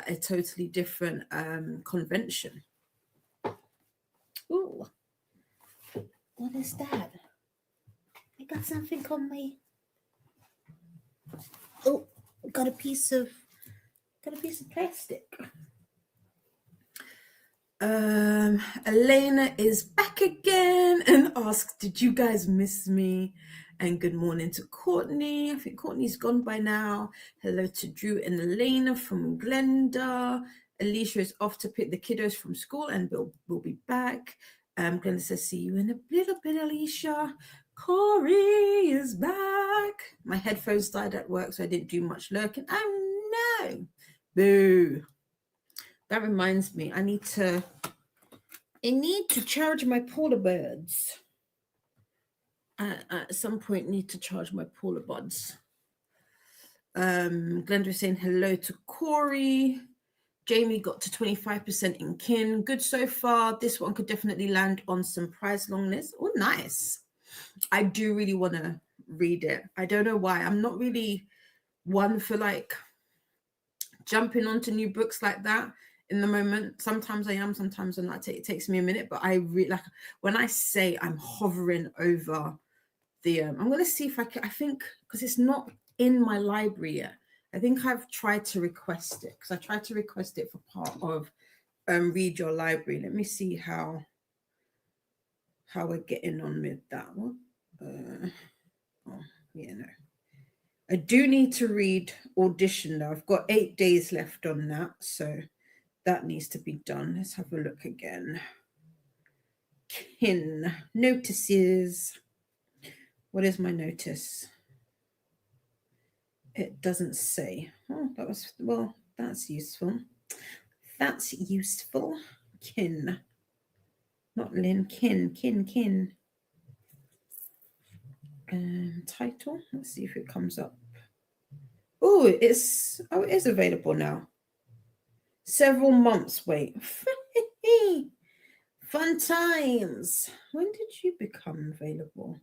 [SPEAKER 1] a totally different convention? Ooh, what is that? I got something on my. Oh, got a piece of plastic. Elena is back again and asked, "Did you guys miss me?" And good morning to Courtney. I think Courtney's gone by now. Hello to Drew and Elena from Glenda. Alicia is off to pick the kiddos from school and we'll be back. Glenda says, "See you in a little bit, Alicia." Corey is back. My headphones died at work, so I didn't do much lurking. Oh no. Boo. That reminds me, I need to charge my polar buds. At some point, need to charge my polar buds. Glenda was saying hello to Corey. Jamie got to 25% in kin. Good so far. This one could definitely land on some prize long list. Oh, nice. I do really want to read it. I don't know why. I'm not really one for like jumping onto new books like that in the moment. Sometimes I am, sometimes I'm not. It takes me a minute, but I really like when I say I'm hovering over the I'm going to see if I think because it's not in my library yet. I think I've tried to request it because I tried to request it for part of Read Your Library. Let me see how we're getting on with that one. Oh yeah, no, I do need to read Audition though. I've got 8 days left on that, so that needs to be done. Let's have a look again. Kin notices. What is my notice? It doesn't say. Oh, that's useful. That's useful. Kin. Not Lynn. Kin. Title. Let's see if it comes up. Oh, it is available now. Several months wait. Fun times. When did you become available?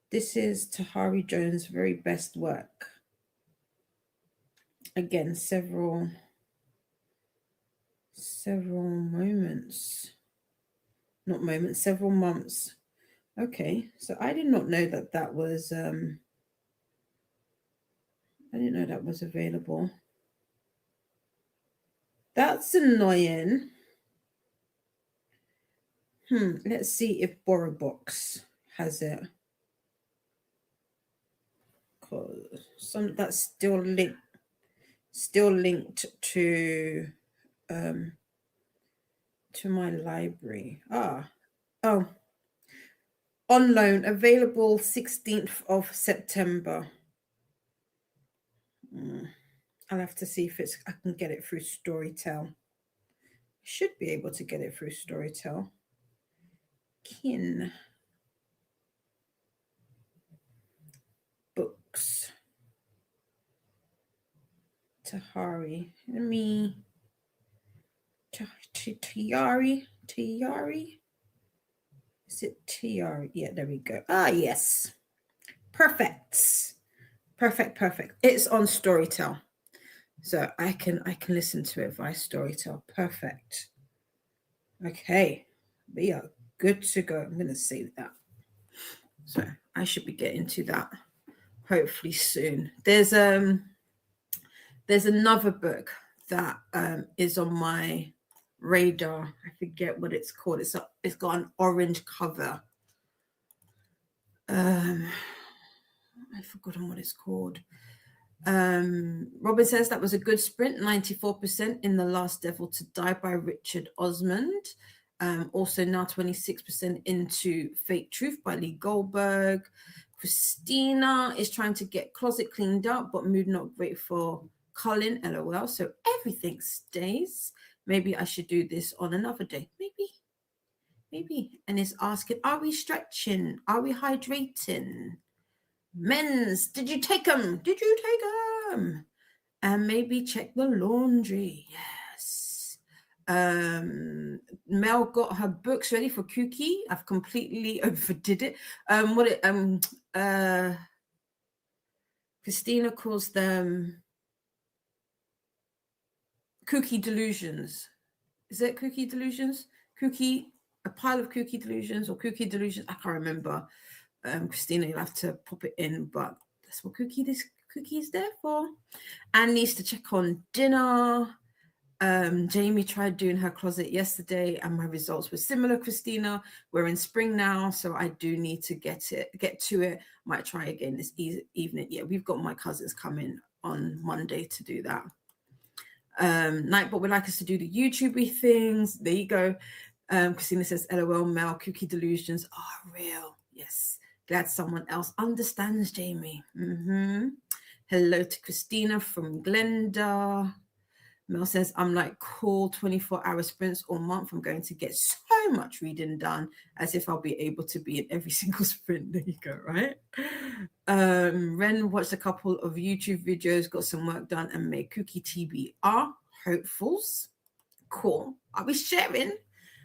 [SPEAKER 1] This is Tahari Jones' very best work. Again, several moments. Not moments, several months. Okay, so I did not know that was I didn't know that was available. That's annoying. Let's see if BorrowBox has it. Cause that's still linked to my library. On loan, available 16th of September. I'll have to see if I can get it through Storytel. Should be able to get it through Storytel. Kin books. Tahari. Let me. Tiari. Is it Tiari? Yeah, there we go. Ah, yes. Perfect. It's on Storytel, so I can listen to it via Storytel. Perfect. Okay, we are good to go. I'm going to save that. So I should be getting to that hopefully soon. There's another book that is on my radar. I forget what it's called. It's got an orange cover. I've forgotten what it's called. Robin says that was a good sprint, 94% in The Last Devil to Die by Richard Osmond. Also now 26% into Fake Truth by Lee Goldberg. Christina is trying to get Closet cleaned up, but mood not great for Colin, LOL. So everything stays. Maybe I should do this on another day. Maybe. And it's asking, are we stretching? Are we hydrating? Men's, did you take them? And maybe check the laundry. Yes. Mel got her books ready for Kooky. I've completely overdid it. Christina calls them kooky delusions. Is it kooky delusions? Kooky, a pile of kooky delusions or kooky delusions? I can't remember. Christina, you'll have to pop it in, but that's what cookie is there for. Anne needs to check on dinner. Jamie tried doing her closet yesterday, and my results were similar. Christina, we're in spring now, so I do need to get to it. Might try again this evening. Yeah, we've got my cousins coming on Monday to do that. Nightbot would like us to do the YouTubey things. There you go. Christina says, LOL, Mel, cookie delusions are real. Yes. Glad someone else understands, Jamie. Hello to Christina from Glenda. Mel says, I'm like, cool, 24-hour sprints all month. I'm going to get so much reading done as if I'll be able to be in every single sprint. There you go, right? Ren watched a couple of YouTube videos, got some work done, and made cookie TBR. Hopefuls. Cool. Are we sharing?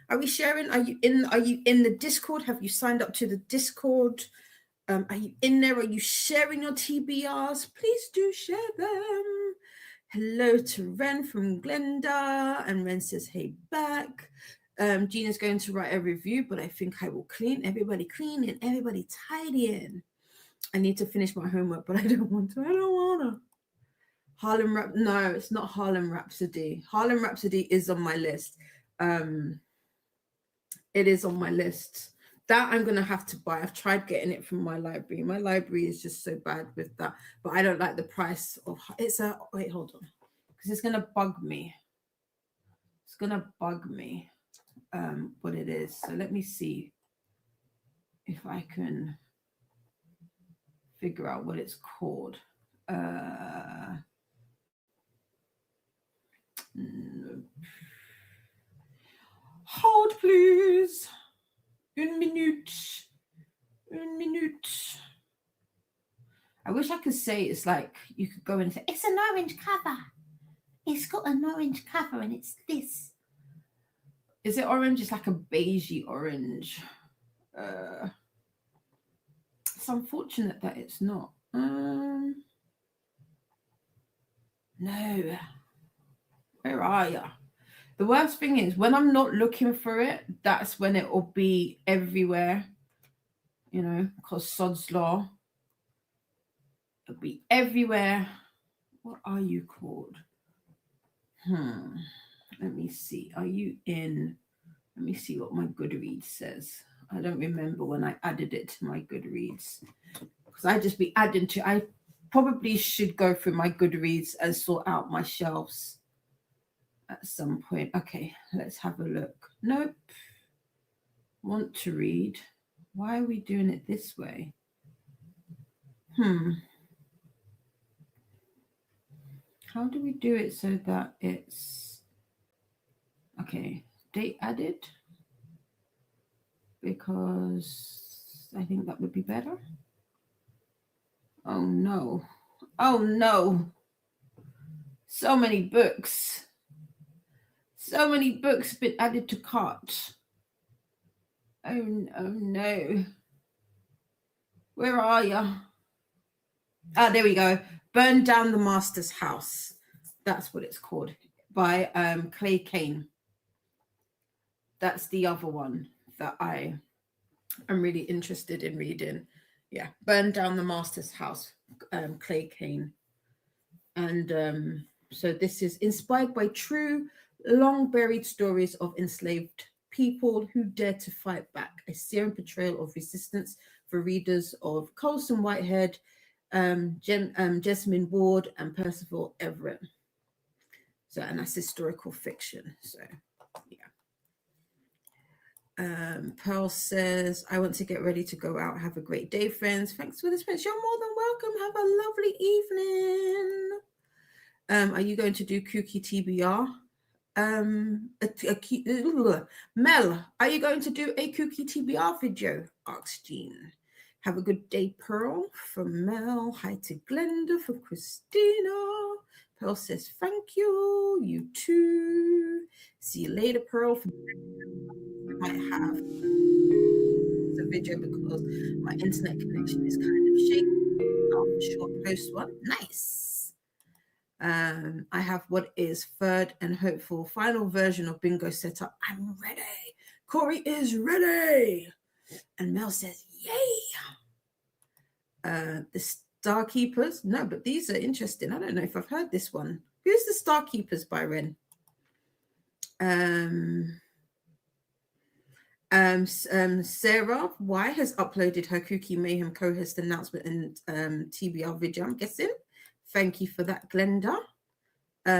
[SPEAKER 1] Are you in the Discord? Have you signed up to the Discord? Are you in there? Are you sharing your TBRs? Please do share them. Hello to Ren from Glenda. And Ren says, hey, back. Gina's going to write a review, but I think I will clean. Everybody clean and everybody tidying. I need to finish my homework, but I don't want to. Harlem Rap. No, it's not Harlem Rhapsody. Harlem Rhapsody is on my list. It is on my list. That I'm going to have to buy. I've tried getting it from my library. My library is just so bad with that. But I don't like the price of it's a wait, hold on. Because it's going to bug me. It's going to bug me what it is. So let me see if I can figure out what it's called. Hold, please. Une minute. I wish I could say it's like you could go in and say, it's an orange cover. It's got an orange cover and it's this. Is it orange? It's like a beigey orange. It's unfortunate that it's not. No. Where are you? The worst thing is when I'm not looking for it, that's when it will be everywhere. You know, because Sod's Law. It'll be everywhere. What are you called? Let me see. Are you in? Let me see what my Goodreads says. I don't remember when I added it to my Goodreads. Because I just be adding to. I probably should go through my Goodreads and sort out my shelves at some point. Okay, let's have a look. Nope. Want to read. Why are we doing it this way? How do we do it so that it's okay? Date added, because I think that would be better. Oh no. Oh no. So many books. So many books been added to cart. Oh no. Where are you? Ah, there we go. Burn Down the Master's House. That's what it's called. By Clay Kane. That's the other one that I'm really interested in reading. Yeah, Burn Down the Master's House, Clay Kane. And so this is inspired by true, long-buried stories of enslaved people who dared to fight back. A searing portrayal of resistance for readers of Colson Whitehead, Jessamine Ward, and Percival Everett. So, and that's historical fiction. So, yeah. Pearl says, I want to get ready to go out. Have a great day, friends. Thanks for this. You're more than welcome. Have a lovely evening. Are you going to do kooky TBR? Mel, are you going to do a kooky TBR video? Asked Jean. Have a good day, Pearl. From Mel. Hi to Glenda. From Christina. Pearl says, thank you. You too. See you later, Pearl. I might have the video because my internet connection is kind of shaky. I'll short post one. Nice. I have what is third and hopeful final version of bingo set up. I'm ready. Corey is ready. And Mel says, yay. The Star Keepers. No, but these are interesting. I don't know if I've heard this one. Who's the Star Keepers by Ren? Sarah Y has uploaded her Kooky Mayhem co-host announcement and TBR video, I'm guessing. Thank you for that, Glenda.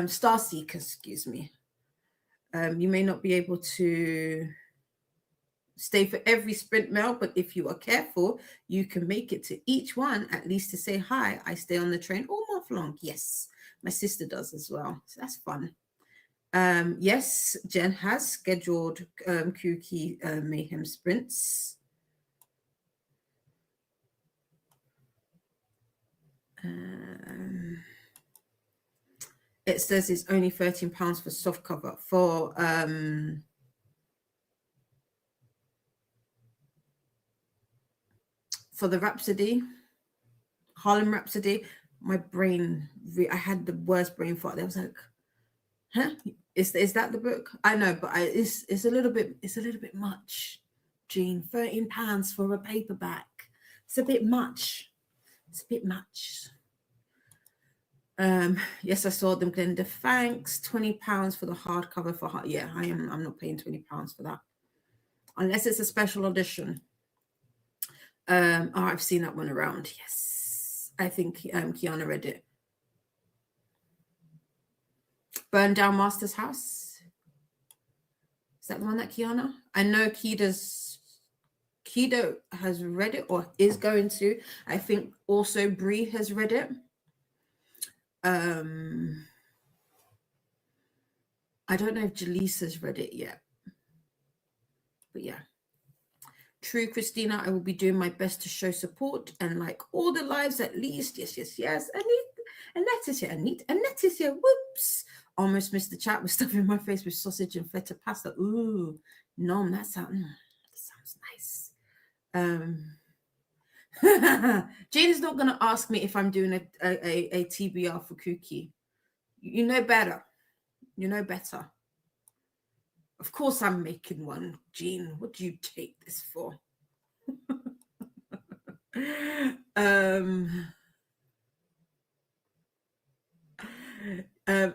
[SPEAKER 1] Star Seeker, excuse me. You may not be able to stay for every sprint, Mel, but if you are careful, you can make it to each one, at least to say hi. I stay on the train all month long. Yes, my sister does as well. So that's fun. Yes, Jen has scheduled Kooky Mayhem sprints. It says it's only £13 for soft cover for the Rhapsody, Harlem Rhapsody. My brain, I had the worst brain fart. I was like, huh? Is that the book? I know, but it's a little bit much. Jean, £13 for a paperback. It's a bit much. It's a bit much. Yes, I saw them, Glenda. Thanks. £20 for the hardcover for yeah, I'm not paying £20 for that. Unless it's a special edition. Oh, I've seen that one around. Yes. I think Kiana read it. Burn Down Master's House. Is that the one that Kiana? I know Kido has read it or is going to. I think also Bree has read it. I don't know if Jaleesa has read it yet. But yeah. True, Christina, I will be doing my best to show support and like all the lives at least. Yes. Annette is here. Whoops. Almost missed the chat with stuff in my face with sausage and feta pasta. Ooh, nom, that sounds nice. Jane is not going to ask me if I'm doing a TBR for Kooky. You know better. Of course I'm making one, Jean. What do you take this for?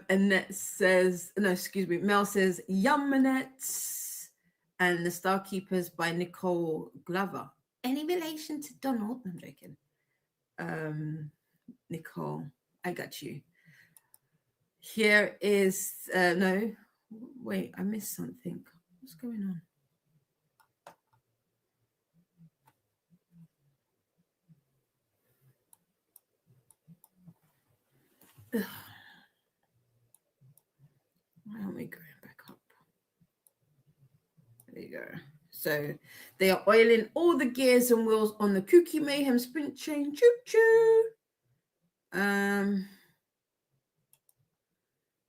[SPEAKER 1] Annette says, no, excuse me, Mel says, Yum Annette. And The Star Keepers by Nicole Glover. Any relation to Donald? I'm joking. Nicole, I got you. Here is, no, wait, I missed something. What's going on? Ugh. Why aren't we going back up? There you go. So they are oiling all the gears and wheels on the Kooky Mayhem sprint chain. Choo choo.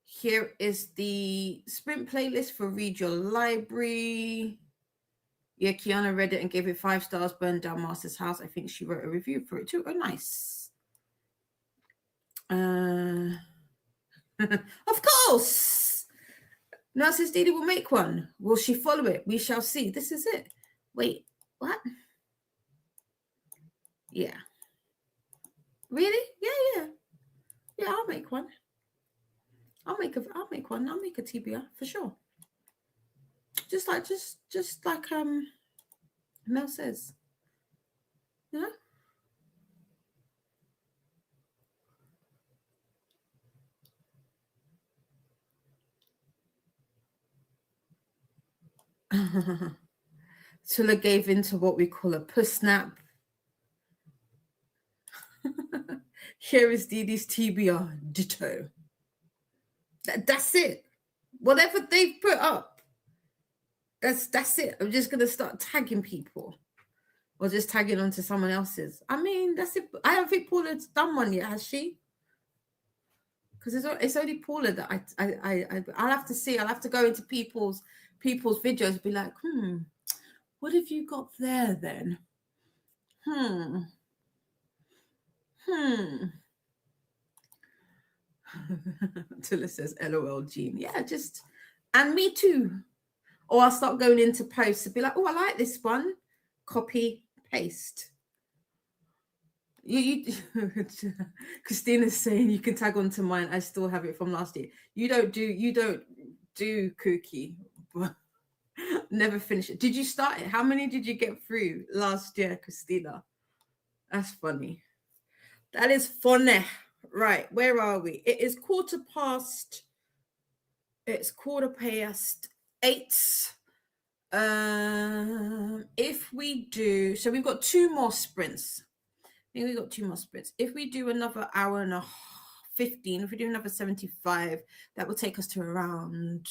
[SPEAKER 1] Here is the sprint playlist for Read Your Library. Yeah, Kiana read it and gave it 5 stars. Burned Down Master's House. I think she wrote a review for it too. Oh, nice. Of course. Now says Didi will make one. Will she follow it? We shall see. This is it. Wait, what? Yeah. Really? Yeah. Yeah, I'll make one. I'll make one. I'll make a TBR for sure. Just like Mel says. You know? Tula gave into what we call a puss nap. Here is Didi's TBR, ditto. That's it. Whatever they've put up, that's it. I'm just gonna start tagging people, or just tagging onto someone else's. I mean, that's it. I don't think Paula's done one yet, has she? Because it's only Paula that I'll have to see. I'll have to go into people's videos and be like, what have you got there then? Tilla says, LOL, Jean. Yeah, just, and me too. Or I'll start going into posts and be like, oh, I like this one. Copy, paste. You Christina's saying you can tag onto mine. I still have it from last year. You don't do cookie. Never finish it. Did you start it? How many did you get through last year, Christina? That's funny. That is funny. Right, where are we? It is quarter past. It's quarter past 8. If we do, so we've got 2 more sprints. I think we've got 2 more sprints. If we do another hour and a 15, if we do another 75, that will take us to around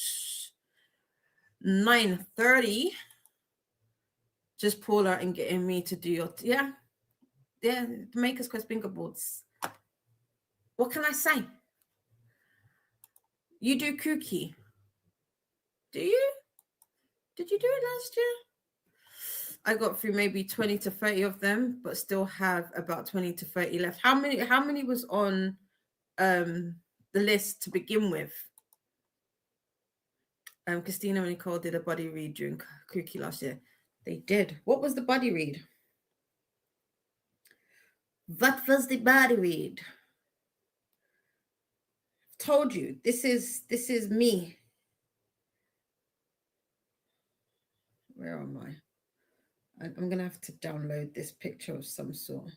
[SPEAKER 1] 9:30. Just Paula and getting me to do your yeah, the Makers Quest bingo boards. What can I say? You do cookie. Do you? Did you do it last year? I got through maybe 20 to 30 of them, but still have about 20 to 30 left. How many was on the list to begin with? Christina and Nicole did a buddy read during cookie last year. They did. What was the buddy read? What was the buddy read? Told you, this is me. Where am I? I'm gonna have to download this picture of some sort.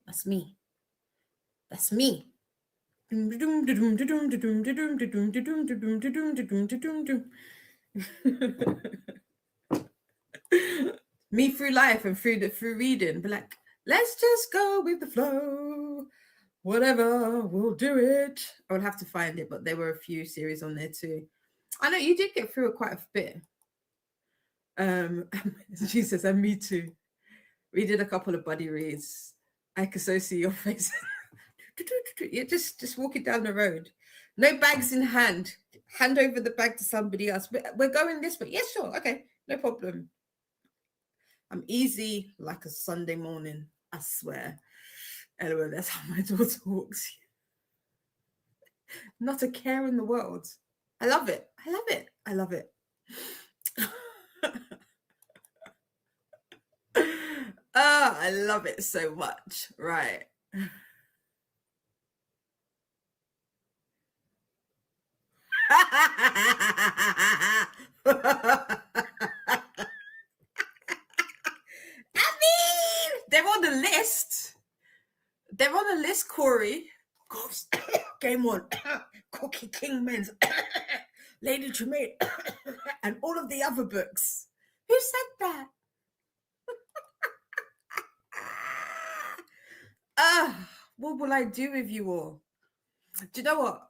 [SPEAKER 1] That's me. That's me. Me through life and through reading, but like, let's just go with the flow. Whatever, we'll do it. I would have to find it, but there were a few series on there too. I know you did get through quite a bit. She says, and me too. We did a couple of buddy reads. I could so see your face. You're just walking down the road. No bags in hand. Hand over the bag to somebody else. We're going this way. Yes, sure. Okay, no problem. I'm easy like a Sunday morning. I swear. Anyway, that's how my daughter walks. Not a care in the world. I love it. I love it. I love it. Oh, I love it so much. Right. I mean, they're on the list. They're on the list, Corey. Ghost, Game On, Cookie King Men's, Lady Tremaine, and all of the other books. Who said that? What will I do with you all? Do you know what?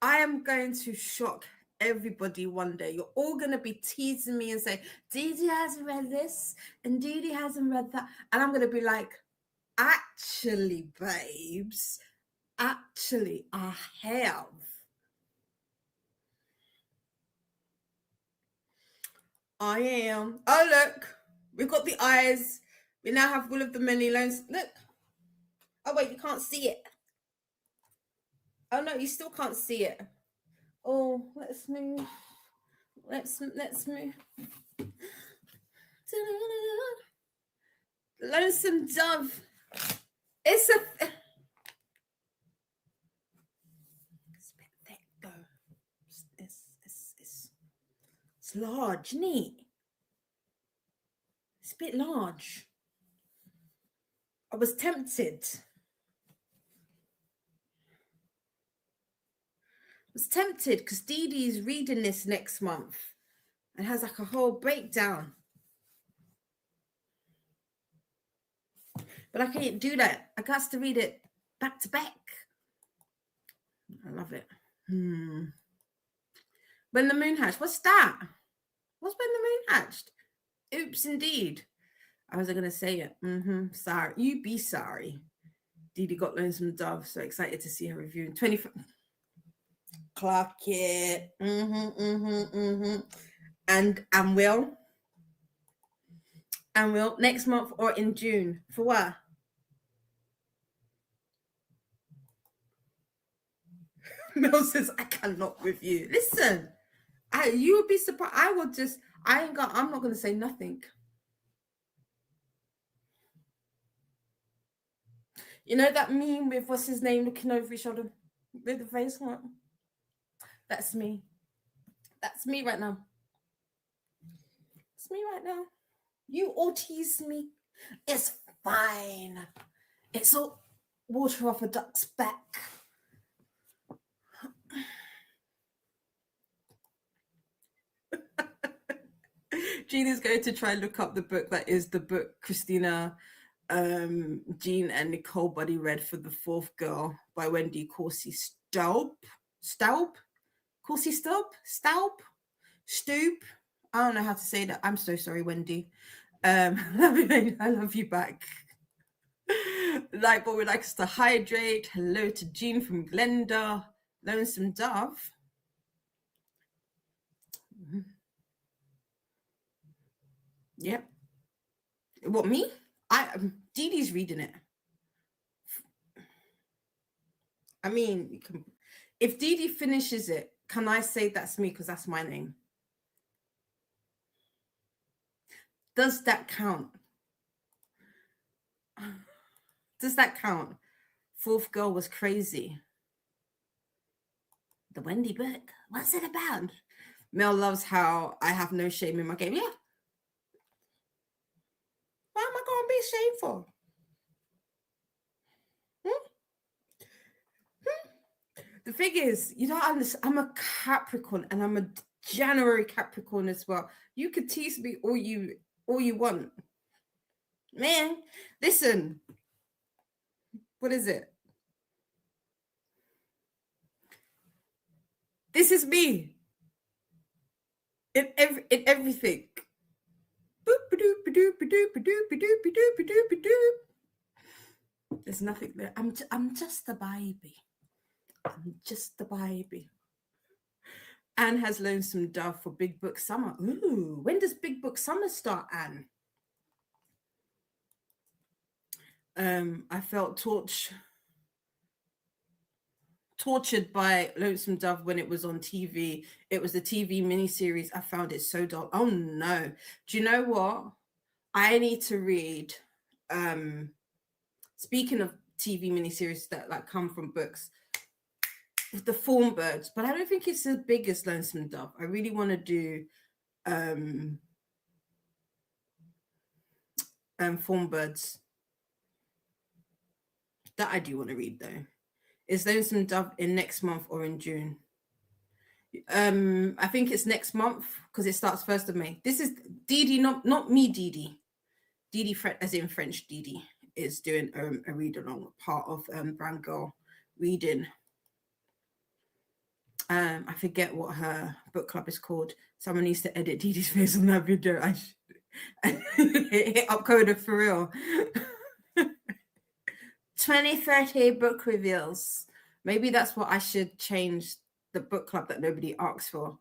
[SPEAKER 1] I am going to shock everybody one day. You're all going to be teasing me and say, Dee Dee hasn't read this and Dee Dee hasn't read that. And I'm going to be like, actually, babes, actually, I have. I am. Oh, look, we've got the eyes. We now have all of the many loans. Look. Oh, wait, you can't see it. Oh, no, you still can't see it. Oh, let's move. Let's move. Lonesome Dove. It's a bit thick though. It's large, isn't it? It's a bit large. I was tempted. Because Dee Dee's reading this next month and has like a whole breakdown. But I can't do that. I got to read it back to back. I love it. When the Moon Hatched. What's that? What's When the Moon Hatched? Oops, indeed. I was going to say it. Sorry. You be sorry. Dee Dee got Lonesome Dove. So excited to see her review. 25. Clock it. And Will. And we'll next month or in June. For what? Mel says, I cannot with you. Listen, you would be surprised. I'm not gonna say nothing. You know that meme with what's his name looking over his shoulder with the face? What? That's me. That's me right now. It's me right now. You all tease me. It's fine. It's all water off a duck's back. Jean is going to try and look up the book that is the book Christina, Jean and Nicole Buddy read for The Fourth Girl by Wendy Coursey Staub. Coursey Staub. I don't know how to say that. I'm so sorry, Wendy. I love you back. Like, but would like us to hydrate. Hello to Jean from Glenda. Lonesome Dove. Yep. What, me? Dee Dee's reading it. I mean, if Dee Dee finishes it, can I say that's me because that's my name? Does that count? Does that count? Fourth Girl was crazy. The Wendy book. What's it about? Mel loves how I have no shame in my game. Yeah. Why am I going to be shameful? The thing is, you don't understand. I'm a Capricorn and I'm a January Capricorn as well. You could tease me all you want. Man, listen. What is it? This is me. In everything. There's nothing there. I'm just a baby. I'm just a baby. Anne has Lonesome Dove for Big Book Summer. Ooh, when does Big Book Summer start, Anne? I felt tortured by Lonesome Dove when it was on TV. It was the TV miniseries. I found it so dull. Oh no. Do you know what? I need to read, speaking of TV miniseries that like come from books, the Fawn Birds, but I don't think it's as big as Lonesome Dove. I really want to do Fawn Birds. That I do want to read though. Is Lonesome Dove in next month or in June? I think it's next month because it starts 1st of May. This is Dee Dee, not me, Dee Dee. Dee Dee, as in French Dee Dee, is doing a read along, part of Brown Girl reading. I forget what her book club is called. Someone needs to edit Dee Dee's face on that video. I hit upcoder for real. 2030 book reveals. Maybe that's what I should change the book club that nobody asks for.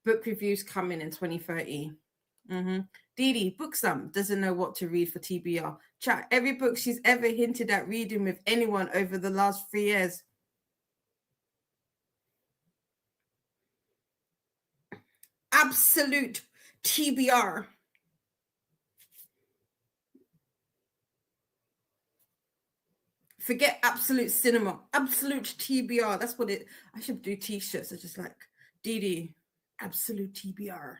[SPEAKER 1] Book reviews coming in 2030. Dee Dee, book some, doesn't know what to read for TBR. Chat, every book she's ever hinted at reading with anyone over the last 3 years. Absolute TBR. Forget absolute cinema. Absolute TBR. That's what it. I should do t-shirts. I just like Dee Dee. Absolute TBR.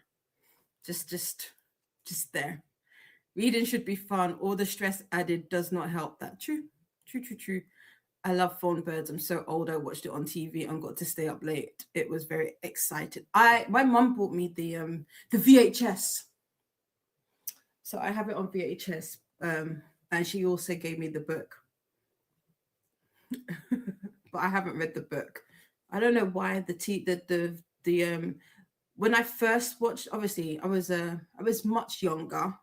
[SPEAKER 1] Just there. Reading should be fun. All the stress added does not help. That true. I love Fawn Birds. I'm so old. I watched it on TV and got to stay up late. It was very exciting. My mum bought me the VHS, so I have it on VHS. And she also gave me the book, but I haven't read the book. I don't know why the when I first watched, obviously I was much younger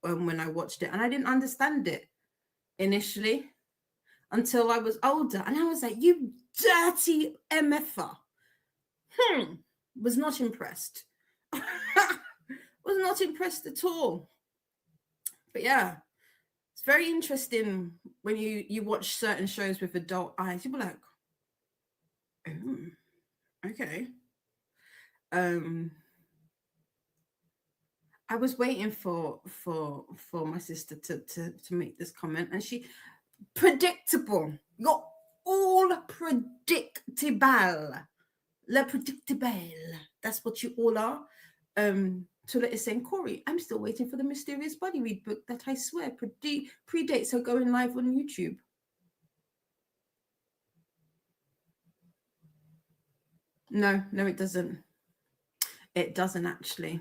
[SPEAKER 1] when I watched it, and I didn't understand it initially until I was older, and I was like, "You dirty MFer." Was not impressed. Was not impressed at all. But yeah, it's very interesting when you watch certain shows with adult eyes. You'll be like, oh, okay. Um, I was waiting for my sister to make this comment, and she predictable. You're all predictable. Le predictable. That's what you all are. Toilet is saying, Corey, I'm still waiting for the Mysterious Body Read book that I swear predates her going live on YouTube. No, no, it doesn't. It doesn't actually.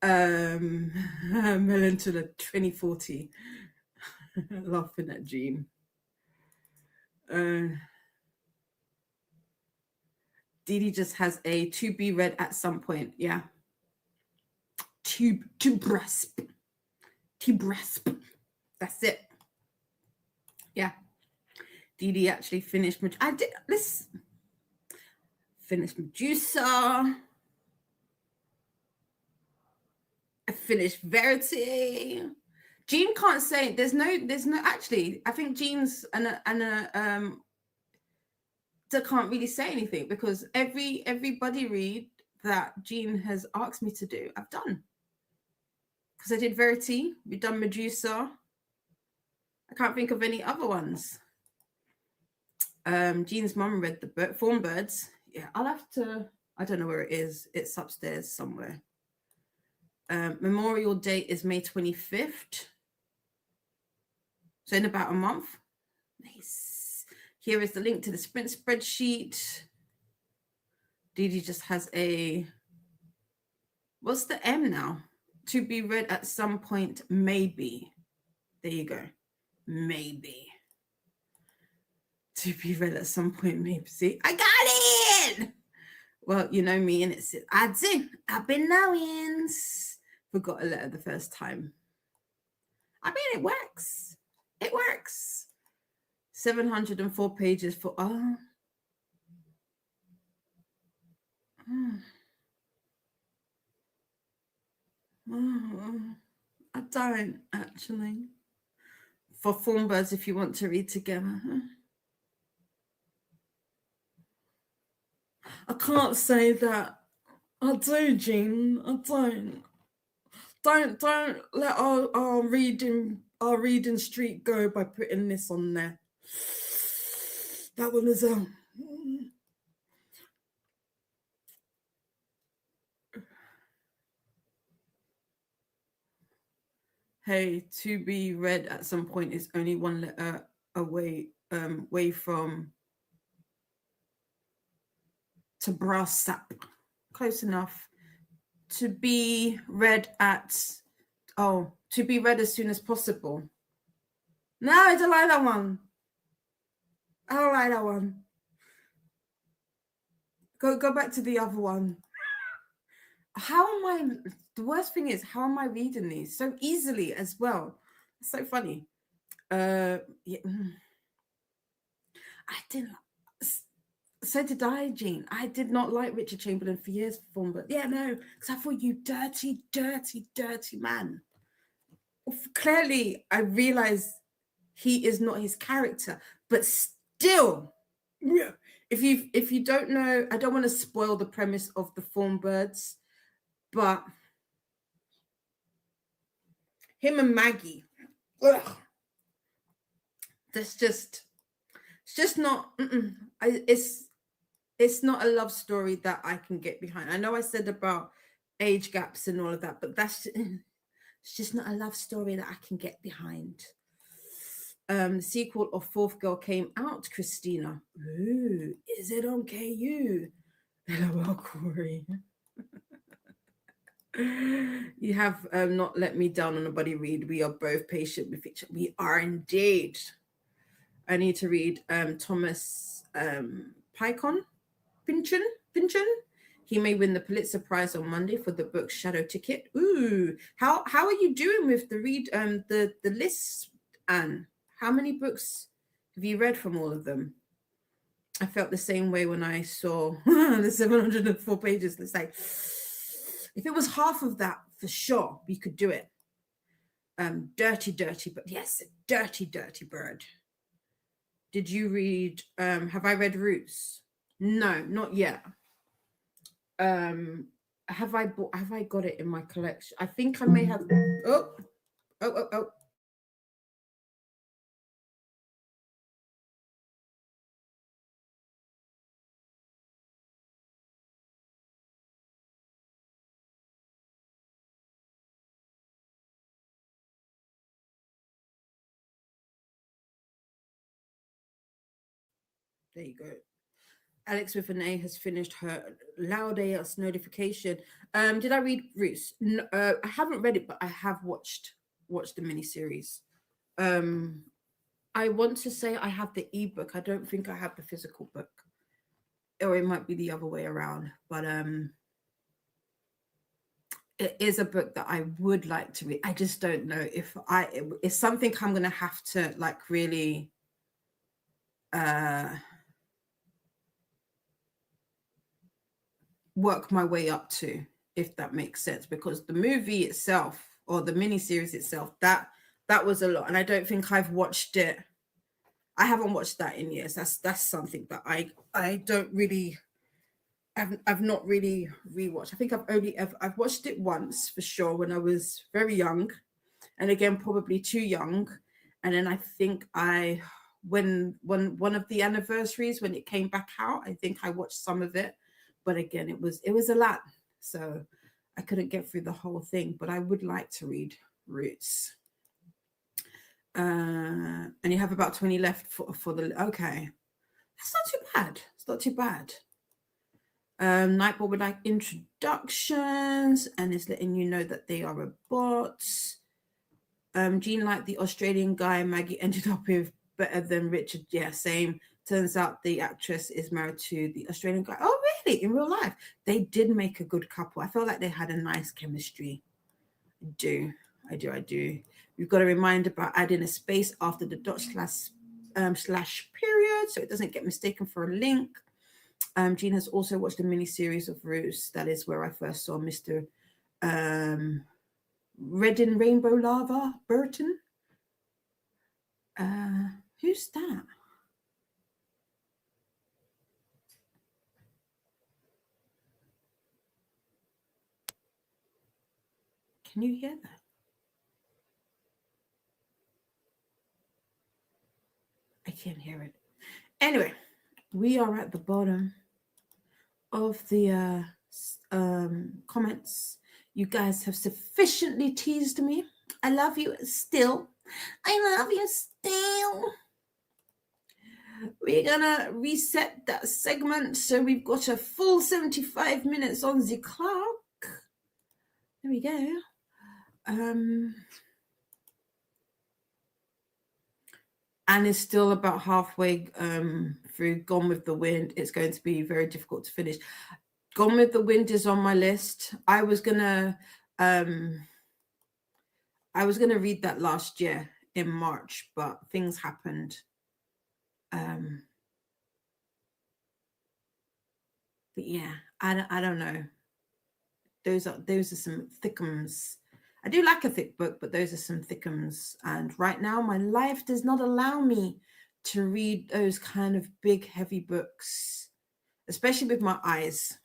[SPEAKER 1] Melon to the 2040. Laughing at Jean. Dee Dee just has a to be read at some point. Yeah. To grasp. To grasp. That's it. Yeah. Dee Dee actually finished. I did. Let's finish Medusa. I finished Verity. Jean can't say there's no actually. I think Jean's can't really say anything because everybody read that Jean has asked me to do, I've done. Because I did Verity, we've done Medusa. I can't think of any other ones. Jean's mum read the book, Fawn Birds. Yeah, I'll have to. I don't know where it is. It's upstairs somewhere. Memorial Day is May 25th. So in about a month. Nice. Here is the link to the sprint spreadsheet. Dee Dee just has a. What's the M now? To be read at some point, maybe. There you go. Maybe. To be read at some point, maybe. See, I got it. Well, you know me, and it's adds in. I've been knowing. Forgot a letter the first time. I mean, it works. It works. 704 pages for I don't actually. For Fawn Birds, if you want to read together. I can't say that. I do, Jean. I don't. Don't let our reading streak go by putting this on there. That one is hey, to be read at some point is only one letter away from to brass sap. Close enough. To be read to be read as soon as possible. No, I don't like that one. I don't like that one. Go back to the other one. How am I? The worst thing is, how am I reading these so easily as well? It's so funny. Yeah. I didn't. So did I, Jean. I did not like Richard Chamberlain for years, but yeah, no, because I thought you dirty, dirty, dirty man. Clearly, I realize he is not his character, but still, if you don't know, I don't want to spoil the premise of the Fawn Birds, but him and Maggie, it's just not. It's not a love story that I can get behind. I know I said about age gaps and all of that, but it's just not a love story that I can get behind. The sequel of Fourth Girl came out, Christina. Ooh, is it on KU? LOL, Corey. You have not let me down on a buddy read. We are both patient with each other. We are indeed. I need to read Thomas Pynchon. He may win the Pulitzer Prize on Monday for the book Shadow Ticket. Ooh, how are you doing with the read the list, Anne? How many books have you read from all of them? I felt the same way when I saw the 704 pages. It's like, if it was half of that, for sure we could do it. Dirty, but yes, dirty bird. Did you read? Have I read Roots? No, not yet. Um, have I bought? Have I got it in my collection? I think I may have. Oh, oh. There you go. Alex with an A has finished her loud AS notification. Did I read Roots? No, I haven't read it, but I have watched the miniseries. Um, I want to say I have the ebook. I don't think I have the physical book, or it might be the other way around. But it is a book that I would like to read. I just don't know if it's something I'm gonna have to like really work my way up to, if that makes sense, because the movie itself or the miniseries itself, that was a lot, and I don't think I've watched it. I haven't watched that in years. That's something that I don't really. I've not really rewatched. I think I've watched it once for sure when I was very young, and again probably too young, and then I think when one of the anniversaries when it came back out, I think I watched some of it, but again it was a lot, so I couldn't get through the whole thing. But I would like to read Roots. And you have about 20 left for the okay. That's not too bad. It's not too bad. Nightball would like introductions and is letting you know that they are a bot. Jean liked the Australian guy Maggie ended up with better than Richard. Yeah, same. Turns out the actress is married to the Australian guy. Oh, really? In real life? They did make a good couple. I felt like they had a nice chemistry. I do. We've got to remind about adding a space after the dot slash period so it doesn't get mistaken for a link. Jean has also watched a mini series of Roots. That is where I first saw Mr. Red and Rainbow Lava Burton. Who's that? Can you hear that? I can't hear it. Anyway, we are at the bottom of the comments. You guys have sufficiently teased me. I love you still. I love you still. We're gonna reset that segment so we've got a full 75 minutes on the clock. There we go. And it's still about halfway through Gone with the Wind. It's going to be very difficult to finish. Gone with the Wind is on my list. I was gonna read that last year in March, but things happened. But yeah, I don't know. Those are some thickums. I do like a thick book, but those are some thickums. And right now, my life does not allow me to read those kind of big, heavy books, especially with my eyes.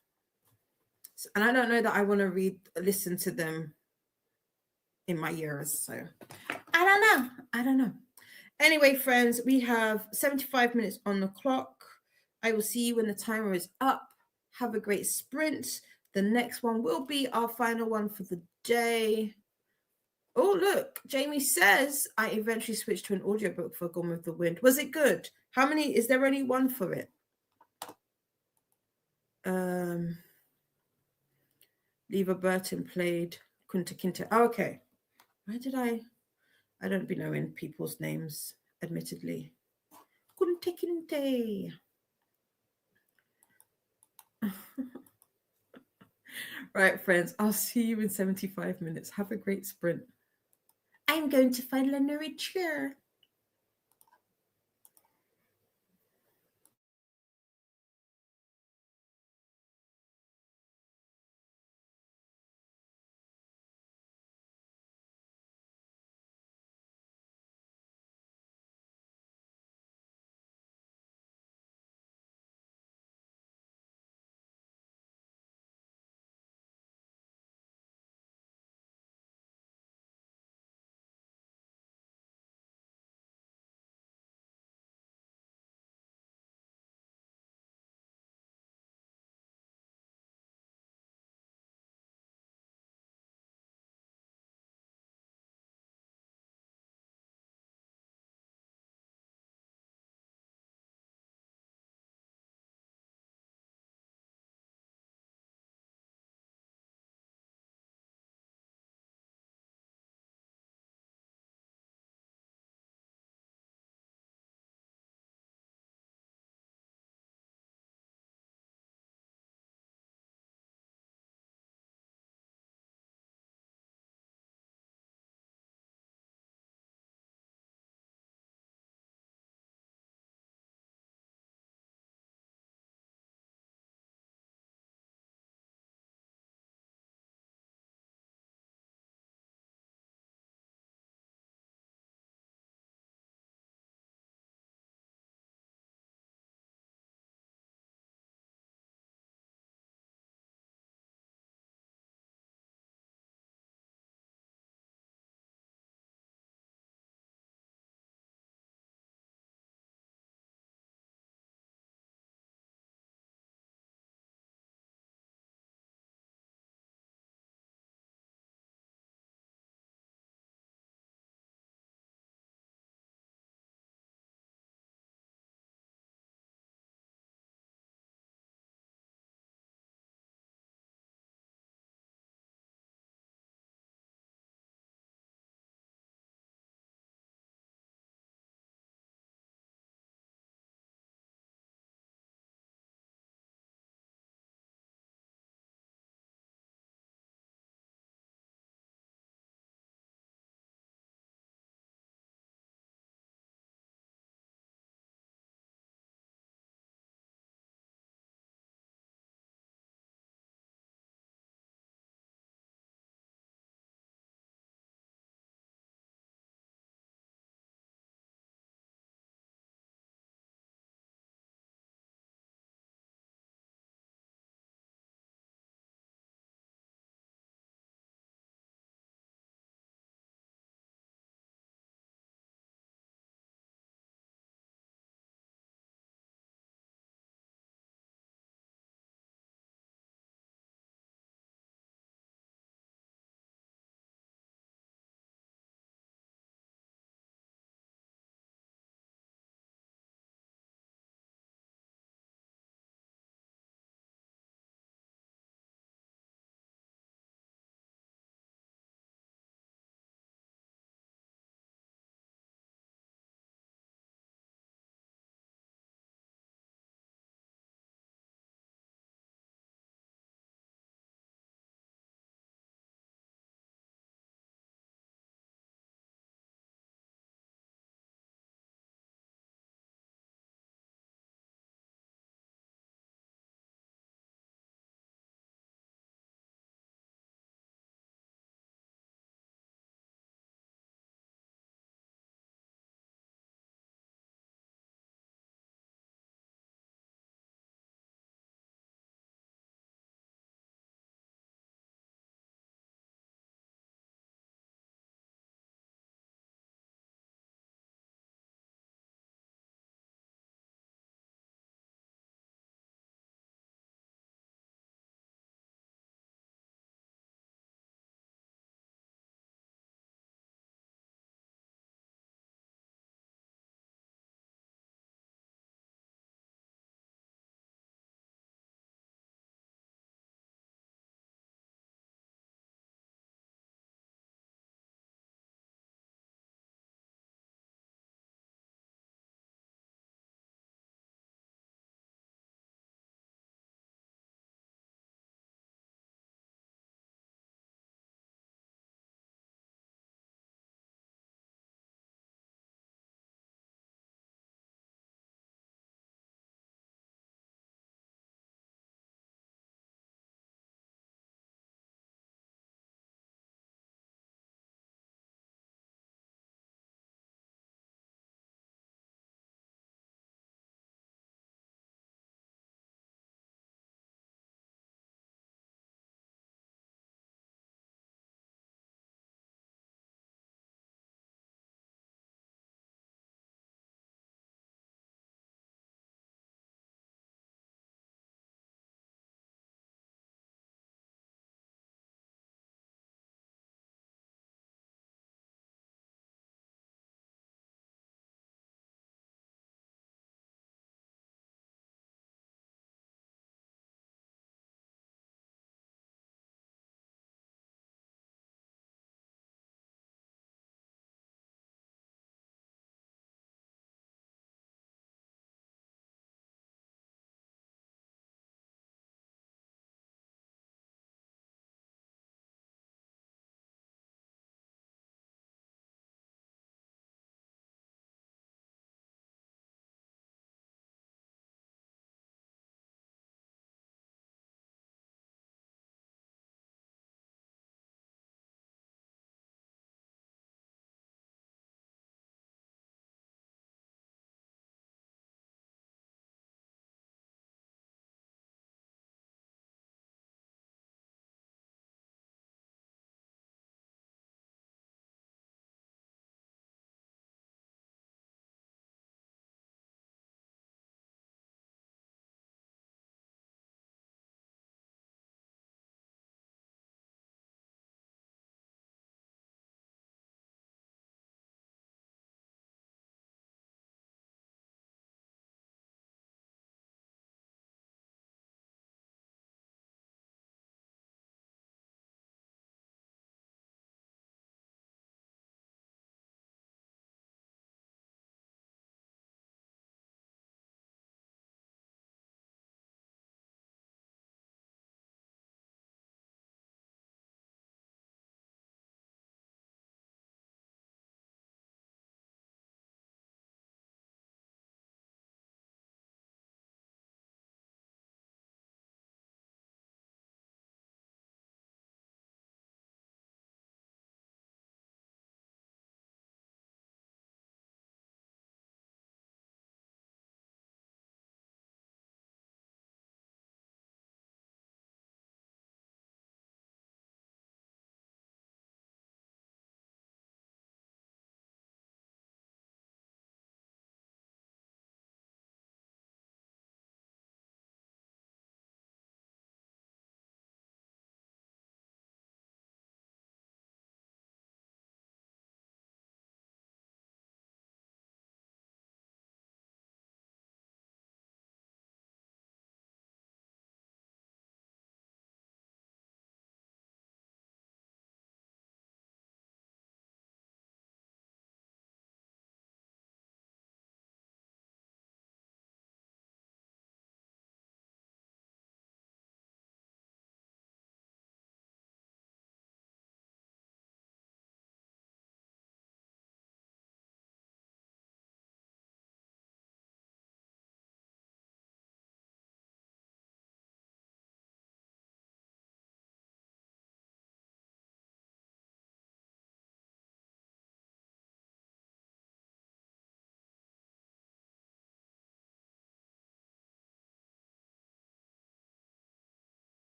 [SPEAKER 1] And I don't know that I want to listen to them in my ears. So I don't know. Anyway, friends, we have 75 minutes on the clock. I will see you when the timer is up. Have a great sprint. The next one will be our final one for the day. Oh, look, Jamie says I eventually switched to an audiobook for Gone with the Wind. Was it good? How many? Is there only one for it? Leva Burton played Kunta Kinte. Oh, okay. Why did I don't be knowing people's names, admittedly. Kunta Kinte. Right, friends, I'll see you in 75 minutes. Have a great sprint. I'm going to find a chair.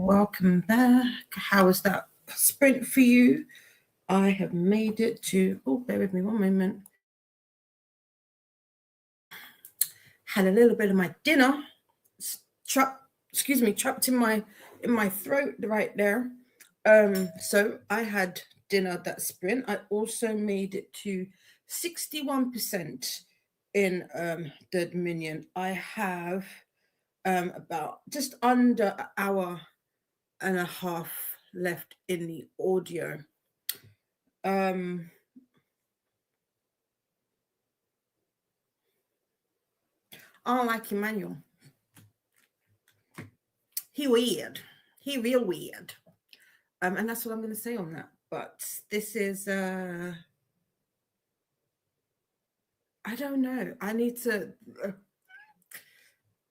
[SPEAKER 1] welcome back. How was that sprint for you? I have made it to, oh, bear with me one moment. Had a little bit of my dinner, trapped in my throat right there. So I had dinner that sprint. I also made it to 61% in the Dominion. I have about just under an hour and a half left in the audio. Um, I don't like Emmanuel. He weird. He real weird. And that's what I'm going to say on that. But this is, I don't know. I need to.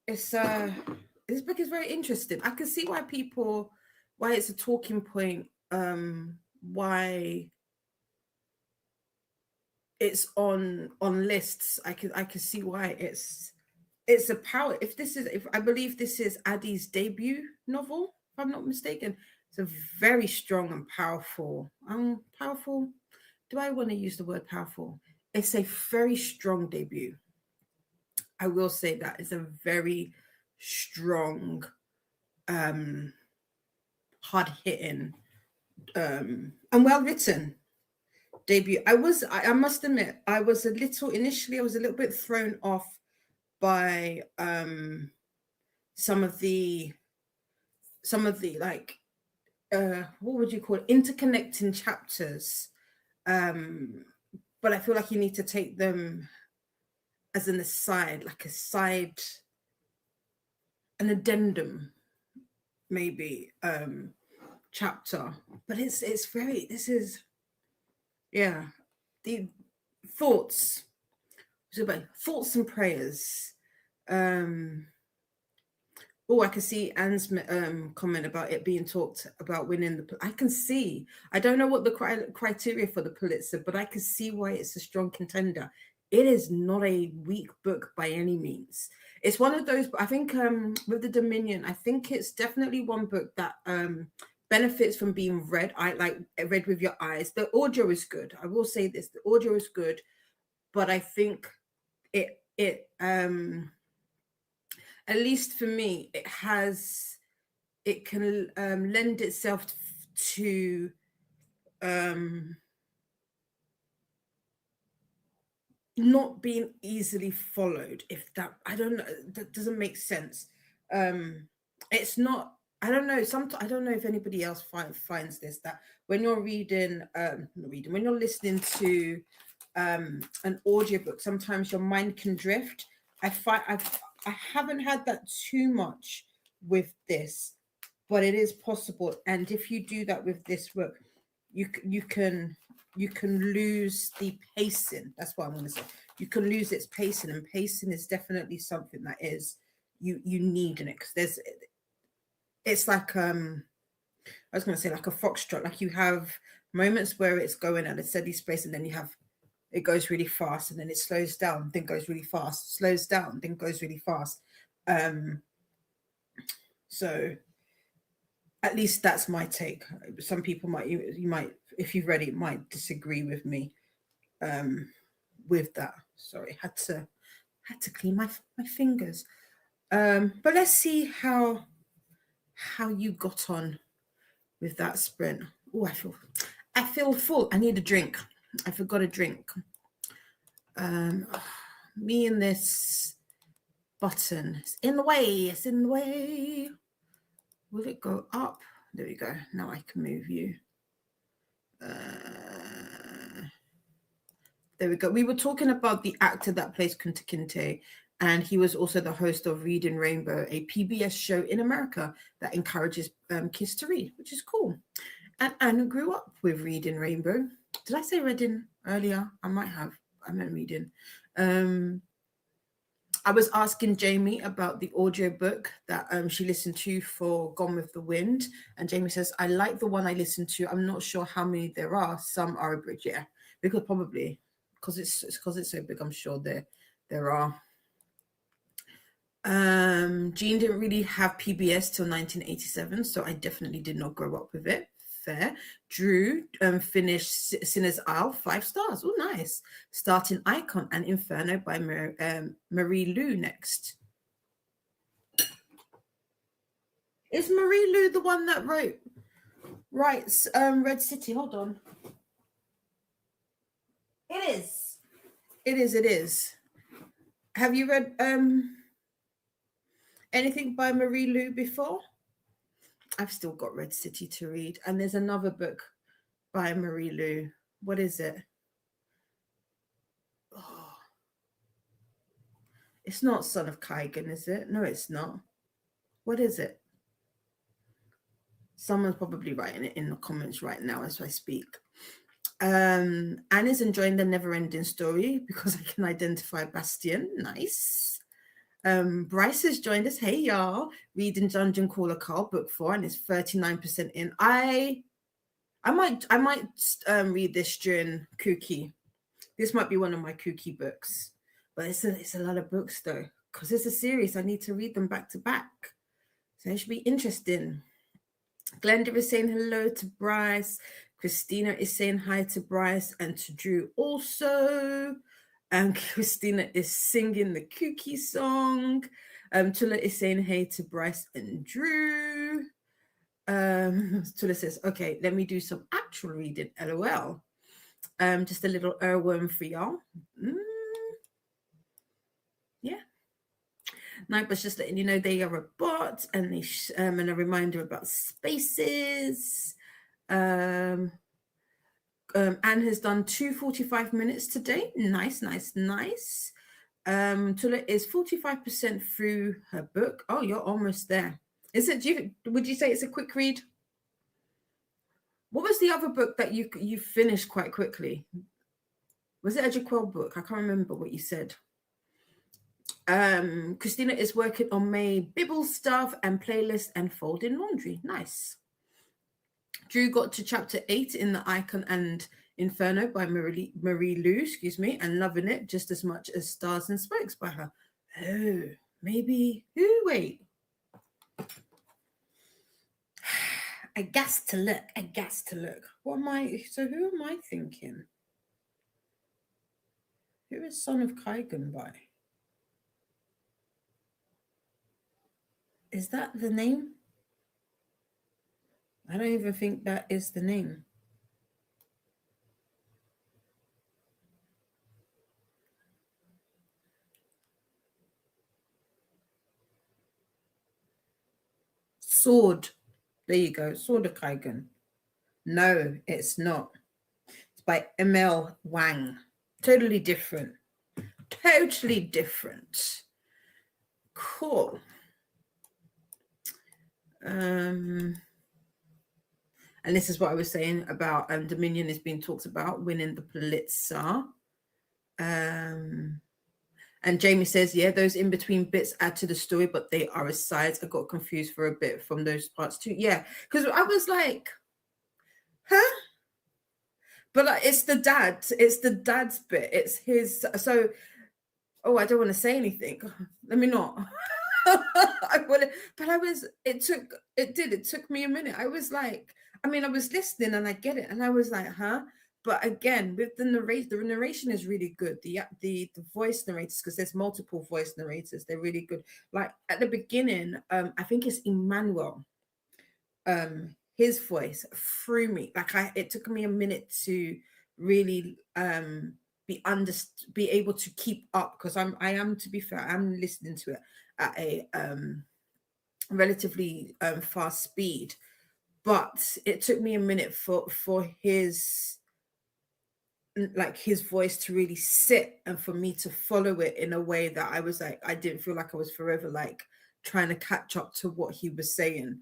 [SPEAKER 1] It's this book is very interesting. I can see why it's a talking point. Why it's on lists. I can see why it's a power. If I believe this is Addie's debut novel, if I'm not mistaken, it's a very strong and powerful. Powerful. Do I want to use the word powerful? It's a very strong debut. I will say that it's a very strong, hard hitting, and well written debut. I must admit, I was a little bit thrown off by some of the like what would you call it, interconnecting chapters, but I feel like you need to take them as an aside, like a side, an addendum maybe, chapter. But it's very, this is, yeah, the thoughts, so about thoughts and prayers. Oh, I can see Anne's comment about it being talked about winning the. I can see. I don't know what the criteria for the Pulitzer, but I can see why it's a strong contender. It is not a weak book by any means. It's one of those. I think with the Dominion, I think it's definitely one book that benefits from being read. I like read with your eyes. The audio is good. I will say this: the audio is good, but I think it at least for me, it can lend itself to not being easily followed. If that, I don't know, that doesn't make sense. It's not. I don't know. I don't know if anybody else finds this, that when you're when you're listening to an audiobook, sometimes your mind can drift. I haven't had that too much with this, but it is possible. And if you do that with this book, you can lose the pacing. That's what I'm going to say. You can lose its pacing, and pacing is definitely something that is you need in it, because it's like I was going to say like a foxtrot. Like you have moments where it's going at a steady pace, and then you have it goes really fast, and then it slows down, then goes really fast, slows down, then goes really fast. So at least that's my take. Some people you might, if you've read it, might disagree with me with that. Sorry, had to clean my fingers. But let's see how you got on with that sprint. Oh, I feel full. I need a drink. I forgot a drink. Me and this button. It's in the way. It's in the way. Will it go up? There we go. Now I can move you. There we go. We were talking about the actor that plays Kunta Kinte, and he was also the host of Reading Rainbow, a PBS show in America that encourages kids to read, which is cool. And Anna grew up with Reading Rainbow. Did I say reading earlier? I might have. I meant reading. I was asking Jamie about the audiobook that she listened to for Gone with the Wind. And Jamie says, I like the one I listened to. I'm not sure how many there are. Some are abridged, yeah. Because probably, because it's so big, I'm sure there are. Jean didn't really have PBS till 1987, so I definitely did not grow up with it. Fair. Drew finished Sinner's Isle, 5 stars. Oh, nice. Starting Icon and Inferno by Marie Lu next. Is Marie Lu the one that writes Red City? Hold on. It is. It is. It is. Have you read anything by Marie Lu before? I've still got Red City to read, and there's another book by Marie Lu. What is it? Oh, it's not Son of Kaigan, is it? No, it's not. What is it? Someone's probably writing it in the comments right now as I speak. Anna's enjoying the never ending story because I can identify Bastian. Nice. Bryce has joined us. Hey y'all, reading Dungeon Crawler Carl book 4 and it's 39% in. I might read this during Kooky. This might be one of my Kooky books, but it's a lot of books though because it's a series. I need to read them back to back, so it should be interesting. Glenda is saying hello to Bryce. Christina is saying hi to Bryce and to Drew also. And Christina is singing the Kooky song. Tula is saying hey to Bryce and Drew. Tula says, okay, let me do some actual reading, LOL. Just a little earworm for y'all. Yeah. Nightbush just letting you know they are a bot, and and a reminder about spaces. Anne has done 2 45 minutes today. Nice. Tula is 45% through her book. Oh, you're almost there. Is it? Would you say it's a quick read? What was the other book that you finished quite quickly? Was it a Jaquel book? I can't remember what you said. Christina is working on May Bibble stuff and playlist and folding laundry. Nice. Drew got to chapter 8 in the Icon and Inferno by Marie Lu, and loving it just as much as Stars and Spokes by her. Oh, maybe. Who? Wait. I guess to look. What am I? So who am I thinking? Who is Son of Kaigan by? Is that the name? I don't even think that is the name. Sword. There you go. Sword of Kaigan. No, it's not. It's by ML Wang. Totally different. Cool. And this is what I was saying about Dominion is being talked about winning the Pulitzer. And Jamie says, yeah, those in between bits add to the story, but they are asides. I got confused for a bit from those parts too. Yeah, because I was like, huh? But like, it's the dad's bit. It's his. So, oh, I don't want to say anything. Let me not. But I was. It took me a minute. I was like, I mean, I was listening and I get it, and I was like, huh? But again, with the narration is really good. The voice narrators, because there's multiple voice narrators, they're really good. Like at the beginning, I think it's Emmanuel. His voice threw me. Like it took me a minute to really be able to keep up, because I am, to be fair, I'm listening to it at a relatively fast speed, but it took me a minute for his voice to really sit and for me to follow it in a way that I was like, I didn't feel like I was forever like trying to catch up to what he was saying.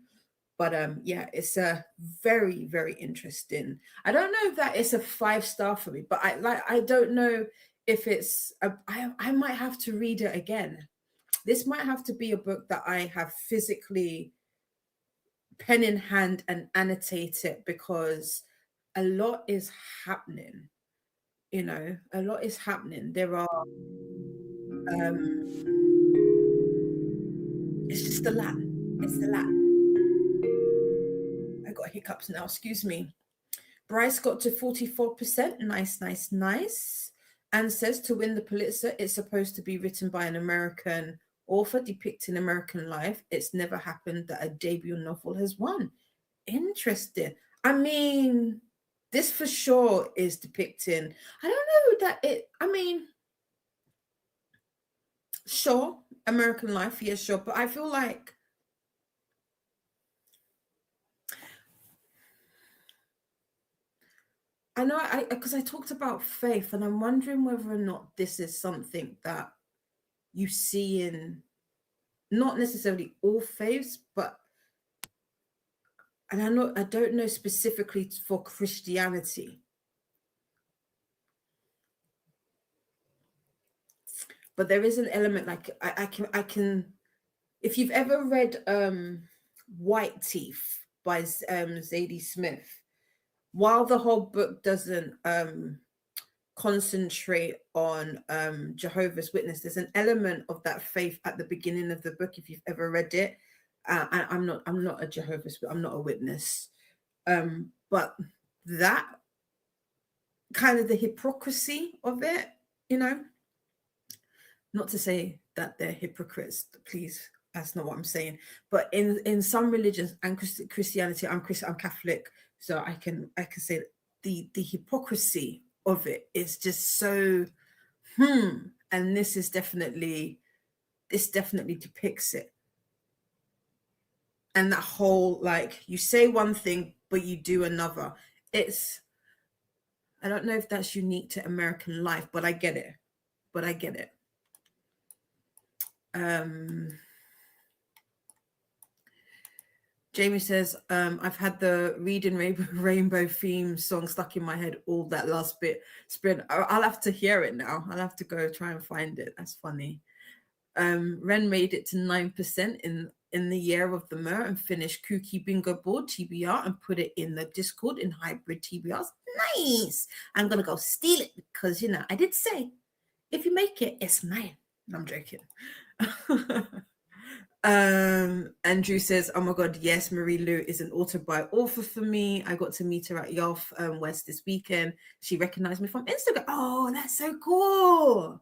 [SPEAKER 1] But yeah, it's a very, very interesting. I don't know if that is a 5-star for me, but I don't know if it's I might have to read it again. This might have to be a book that I have physically pen in hand and annotate it, because a lot is happening. A lot is happening. There are It's just a lot. It's a lot. I got hiccups now. Excuse me. Bryce got to 44%. Nice, nice, nice. And says to win the Pulitzer, it's supposed to be written by an American author depicting American life. It's never happened that a debut novel has won. Interesting. I mean, this for sure is depicting. I don't know that it. I mean, sure, American life, yeah, sure, but I feel like I know I because I talked about faith, and I'm wondering whether or not this is something that you see in not necessarily all faiths, but and I don't know specifically for Christianity, but there is an element like I can if you've ever read White Teeth by Zadie Smith, while the whole book doesn't concentrate on Jehovah's Witness, there's an element of that faith at the beginning of the book. If you've ever read it, I'm not a Jehovah's, I'm not a witness, but that kind of the hypocrisy of it, you know, not to say that they're hypocrites, please, that's not what I'm saying, but in some religions and Christianity, I'm Catholic, so I can say the hypocrisy of it is just so and this definitely depicts it. And that whole, like, you say one thing but you do another. It's, I don't know if that's unique to American life, but I get it. Jamie says, I've had the Reading Rainbow theme song stuck in my head all that last bit sprint. I'll have to hear it now. I'll have to go try and find it. That's funny. Ren made it to 9% in the year of the Mer and finished Kooky Bingo Board TBR and put it in the Discord in hybrid TBRs. Nice. I'm gonna go steal it because, you know, I did say if you make it, it's mine. I'm joking. Andrew says, oh my god, yes, Marie Lou is an author for me. I got to meet her at Yoff West this weekend. She recognized me from Instagram. Oh, that's so cool.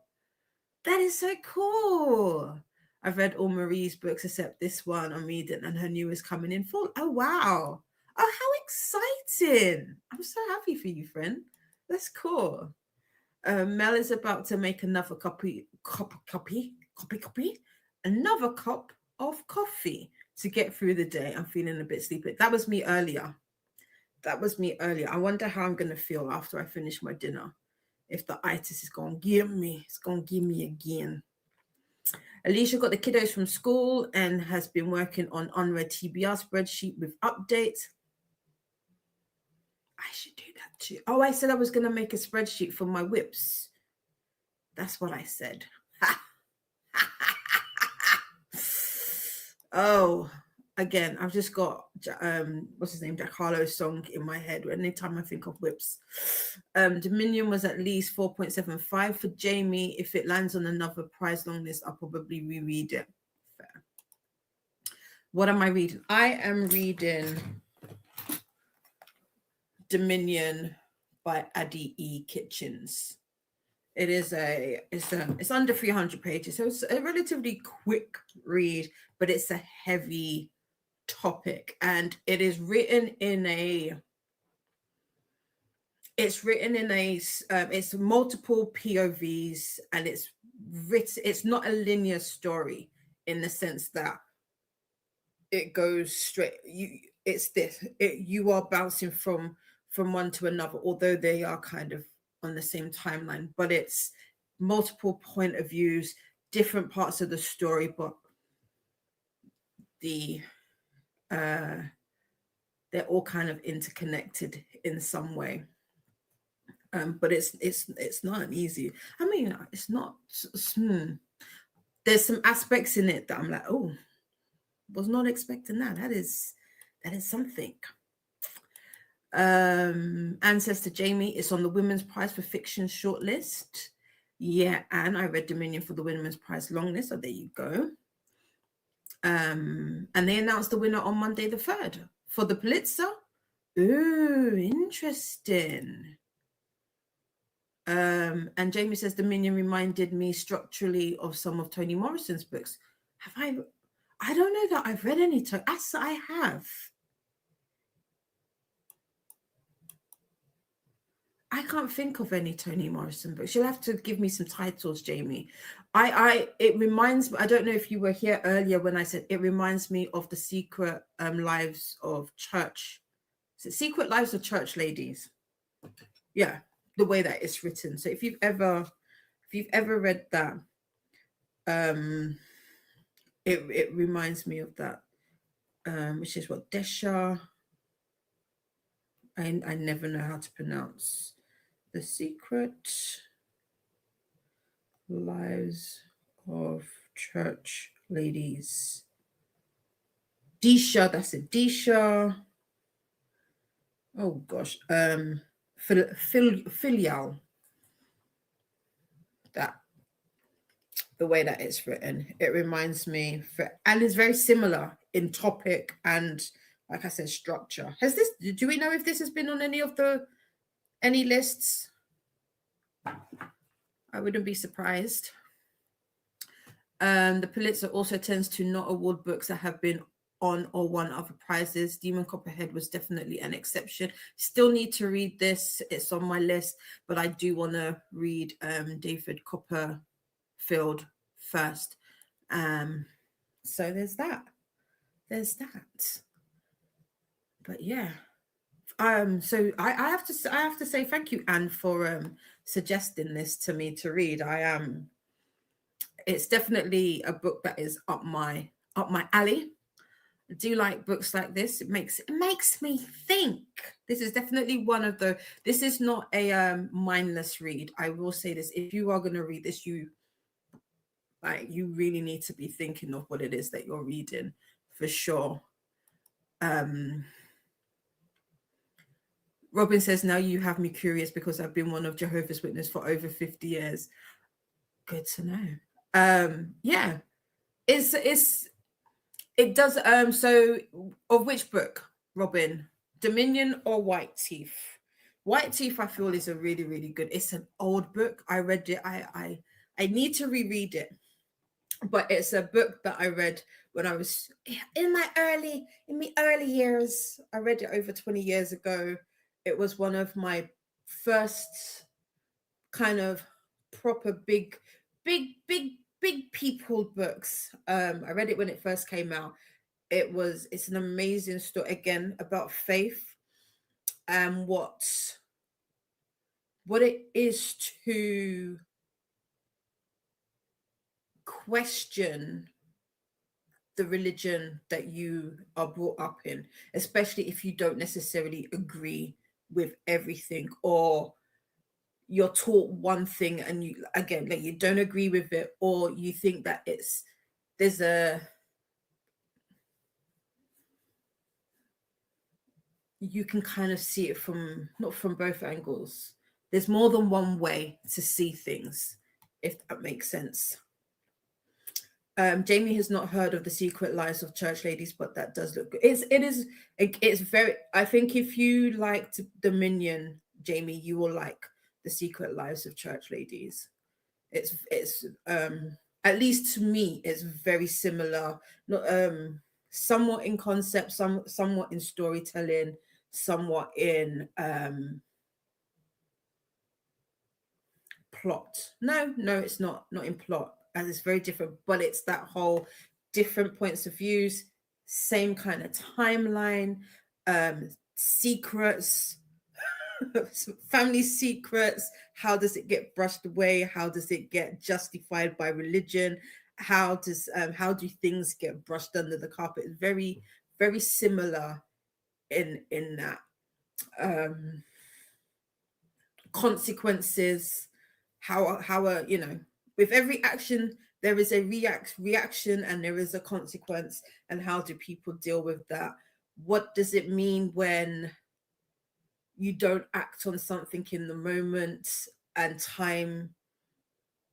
[SPEAKER 1] That is so cool. I've read all Marie's books except this one I'm reading, and her new is coming in full. Oh wow. Oh, how exciting. I'm so happy for you, friend. That's cool. Mel is about to make another another cup of coffee to get through the day. I'm feeling a bit sleepy. That was me earlier. I wonder how I'm going to feel after I finish my dinner. If the itis is going to give me, it's going to give me again. Alicia got the kiddos from school and has been working on unread TBR spreadsheet with updates. I should do that too. Oh, I said I was going to make a spreadsheet for my whips. That's what I said. Oh, again, I've just got what's his name, Jack Harlow's song in my head anytime I think of whips. Dominion was at least 4.75 for Jamie. If it lands on another prize long list, I'll probably reread it. Fair. What am I reading? I am reading Dominion by Addie E. Kitchens. It is it's under 300 pages, so it's a relatively quick read, but it's a heavy topic, and it is written in a it's multiple POVs, and it's not a linear story in the sense that it goes straight, you are bouncing from one to another, although they are kind of on the same timeline, but it's multiple point of views, different parts of the story, but they're all kind of interconnected in some way. But it's not easy. I mean, it's not. There's some aspects in it that I'm like, oh, was not expecting that. That is something. Ancestor Jamie is on the Women's Prize for Fiction shortlist. Yeah, and I read Dominion for the Women's Prize long list, so there you go. And they announced the winner on Monday the 3rd for the Pulitzer. Ooh, interesting. And Jamie says Dominion reminded me structurally of some of Toni Morrison's books. Have I don't know that I've read any. Yes, I have. I can't think of any Toni Morrison books. You'll have to give me some titles, Jamie. It reminds me. I don't know if you were here earlier when I said it reminds me of the Secret Lives of Church. Is it Secret Lives of Church Ladies? Yeah, the way that it's written. So if you've ever read that, it reminds me of that. Which is what Desha. I never know how to pronounce the Secret Lives of Church Ladies. Disha, that's it. Disha. Oh gosh. Filial. That the way that it's written, it reminds me, and it's very similar in topic and, like I said, structure. Do we know if this has been on any lists? I wouldn't be surprised. The Pulitzer also tends to not award books that have been on or won other prizes. Demon Copperhead was definitely an exception. Still need to read this. It's on my list, but I do want to read David Copperfield first. So there's that. But yeah. So I have to say thank you, Anne, for suggesting this to me to read. It's definitely a book that is up my alley. I do like books like this. It makes me think. This is definitely one of the. This is not a mindless read. I will say this: if you are going to read this, you really need to be thinking of what it is that you're reading, for sure. Robin says, now you have me curious because I've been one of Jehovah's Witnesses for over 50 years. Good to know. Yeah. It does. So of which book, Robin? Dominion or White Teeth? White Teeth, I feel, is a really, really good. It's an old book. I read it. I need to reread it. But it's a book that I read when I was in my early years. I read it over 20 years ago. It was one of my first kind of proper big people books. I read it when it first came out. It's an amazing story, again, about faith and what it is to question the religion that you are brought up in, especially if you don't necessarily agree with everything, or you're taught one thing and you don't agree with it, or you think that you can kind of see it not from both angles. There's more than one way to see things, if that makes sense. Jamie has not heard of The Secret Lives of Church Ladies, but that does look good. It's very, I think if you liked Dominion, Jamie, you will like The Secret Lives of Church Ladies. It's at least to me, it's very similar. Not somewhat in concept, somewhat in storytelling, somewhat in plot. No, it's not in plot, as it's very different, but it's that whole different points of views, same kind of timeline, secrets, family secrets. How does it get brushed away? How does it get justified by religion? How do things get brushed under the carpet? It's very, very similar in that. Consequences, how with every action there is a reaction and there is a consequence, and how do people deal with that? What does it mean when you don't act on something in the moment, and time,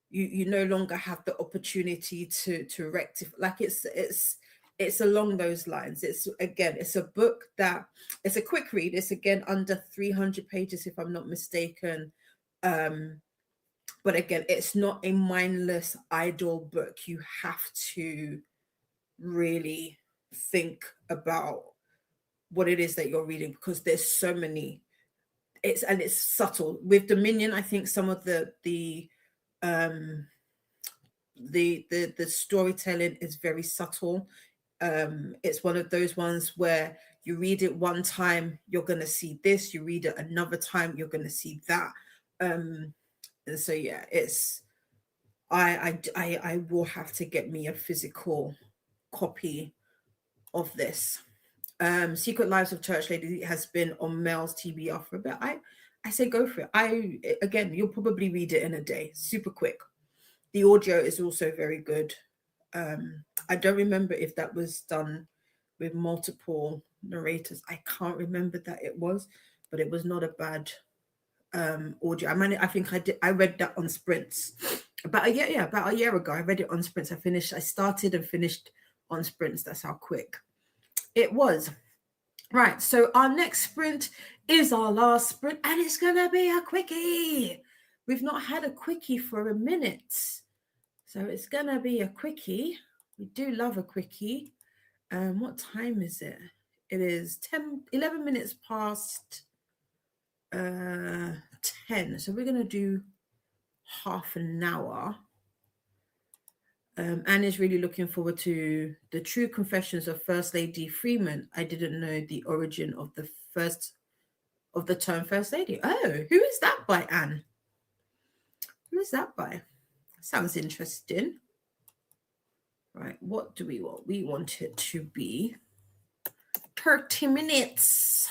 [SPEAKER 1] you no longer have the opportunity to rectify? Like it's it's along those lines. It's again, it's a book that it's a quick read. It's again under 300 pages, if I'm not mistaken. Um, but again, it's not a mindless, idle book. You have to really think about what it is that you're reading because there's so many. It's subtle. With Dominion, I think some of um the storytelling is very subtle. It's one of those ones where you read it one time, you're gonna see this. You read it another time, you're gonna see that. And so yeah, it's I will have to get me a physical copy of this. Secret Lives of Church Ladies has been on Mel's TBR for a bit. I say go for it. Again, you'll probably read it in a day, super quick. The audio is also very good. I don't remember if that was done with multiple narrators. I can't remember that it was, but it was not a bad audio. I think I read that on sprints about a year. Yeah, about a year ago. I read it on sprints. I started and finished on sprints. That's how quick it was. Right. So our next sprint is our last sprint, and it's gonna be a quickie. We've not had a quickie for a minute. So it's gonna be a quickie. We do love a quickie. What time is it? It is 11 minutes past 10. So we're gonna do half an hour. Anne is really looking forward to the true confessions of First Lady Freeman. I didn't know the origin of the term First Lady. Oh, who is that by, Anne? Who is that by? Sounds interesting. Right, what do we want? We want it to be 30 minutes.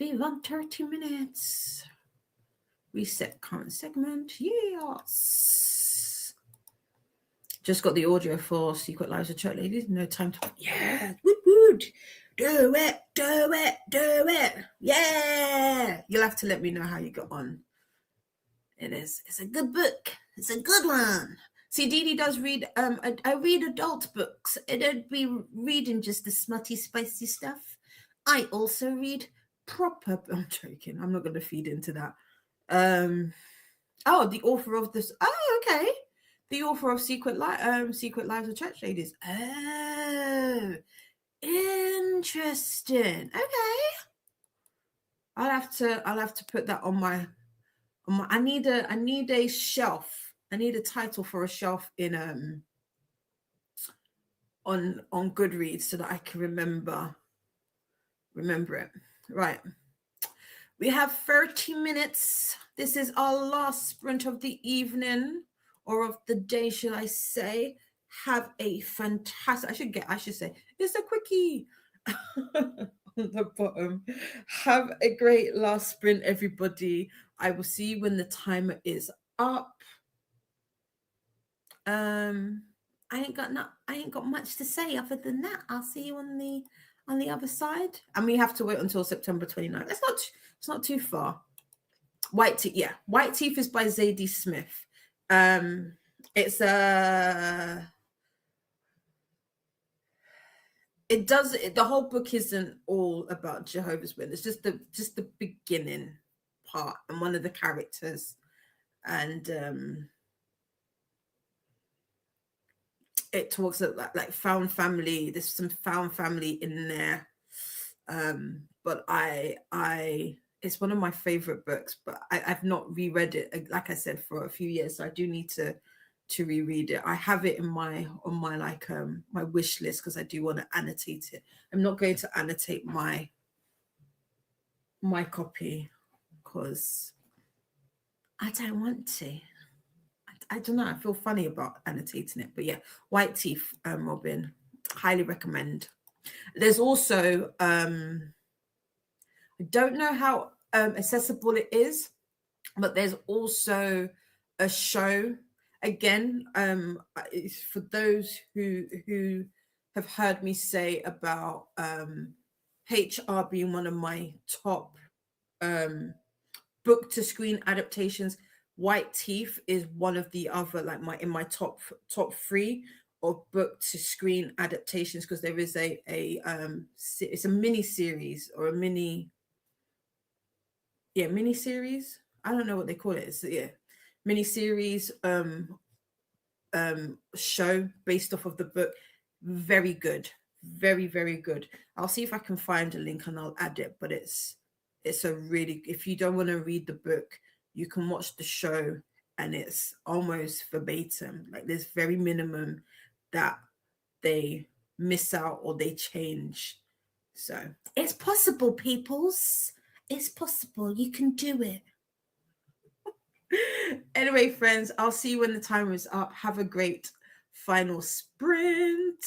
[SPEAKER 1] We want 30 minutes. Reset current segment. Yes. Just got the audio for Secret Lives of Church Ladies. No time to. Yeah. Woot woot. Do it. Do it. Do it. Yeah. You'll have to let me know how you got on. It is. It's a good book. It's a good one. See, Dee Dee does read. I read adult books. I don't be reading just the smutty, spicy stuff. I also read proper. I'm joking. I'm not going to feed into that. Oh, the author of this. Oh, okay. The author of Secret Lives of Church Ladies. Oh, interesting. Okay. I'll have to put that on my. I need a shelf. I need a title for a shelf in on Goodreads so that I can remember it. Right. We have 30 minutes. This is our last sprint of the evening or of the day, should I say. Have a fantastic, I should say, it's a quickie on the bottom. Have a great last sprint, everybody. I will see you when the timer is up. I ain't got much to say other than that. I'll see you on the other side. And we have to wait until September 29th. It's not too far. White Teeth, yeah. White Teeth is by Zadie Smith. It's the whole book isn't all about Jehovah's Witness. Just the beginning part and one of the characters. And it talks about like found family. There's some found family in there. But it's one of my favorite books, but I've not reread it, like I said, for a few years. So I do need to reread it. I have it on my my wish list because I do want to annotate it. I'm not going to annotate my copy because I don't want to. I don't know. I feel funny about annotating it, but yeah, White Teeth, Robin, highly recommend. There's also I don't know how accessible it is, but there's also a show. Again, for those who have heard me say about HR being one of my top book to screen adaptations. White Teeth is one of the other, like my top three of book to screen adaptations, because there is it's a mini series or a mini series. I don't know what they call it. It's mini series show based off of the book. Very good, very very good. I'll see if I can find a link and I'll add it. But it's a really, if you don't want to read the book, you can watch the show, and it's almost verbatim. Like there's very minimum that they miss out or they change. So it's possible, peoples. It's possible. You can do it. Anyway, friends, I'll see you when the timer is up. Have a great final sprint.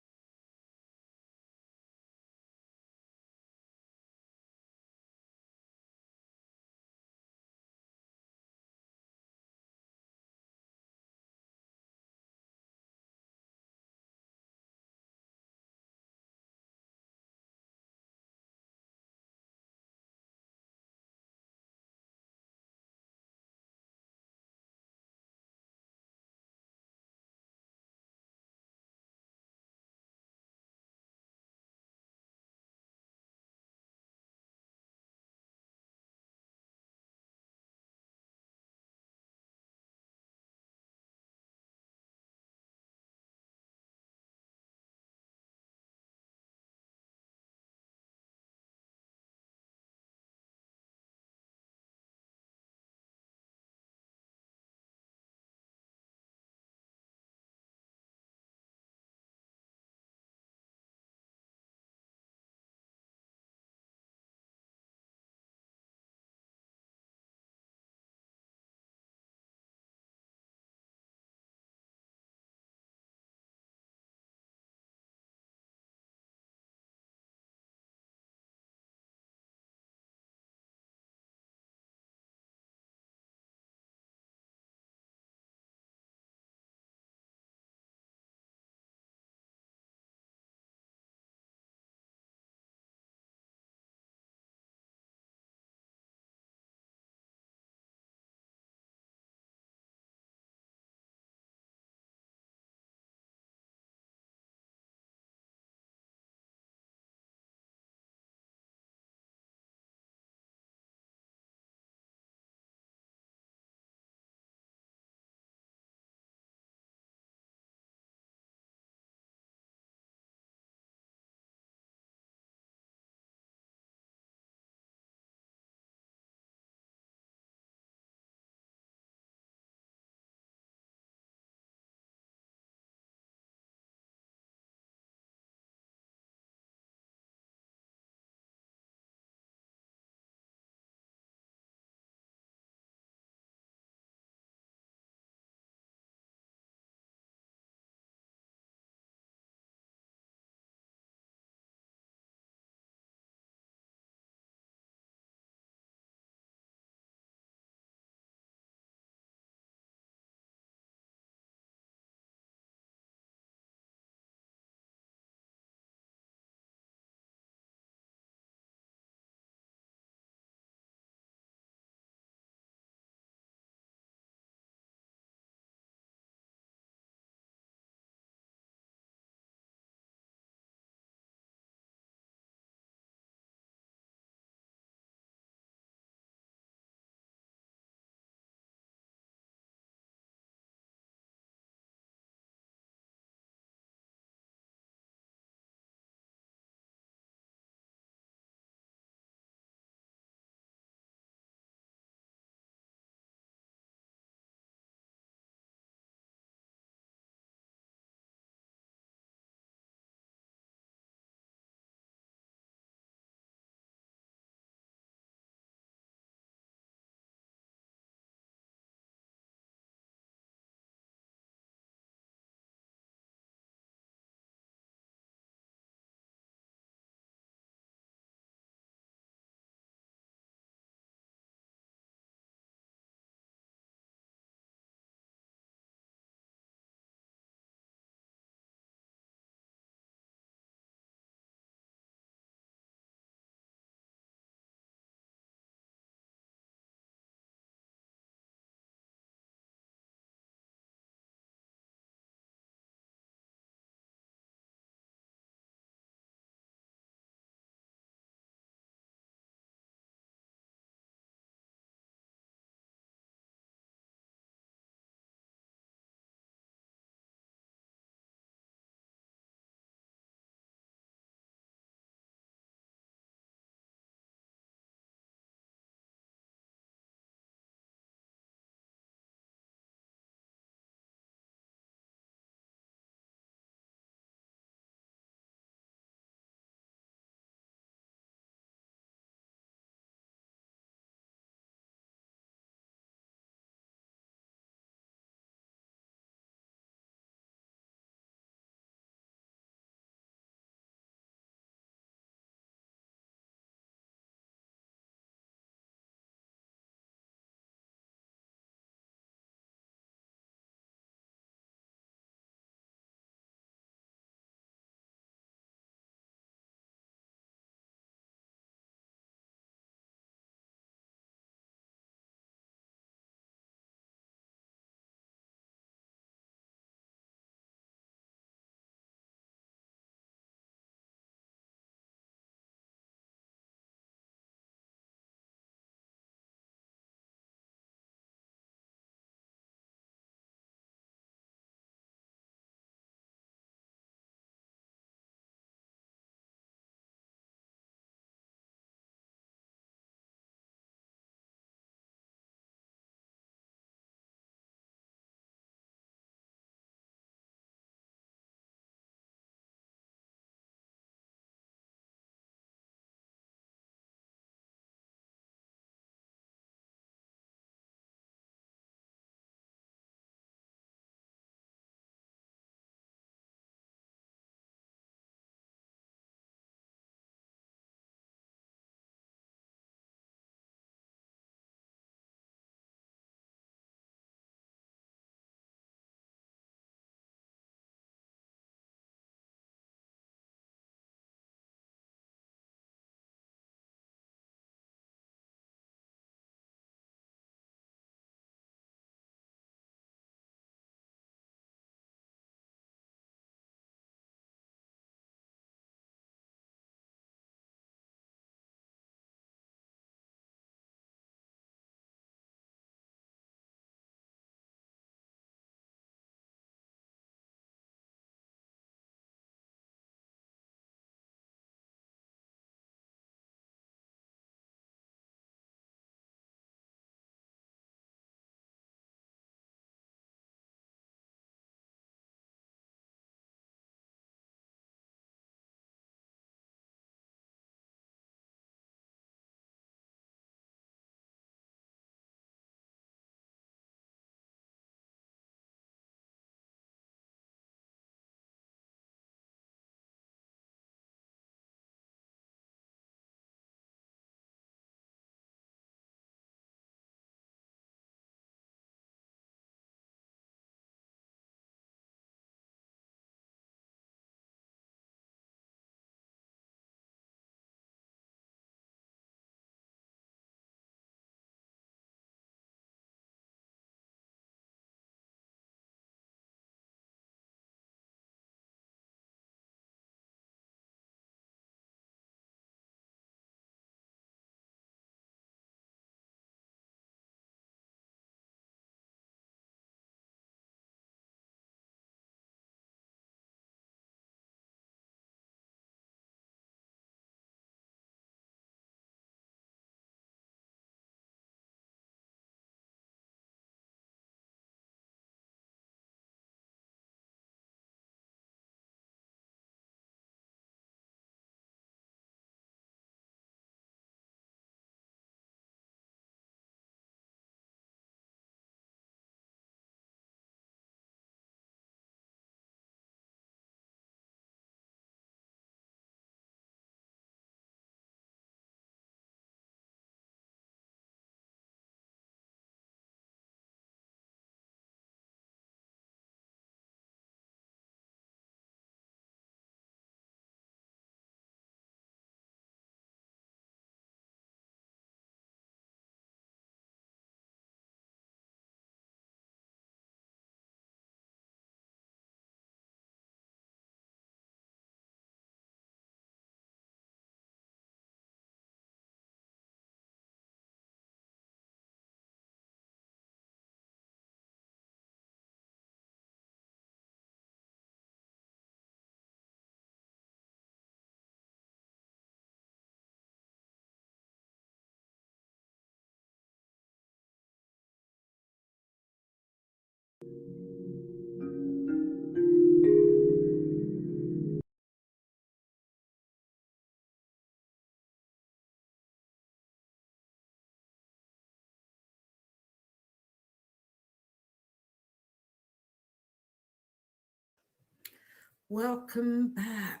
[SPEAKER 1] Welcome back.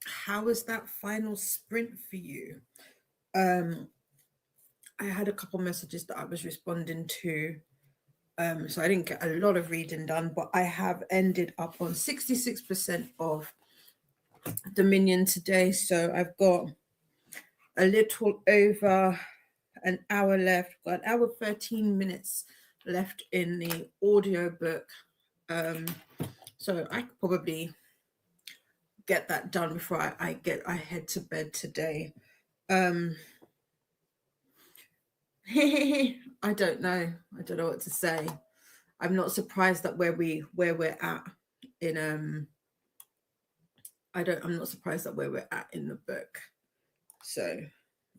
[SPEAKER 1] How was that final sprint for you? Um, I had a couple messages that I was responding to. So I didn't get a lot of reading done, but I have ended up on 66% of Dominion today. So I've got a little over an hour left, got an hour 13 minutes left in the audio book. Um, so I could probably get that done before I head to bed today. Um, I don't know. I don't know what to say. I'm not surprised that where we're at in I'm not surprised that where we're at in the book. So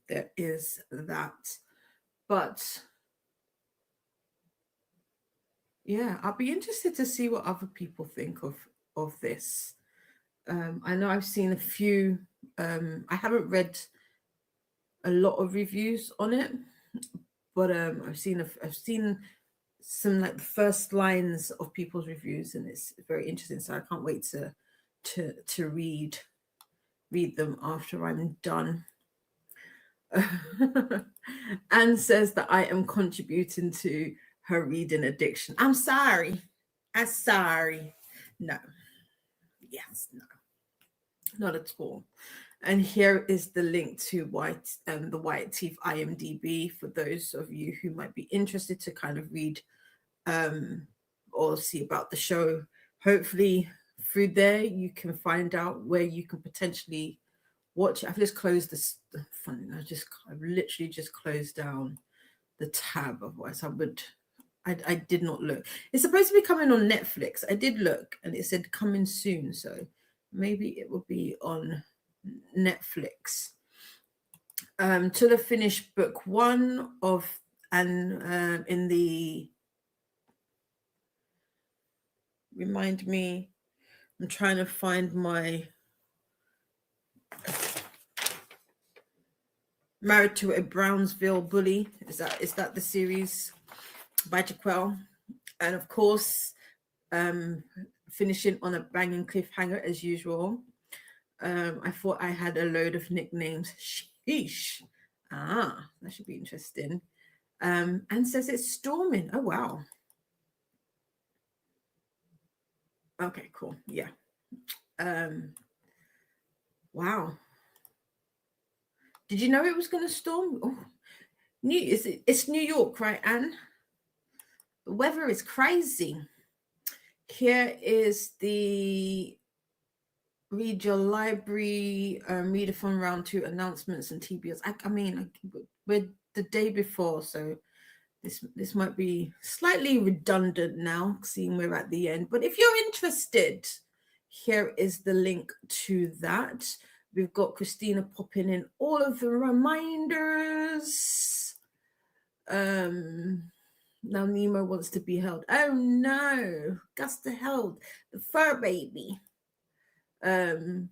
[SPEAKER 1] there is that. But yeah, I'll be interested to see what other people think of this. I know I've seen a few. I haven't read a lot of reviews on it, but I've seen some like the first lines of people's reviews, and it's very interesting. So I can't wait to read them after I'm done. Anne says that I am contributing to her reading addiction. I'm sorry. I'm sorry. No. Yes, no. Not at all. And here is the link to the White Teeth IMDb for those of you who might be interested to kind of read or see about the show. Hopefully, through there, you can find out where you can potentially watch it. I've just closed this. Funny, I've literally just closed down the tab. Otherwise, I did not look. It's supposed to be coming on Netflix. I did look, and it said coming soon. So maybe it will be on Netflix. To the finished book one of and in the remind me, I'm trying to find my Married to a Brownsville Bully. Is that the series by Jaquel? And of course, finishing on a banging cliffhanger as usual. I thought I had a load of nicknames. Sheesh. That should be interesting. And says it's storming. Oh wow. Okay, cool. Yeah. Wow. Did you know it was going to storm? Oh, it's New York, right, Anne? The weather is crazy. Here is the Read Your Library Readathon Round 2 announcements and TBS. I mean, we're the day before, so this might be slightly redundant now, seeing we're at the end. But if you're interested, here is the link to that. We've got Christina popping in all of the reminders. Now Nemo wants to be held. Oh no, Gus to held the fur baby. Ren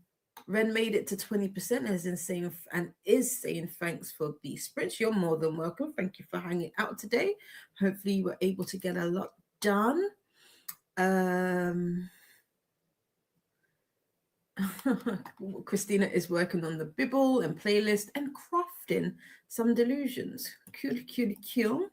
[SPEAKER 1] made it to 20% as insane and is saying thanks for the sprints. You're more than welcome. Thank you for hanging out today. Hopefully you were able to get a lot done. Christina is working on the Bibble and playlist and crafting some delusions. Cool.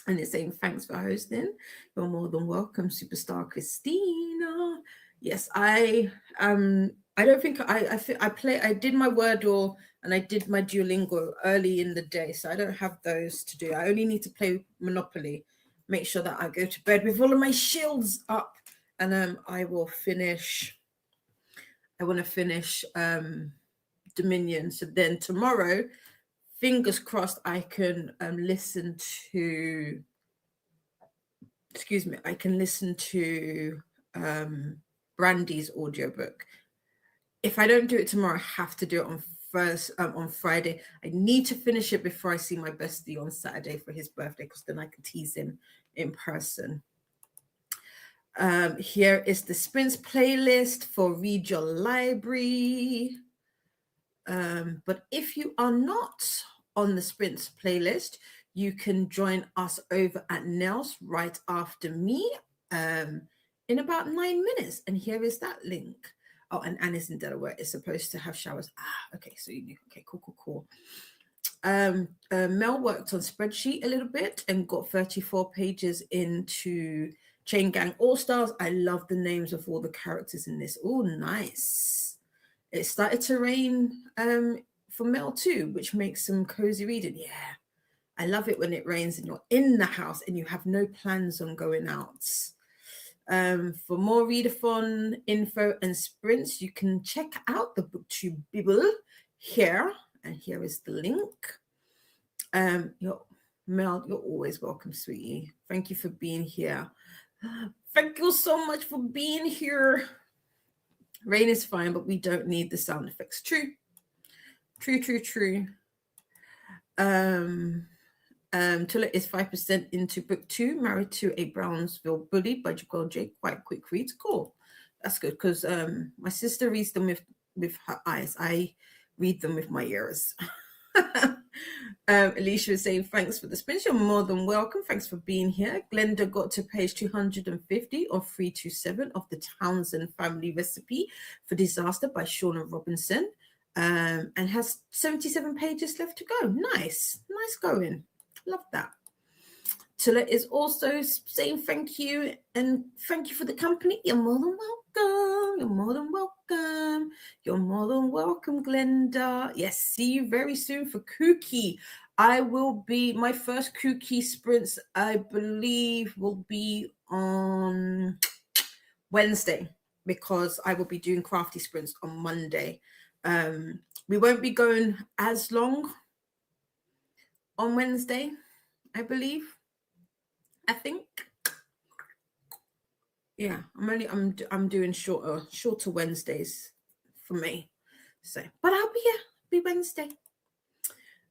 [SPEAKER 1] And it's saying thanks for hosting. You're more than welcome, superstar Christina. Yes, I don't think I did my Wordle and I did my Duolingo early in the day, so I don't have those to do. I only need to play Monopoly. Make sure that I go to bed with all of my shields up, and I will finish. I want to finish Dominion. So then tomorrow, fingers crossed, I can listen to. Excuse me. I can listen to Brandy's audiobook. If I don't do it tomorrow, I have to do it on Friday. I need to finish it before I see my bestie on Saturday for his birthday, because then I can tease him in person. Here is the sprints playlist for Read Your Library. But if you are not on the sprints playlist, you can join us over at Nels right after me in about 9 minutes. And here is that link. Oh, and Anna's in Delaware. It's supposed to have showers. Ah, okay. So you knew. Okay, cool, cool, cool. Mel worked on spreadsheet a little bit and got 34 pages into Chain Gang All Stars. I love the names of all the characters in this. Oh, nice. It started to rain for Mel too, which makes some cozy reading. Yeah, I love it when it rains and you're in the house and you have no plans on going out. For more readathon info and sprints, you can check out the booktube Bible here, and here is the link. You're Mel, you're always welcome, sweetie. Thank you for being here. Thank you so much for being here. Rain is fine, but we don't need the sound effects. True. True, true, true. Tulla is 5% into book 2, Married to a Brownsville Bully by Jaquel J. Quite quick reads. Cool. That's good because my sister reads them with her eyes. I read them with my ears. Alicia is saying thanks for the sprint. You're more than welcome. Thanks for being here. Glenda got to page 250 of 327 of the Townsend Family Recipe for Disaster by Shauna Robinson, and has 77 pages left to go. Nice going. Love that. Tilla is also saying thank you and thank you for the company. You're more than welcome. You're more than welcome. You're more than welcome, Glenda. Yes, see you very soon for Kooky. I will be, my first Kooky sprints, I believe, will be on Wednesday because I will be doing crafty sprints on Monday. We won't be going as long on Wednesday, I believe. I think. Yeah, I'm doing shorter Wednesdays for me. So, but I'll be here. Be Wednesday.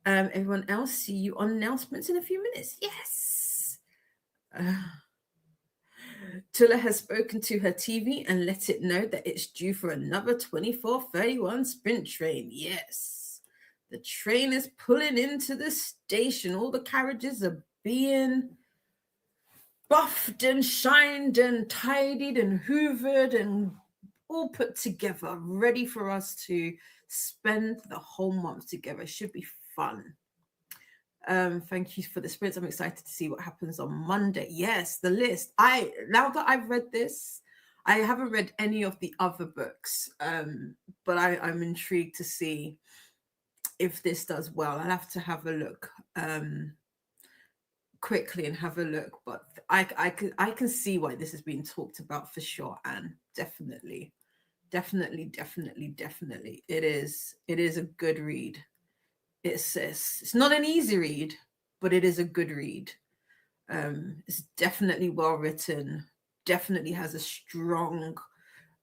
[SPEAKER 1] Everyone else, see you on announcements in a few minutes. Yes. Tula has spoken to her TV and let it know that it's due for another 24:31 sprint train. Yes. The train is pulling into the station. All the carriages are being buffed and shined and tidied and hoovered and all put together, ready for us to spend the whole month together. It should be fun. Thank you for the sprints. I'm excited to see what happens on Monday. Yes, the list. Now that I've read this, I haven't read any of the other books, but I'm intrigued to see if this does well. I'll have to have a look quickly and have a look, but I can see why this has been talked about for sure, and definitely it is a good read. It's not an easy read, but it is a good read. It's definitely well written, definitely has a strong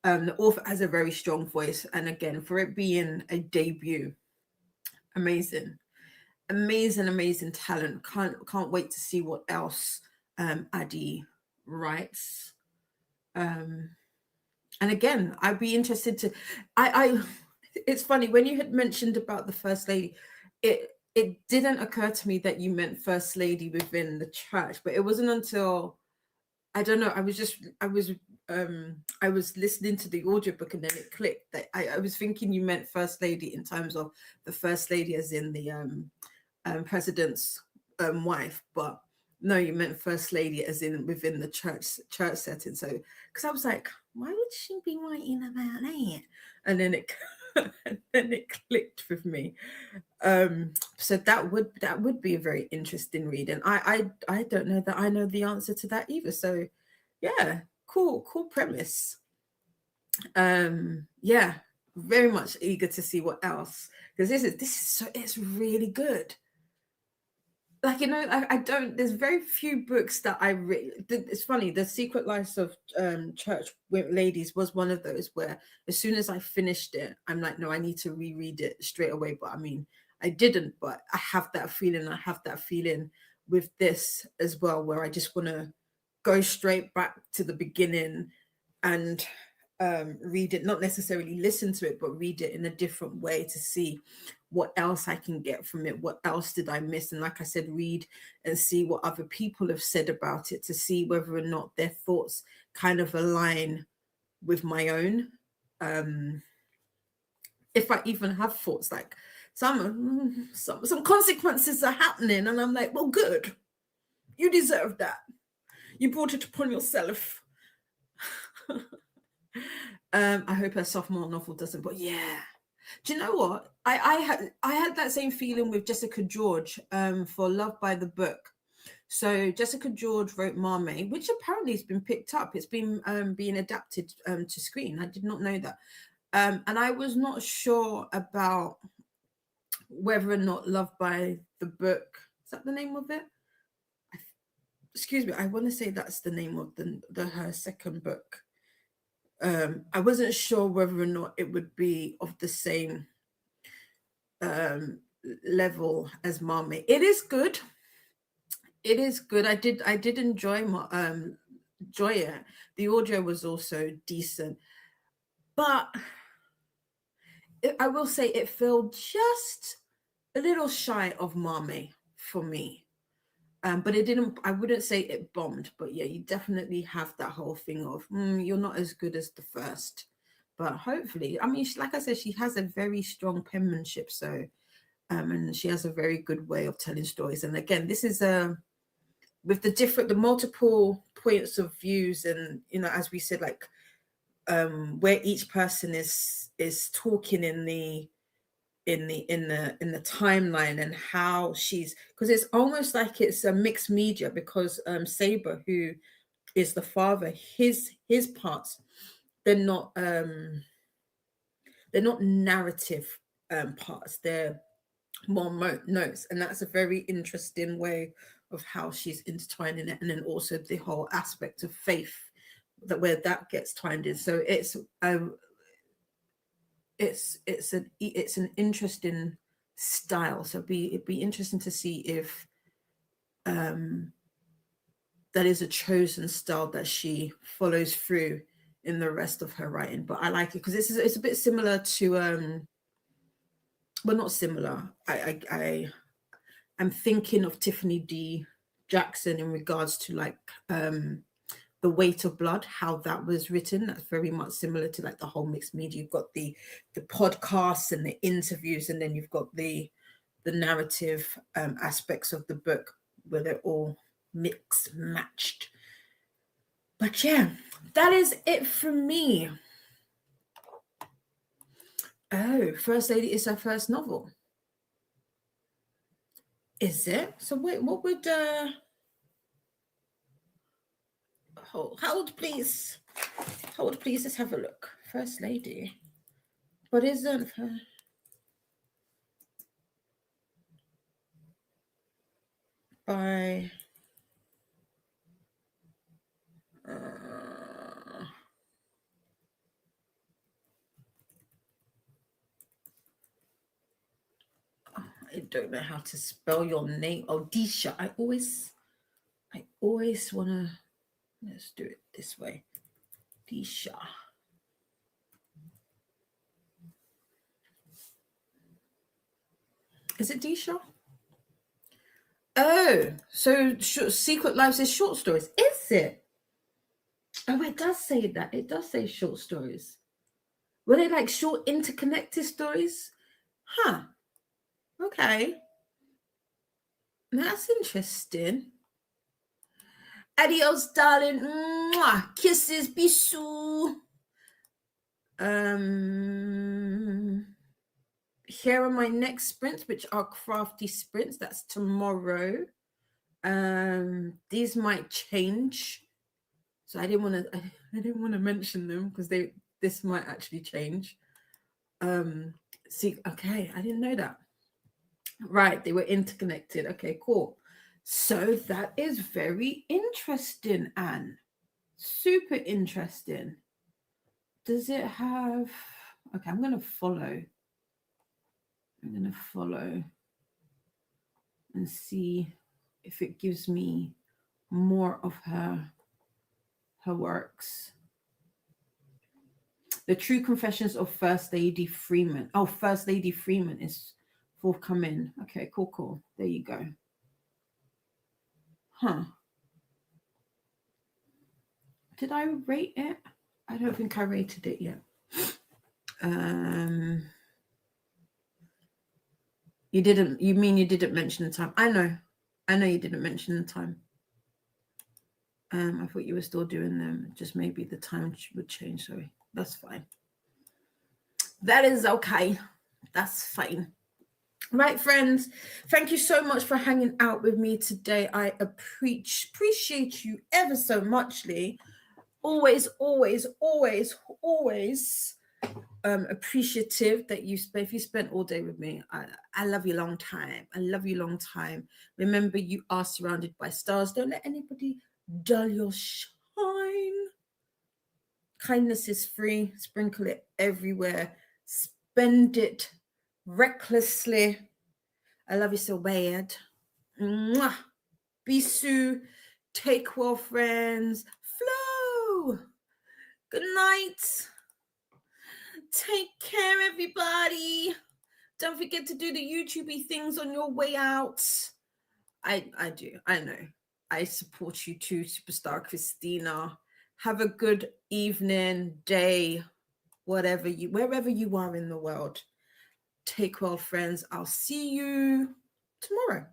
[SPEAKER 1] the author has a very strong voice, and again, for it being a debut, amazing talent. Can't wait to see what else Addy writes. And again, I'd be interested to I it's funny when you had mentioned about the first lady, it didn't occur to me that you meant first lady within the church, but it wasn't until I don't know, I was listening to the audiobook and then it clicked that I was thinking you meant first lady in terms of the first lady as in the president's wife, but no, you meant first lady as in within the church setting. So because I was like, why would she be writing about that? And then it and then it clicked with me. So that would be a very interesting read, and I don't know that I know the answer to that either. So yeah, cool premise. Yeah, very much eager to see what else, because this is so it's really good. Like, you know, I don't, there's very few books that I read. It's funny, The Secret Lives of Church Ladies was one of those where as soon as I finished it, I'm like, no, I need to reread it straight away. But I mean, I didn't, but I have that feeling. I have that feeling with this as well, where I just want to go straight back to the beginning and read it, not necessarily listen to it, but read it in a different way to see what else I can get from it. What else did I miss? And like I said, read and see what other people have said about it to see whether or not their thoughts kind of align with my own. if I even have thoughts, like some consequences are happening, and I'm like, well, good, you deserve that. You brought it upon yourself. I hope her sophomore novel doesn't, but yeah. Do you know what? I had that same feeling with Jessica George for Love by the Book. So Jessica George wrote Marmee, which apparently has been picked up. It's been being adapted to screen. I did not know that. And I was not sure about whether or not Love by the Book, is that the name of it? Excuse me, I want to say that's the name of the her second book. I wasn't sure whether or not it would be of the same level as Marmee. It is good. It is good. I did enjoy it. The audio was also decent, but I will say it felt just a little shy of Marmee for me. But it didn't. I wouldn't say it bombed, but yeah, you definitely have that whole thing of you're not as good as the first. But hopefully, I mean, like I said, she has a very strong penmanship, so and she has a very good way of telling stories. And again, this is a with the multiple points of views, and as we said, like where each person is talking in the timeline, and how she's, because it's almost like it's a mixed media, because Saber, who is the father, his parts, they're not narrative parts, they're more notes, and that's a very interesting way of how she's intertwining it, and then also the whole aspect of faith, that where that gets timed in. So it's an interesting style. So it'd be interesting to see if that is a chosen style that she follows through in the rest of her writing. But I like it because it's a bit similar to well, not similar. I'm thinking of Tiffany D. Jackson in regards to like The Weight of Blood, how that was written. That's very much similar to like the whole mixed media. You've got the podcasts and the interviews, and then you've got the narrative aspects of the book where they're all mixed, matched. But yeah, that is it for me. Oh, First Lady is her first novel. Is it? So wait, what would hold please. Hold please, let's have a look. First Lady. What isn't her? By I don't know how to spell your name. Oh, Disha. I always want to. Let's do it this way. Disha. Is it Disha? Oh, so Secret Lives is short stories. Is it? Oh, it does say that. It does say short stories. Were they like short interconnected stories? Huh. Okay. That's interesting. Adios, darling. Mwah. Kisses, bisous. Here are my next sprints, which are crafty sprints. That's tomorrow. These might change, so I didn't want to mention them because this might actually change. See, okay, I didn't know that. Right, they were interconnected. Okay, cool. So that is very interesting, Anne. Super interesting. Does it have? Okay, I'm gonna follow. And see if it gives me more of her works. The True Confessions of First Lady Freeman. Oh, First Lady Freeman is forthcoming. Okay, cool. There you go. Huh. Did I rate it? I don't think I rated it yet. You didn't. You mean you didn't mention the time? I know you didn't mention the time. I thought you were still doing them. Just maybe the time would change. Sorry, that's fine. That is okay. That's fine. Right, friends. Thank you so much for hanging out with me today. I appreciate you ever so muchly. Always, always, always, always appreciative that if you spent all day with me. I love you long time. I love you long time. Remember, you are surrounded by stars. Don't let anybody dull your shine. Kindness is free. Sprinkle it everywhere. Spend it recklessly. I love you so bad. Mwah. Bisou. Take well, friends. Flow. Good night. Take care, everybody. Don't forget to do the YouTubey things on your way out. I do. I know. I support you too, Superstar Christina. Have a good evening, day, wherever you are in the world. Take well, friends. I'll see you tomorrow.